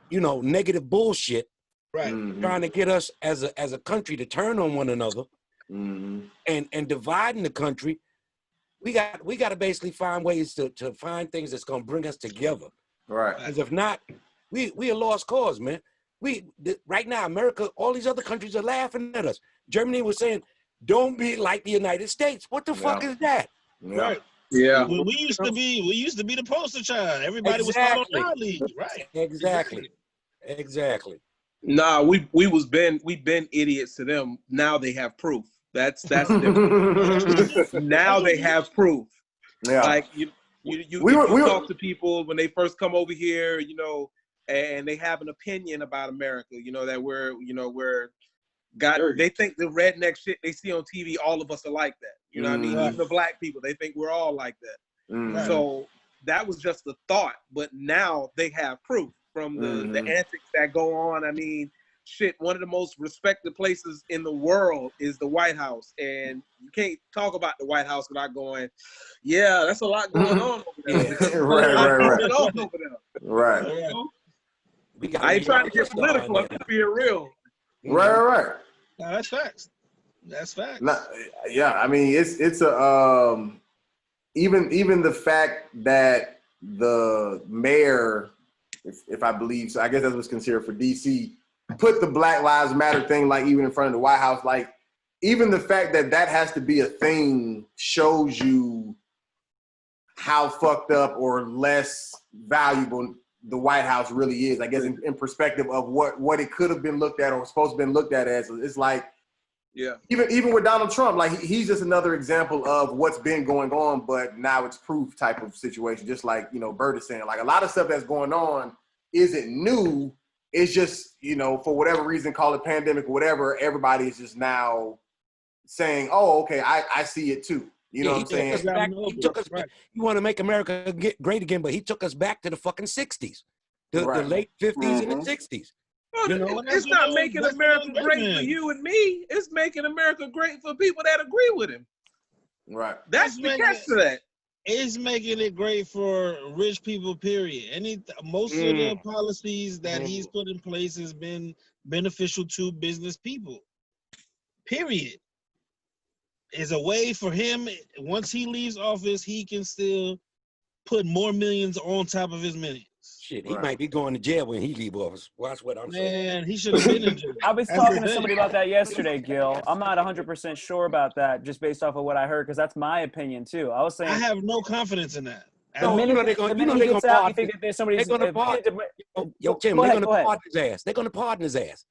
C: you know, negative bullshit,
J: right?
C: Trying to get us as a country to turn on one another, and dividing the country. We got to basically find ways to find things that's gonna bring us together,
A: right?
C: Because if not, we a lost cause, man. Right now, America, all these other countries are laughing at us. Germany was saying, "Don't be like the United States." What the fuck is that?
J: Right.
K: Yeah.
J: We used to be the poster child. Everybody was following our lead, right?
C: Exactly.
K: Nah, we've been idiots to them. Now they have proof. That's different. Now they have proof.
A: Yeah.
K: Like you talk to people when they first come over here, you know, and they have an opinion about America, you know, that they think the redneck shit they see on TV, all of us are like that. You know what I mean? Even the black people, they think we're all like that. So that was just the thought, but now they have proof from the antics that go on. I mean, shit, one of the most respected places in the world is the White House, and you can't talk about the White House without going, yeah, that's a lot going on over there.
A: Right.
K: I ain't trying to get political. I'm just being real.
A: Right.
J: No, that's facts. That's facts.
A: Yeah, I mean, it's a even the fact that the mayor, if I believe so, I guess that's what's considered for DC, put the Black Lives Matter thing like even in front of the White House, like even the fact that has to be a thing shows you how fucked up or less valuable the White House really is, I guess, in perspective of what it could have been looked at or supposed to have been looked at as. It's like
G: Yeah.
A: Even with Donald Trump, like he's just another example of what's been going on, but now it's proof type of situation. Just like, you know, Bert is saying, like a lot of stuff that's going on isn't new. It's just, you know, for whatever reason, call it pandemic or whatever, everybody is just now saying, oh, okay, I see it too. You know what I'm saying?
C: He took us back. You want to make America great again, but he took us back to the fucking 60s, the late 50s and the 60s.
G: Well,
C: You know,
G: it's not making America great for you and me. It's making America great for people that agree with him.
A: Right.
G: That's the catch to that.
J: It's making it great for rich people, period. Most of the policies that he's put in place has been beneficial to business people, period. Is a way for him, once he leaves office, he can still put more millions on top of his millions.
C: Shit, he might be going to jail when he leave office. Watch what I'm saying.
J: Man, he should have been in jail.
F: I was talking to somebody about that yesterday, Gil. I'm not 100% sure about that, just based off of what I heard, because that's my opinion too. I was saying
J: I have no confidence in that.
F: The minute he gets out, you think that there's somebody's
C: They're going to pardon. Yo, Tim,
F: go
C: they're
F: ahead,
C: going to pardon his ass. They're going to pardon his ass.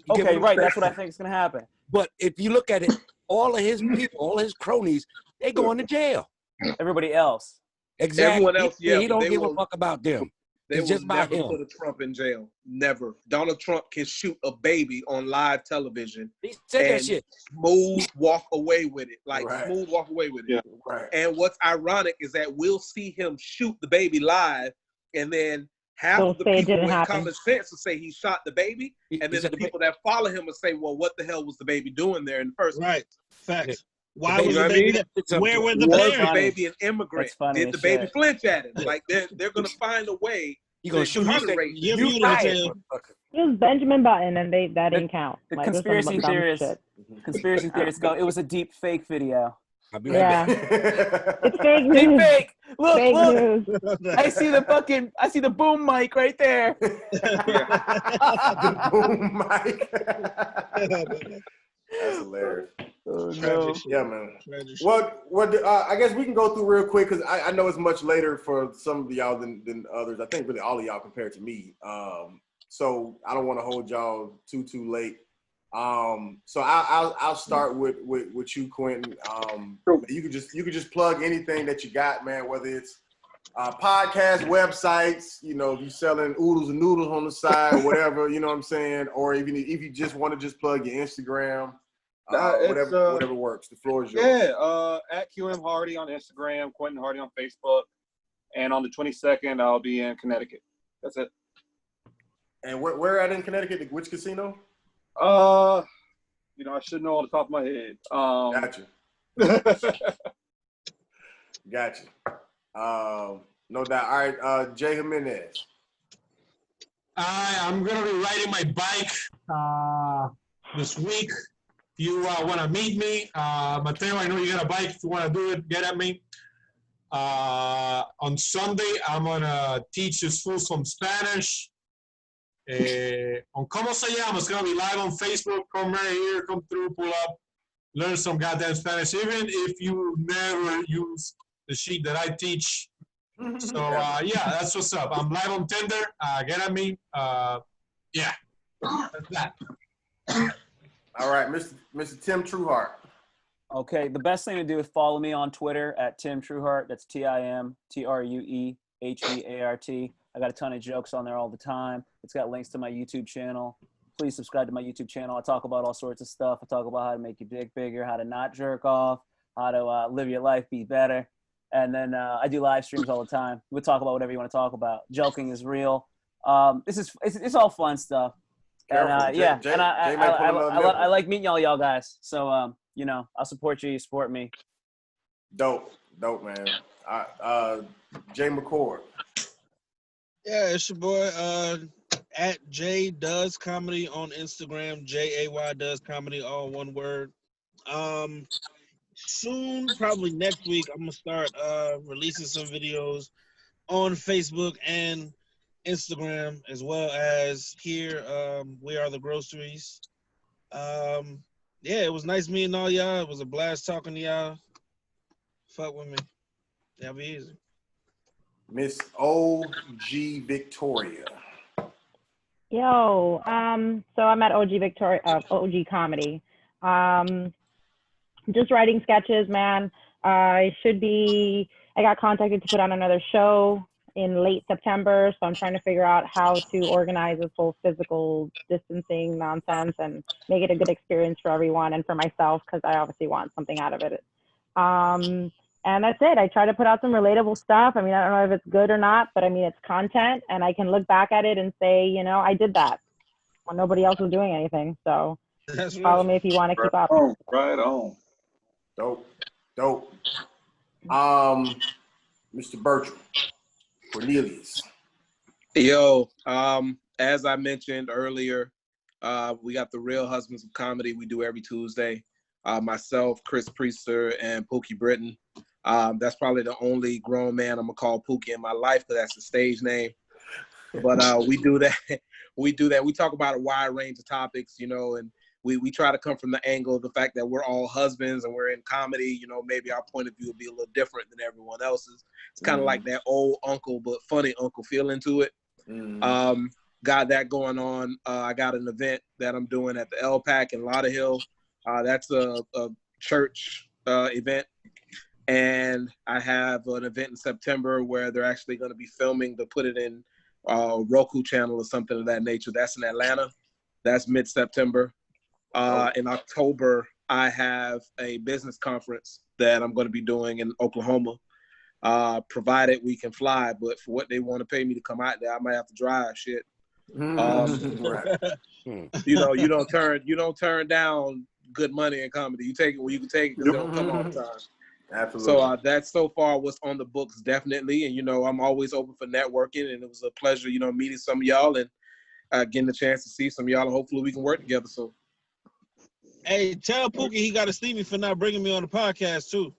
F: Okay, right. That's what I think is going to happen.
C: But if you look at it, all of his people, all his cronies, they going to jail.
F: Everybody else.
C: Exactly.
G: Everyone else, yeah.
C: He don't give a fuck about them.
G: They
C: It's just
G: will
C: about
G: never
C: him.
G: put a Trump in jail. Never. Donald Trump can shoot a baby on live television
C: He said
G: and
C: that shit.
G: smooth walk away with it. Like smooth walk away with it.
A: Yeah. Right.
G: And what's ironic is that we'll see him shoot the baby live, and then half of the people with common sense will say he shot the baby, and then the people that follow him will say, well, what the hell was the baby doing there in the first place?
J: Right. Facts. Why
G: You
J: was
G: know
J: the
G: what I
J: baby
G: mean?
J: there? Where were the
G: Was
J: parents?
G: the baby an immigrant? Did the baby flinch at him? Like they're gonna find a way.
C: You gonna shoot him?
J: You
H: It was Benjamin Button, and that didn't count.
F: The
H: Like, there's some
F: conspiracy
H: dumb
F: theorists,
H: shit.
F: conspiracy theorists go, it was a deep fake video.
C: I'll be right back.
H: It's fake news.
F: Deep fake. Look,
H: Fake
F: look.
H: news.
F: I see the boom mic right there.
A: The boom mic. That's hilarious.
F: Oh, no.
A: Yeah, man. What? I guess we can go through real quick because I know it's much later for some of y'all than others. I think really all of y'all compared to me. So I don't want to hold y'all too late. So I'll start with you, Quentin. You could just plug anything that you got, man. Whether it's podcast, websites, you know, if you're selling oodles and noodles on the side, or whatever, you know what I'm saying, or even if you just want to just plug your Instagram. Whatever works. The floor is yours.
M: Yeah, at QM Hardy on Instagram, Quentin Hardy on Facebook, and on the 22nd I'll be in Connecticut. That's it.
A: And where at in Connecticut? Which casino?
M: I should know on the top of my head.
A: Gotcha. Gotcha. No doubt. All right, Jay Jimenez.
D: I'm gonna be riding my bike this week. If you want to meet me, Mateo, I know you got a bike. If you want to do it, get at me. On Sunday, I'm gonna teach the school some Spanish. On Como Se Llama, it's gonna be live on Facebook. Come right here, come through, pull up, learn some goddamn Spanish, even if you never use the sheet that I teach. So yeah, that's what's up. I'm live on Tinder. Get at me. Yeah, that's that.
A: All right, Mr. Tim Trueheart.
F: Okay, the best thing to do is follow me on Twitter at Tim Trueheart. That's TimTrueheart. I got a ton of jokes on there all the time. It's got links to my YouTube channel. Please subscribe to my YouTube channel. I talk about all sorts of stuff. I talk about how to make your dick bigger, how to not jerk off, how to live your life, be better. And then I do live streams all the time. We'll talk about whatever you want to talk about. Joking is real. It's all fun stuff. And I like meeting y'all guys. So I'll support you. You support me.
A: Dope, man. Jay McCord.
J: Yeah, it's your boy at Jay Does Comedy on Instagram. JAY Does Comedy, all one word. Soon, probably next week, I'm gonna start releasing some videos on Facebook and Instagram, as well as here. We are the Groceries. Yeah, it was nice meeting all y'all. It was a blast talking to y'all. Fuck with me. Y'all be easy.
A: Miss OG Victoria.
H: Yo, so I'm at OG Victoria, OG Comedy. Just writing sketches, man. I got contacted to put on another show in late September, so I'm trying to figure out how to organize this whole physical distancing nonsense and make it a good experience for everyone and for myself, because I obviously want something out of it. And that's it. I try to put out some relatable stuff. I mean, I don't know if it's good or not, but I mean, it's content, and I can look back at it and say, you know, I did that when nobody else was doing anything. So follow me if you want to keep up.
M: Right on.
A: Dope. Mr. Bertram, Cornelius.
G: Yo, as I mentioned earlier, we got the Real Husbands of Comedy we do every Tuesday. Myself, Chris Priester, and Pookie Britton. That's probably the only grown man I'm gonna call Pookie in my life, because that's the stage name. But we do that. We talk about a wide range of topics, you know, and we try to come from the angle of the fact that we're all husbands and we're in comedy. You know, maybe our point of view will be a little different than everyone else's. It's kind of like that old uncle but funny uncle feeling to it. Got that going on. I got an event that I'm doing at the LPAC in Lauderhill. That's a church event. And I have an event in September where they're actually going to be filming to put it in Roku channel or something of that nature. That's in Atlanta. That's mid-September. In October, I have a business conference that I'm going to be doing in Oklahoma, provided we can fly. But for what they want to pay me to come out there, I might have to drive. Shit.
A: Right.
G: You know, you don't turn down good money in comedy. You take it where you can take it, because they don't come all the time.
A: Absolutely.
G: So that's so far what's on the books, definitely. And, you know, I'm always open for networking, and it was a pleasure, you know, meeting some of y'all and getting the chance to see some of y'all, and hopefully we can work together soon.
J: Hey, tell Pookie he got to see me for not bringing me on the podcast, too.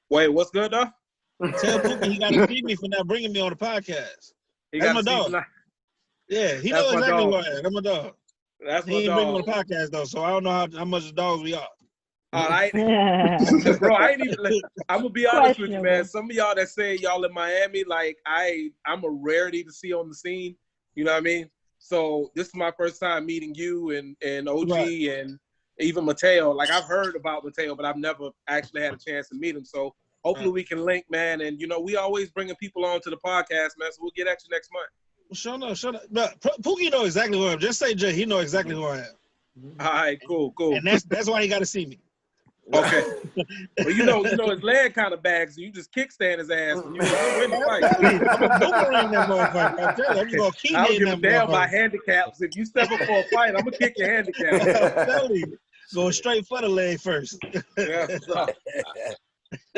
G: Wait, what's good, though?
J: Tell Pookie he got to see me for not bringing me on the podcast. That's my dog. Yeah, he knows exactly who I am. That's my dog.
G: That's my
J: he ain't
G: dog.
J: bring me on the podcast, though, so I don't know how much dogs we are.
G: All right. Bro, I ain't even, I'm gonna be honest with you, man. Some of y'all that say y'all in Miami, like I'm a rarity to see on the scene. You know what I mean? So this is my first time meeting you and OG and even Mateo. Like, I've heard about Mateo, but I've never actually had a chance to meet him. So hopefully we can link, man. And, you know, we always bringing people on to the podcast, man. So we'll get at you next month.
J: Shut up. But Pookie know exactly who I am. Just say Jay. He know exactly who I am.
G: All right, cool.
J: And that's why he got to see me.
G: Okay. Well, you know his leg kind of bags, so you just kickstand his ass. You win the fight.
J: I'm a boomerang that motherfucker. I'm telling you, I'm gonna keep
G: I don't
J: hitting
G: give a
J: that
G: damn
J: motherfucker.
G: about handicaps. If you step up for a fight, I'm gonna kick your handicap.
J: I'm telling you, going straight for the leg first.
A: All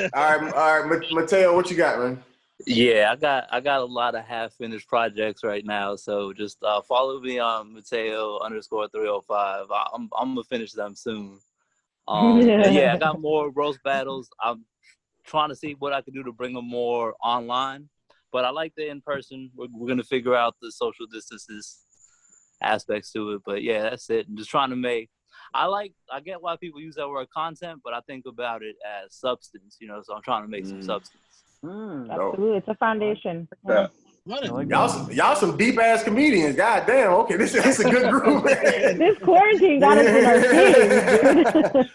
A: right, Mateo, what you got, man?
I: Yeah, I got a lot of half-finished projects right now, so just follow me on Mateo_305. I'm gonna finish them soon. And yeah, I got more roast battles. I'm trying to see what I can do to bring them more online, but I like the in-person. We're gonna figure out the social distances aspects to it, but yeah, that's it. I'm just trying to make. I get why people use that word content, but I think about it as substance, you know. So I'm trying to make some substance.
H: Absolutely, it's a foundation.
A: Yeah. Y'all some deep ass comedians. God damn. Okay, this is a good group.
H: This quarantine got us in our teeth,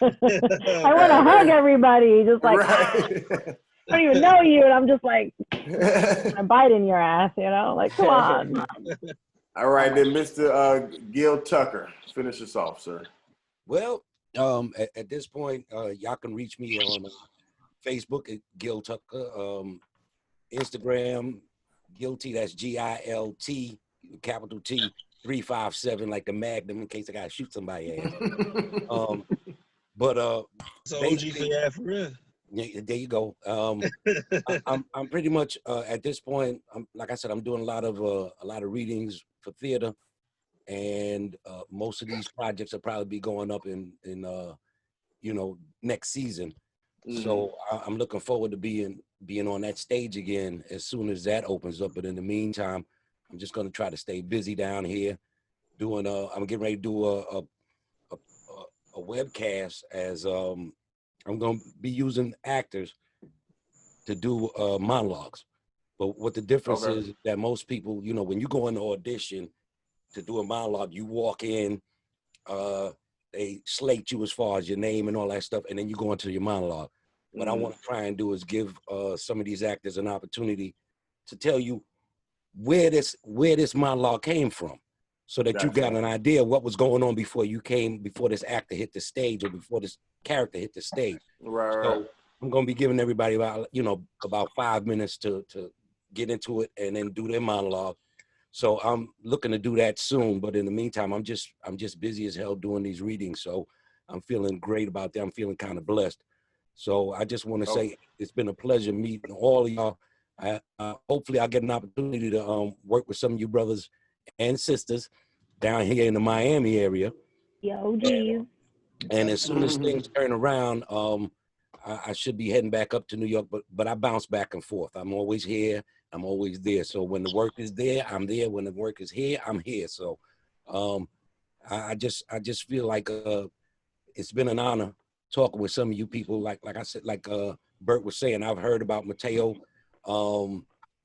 H: dude. I want to hug everybody, just like I don't even know you, and I'm just like I'm biting your ass, you know? Like, come on.
A: All right, then, Mr. Gil Tucker, finish us off, sir.
C: Well, at this point, y'all can reach me on Facebook at Gil Tucker, Instagram. Guilty, that's GILT, capital T, 357, like the Magnum, in case I gotta shoot somebody ass. But
J: so OG for that for real.
C: Yeah, there you go. I'm pretty much at this point. Like I said, I'm doing a lot of readings for theater, and most of these projects will probably be going up in next season. So I'm looking forward to being on that stage again as soon as that opens up. But in the meantime, I'm just going to try to stay busy down here doing I'm getting ready to do a webcast as I'm going to be using actors to do monologues. But what the difference is that most people, when you go in the audition to do a monologue, you walk in, they slate you as far as your name and all that stuff, and then you go into your monologue. What I want to try and do is give some of these actors an opportunity to tell you where this monologue came from, so that you got an idea of what was going on before this actor hit the stage or before this character hit the stage. So I'm gonna be giving everybody about 5 minutes to get into it and then do their monologue. So I'm looking to do that soon, but in the meantime, I'm just busy as hell doing these readings. So I'm feeling great about that. I'm feeling kind of blessed. So I just want to say it's been a pleasure meeting all of y'all. Hopefully I'll get an opportunity to work with some of you brothers and sisters down here in the Miami area.
H: Yo, geez.
C: And as soon as things turn around, I should be heading back up to New York, but I bounce back and forth. I'm always here. I'm always there. So when the work is there, I'm there. When the work is here, I'm here. So I just feel like it's been an honor talking with some of you people. Like I said, like Bert was saying, I've heard about Mateo,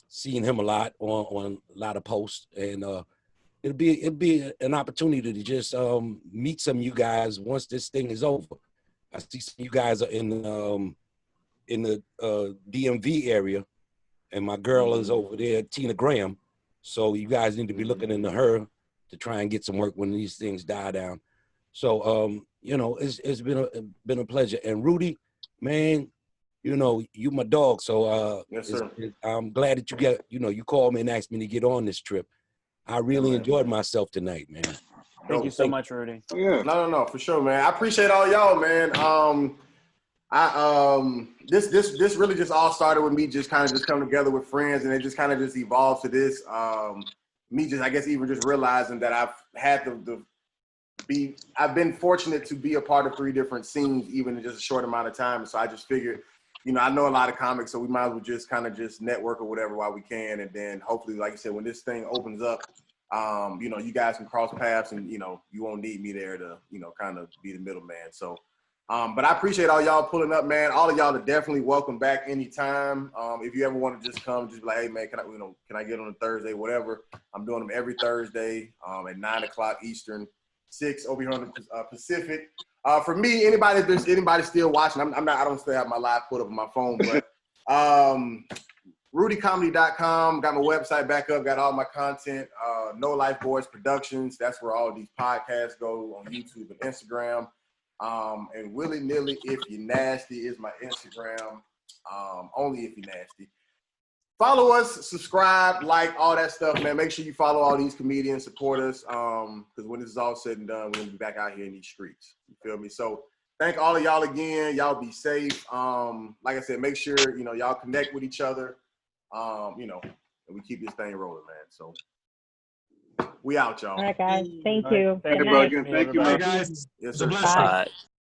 C: seeing him a lot on a lot of posts, and it'll be an opportunity to just meet some of you guys once this thing is over. I see some of you guys are in the DMV area, and my girl is over there, Tina Graham. So you guys need to be looking into her to try and get some work when these things die down. So it's been a pleasure. And Rudy, man, you my dog. So
A: yes, sir.
C: I'm glad that you called me and asked me to get on this trip. I really enjoyed myself tonight, man.
F: Thank you so much, Rudy.
A: Yeah. No, for sure, man. I appreciate all y'all, man. This really just all started with me just kind of just coming together with friends, and it just kind of just evolved to this. Me just, I guess, even just realizing that I've had I've been fortunate to be a part of 3 different scenes, even in just a short amount of time. So I just figured, I know a lot of comics, so we might as well just kind of just network or whatever while we can. And then hopefully, like you said, when this thing opens up, you guys can cross paths, and, you won't need me there to, kind of be the middleman. So, but I appreciate all y'all pulling up, man. All of y'all are definitely welcome back anytime. If you ever want to just come, just be like, hey, man, can I get on a Thursday, whatever. I'm doing them every Thursday at 9:00 Eastern, 6 over here on the Pacific. For me, if there's anybody still watching, I don't still have my live put up on my phone, but RudyComedy.com, got my website back up, got all my content. No Life Boys Productions, that's where all these podcasts go on YouTube and Instagram. And Willy Nilly If You Nasty is my Instagram. Only if you nasty. Follow us, subscribe, like, all that stuff, man. Make sure you follow all these comedians, support us, because when this is all said and done, we're gonna be back out here in these streets. You feel me? So thank all of y'all again. Y'all be safe. Like I said, make sure y'all connect with each other. And we keep this thing rolling, man. So we out, y'all.
H: All right, guys. Thank you.
B: Thank
H: Good
B: you,
H: night.
B: Thank you, man.
D: Guys.
A: Yes, sir.
H: Bye.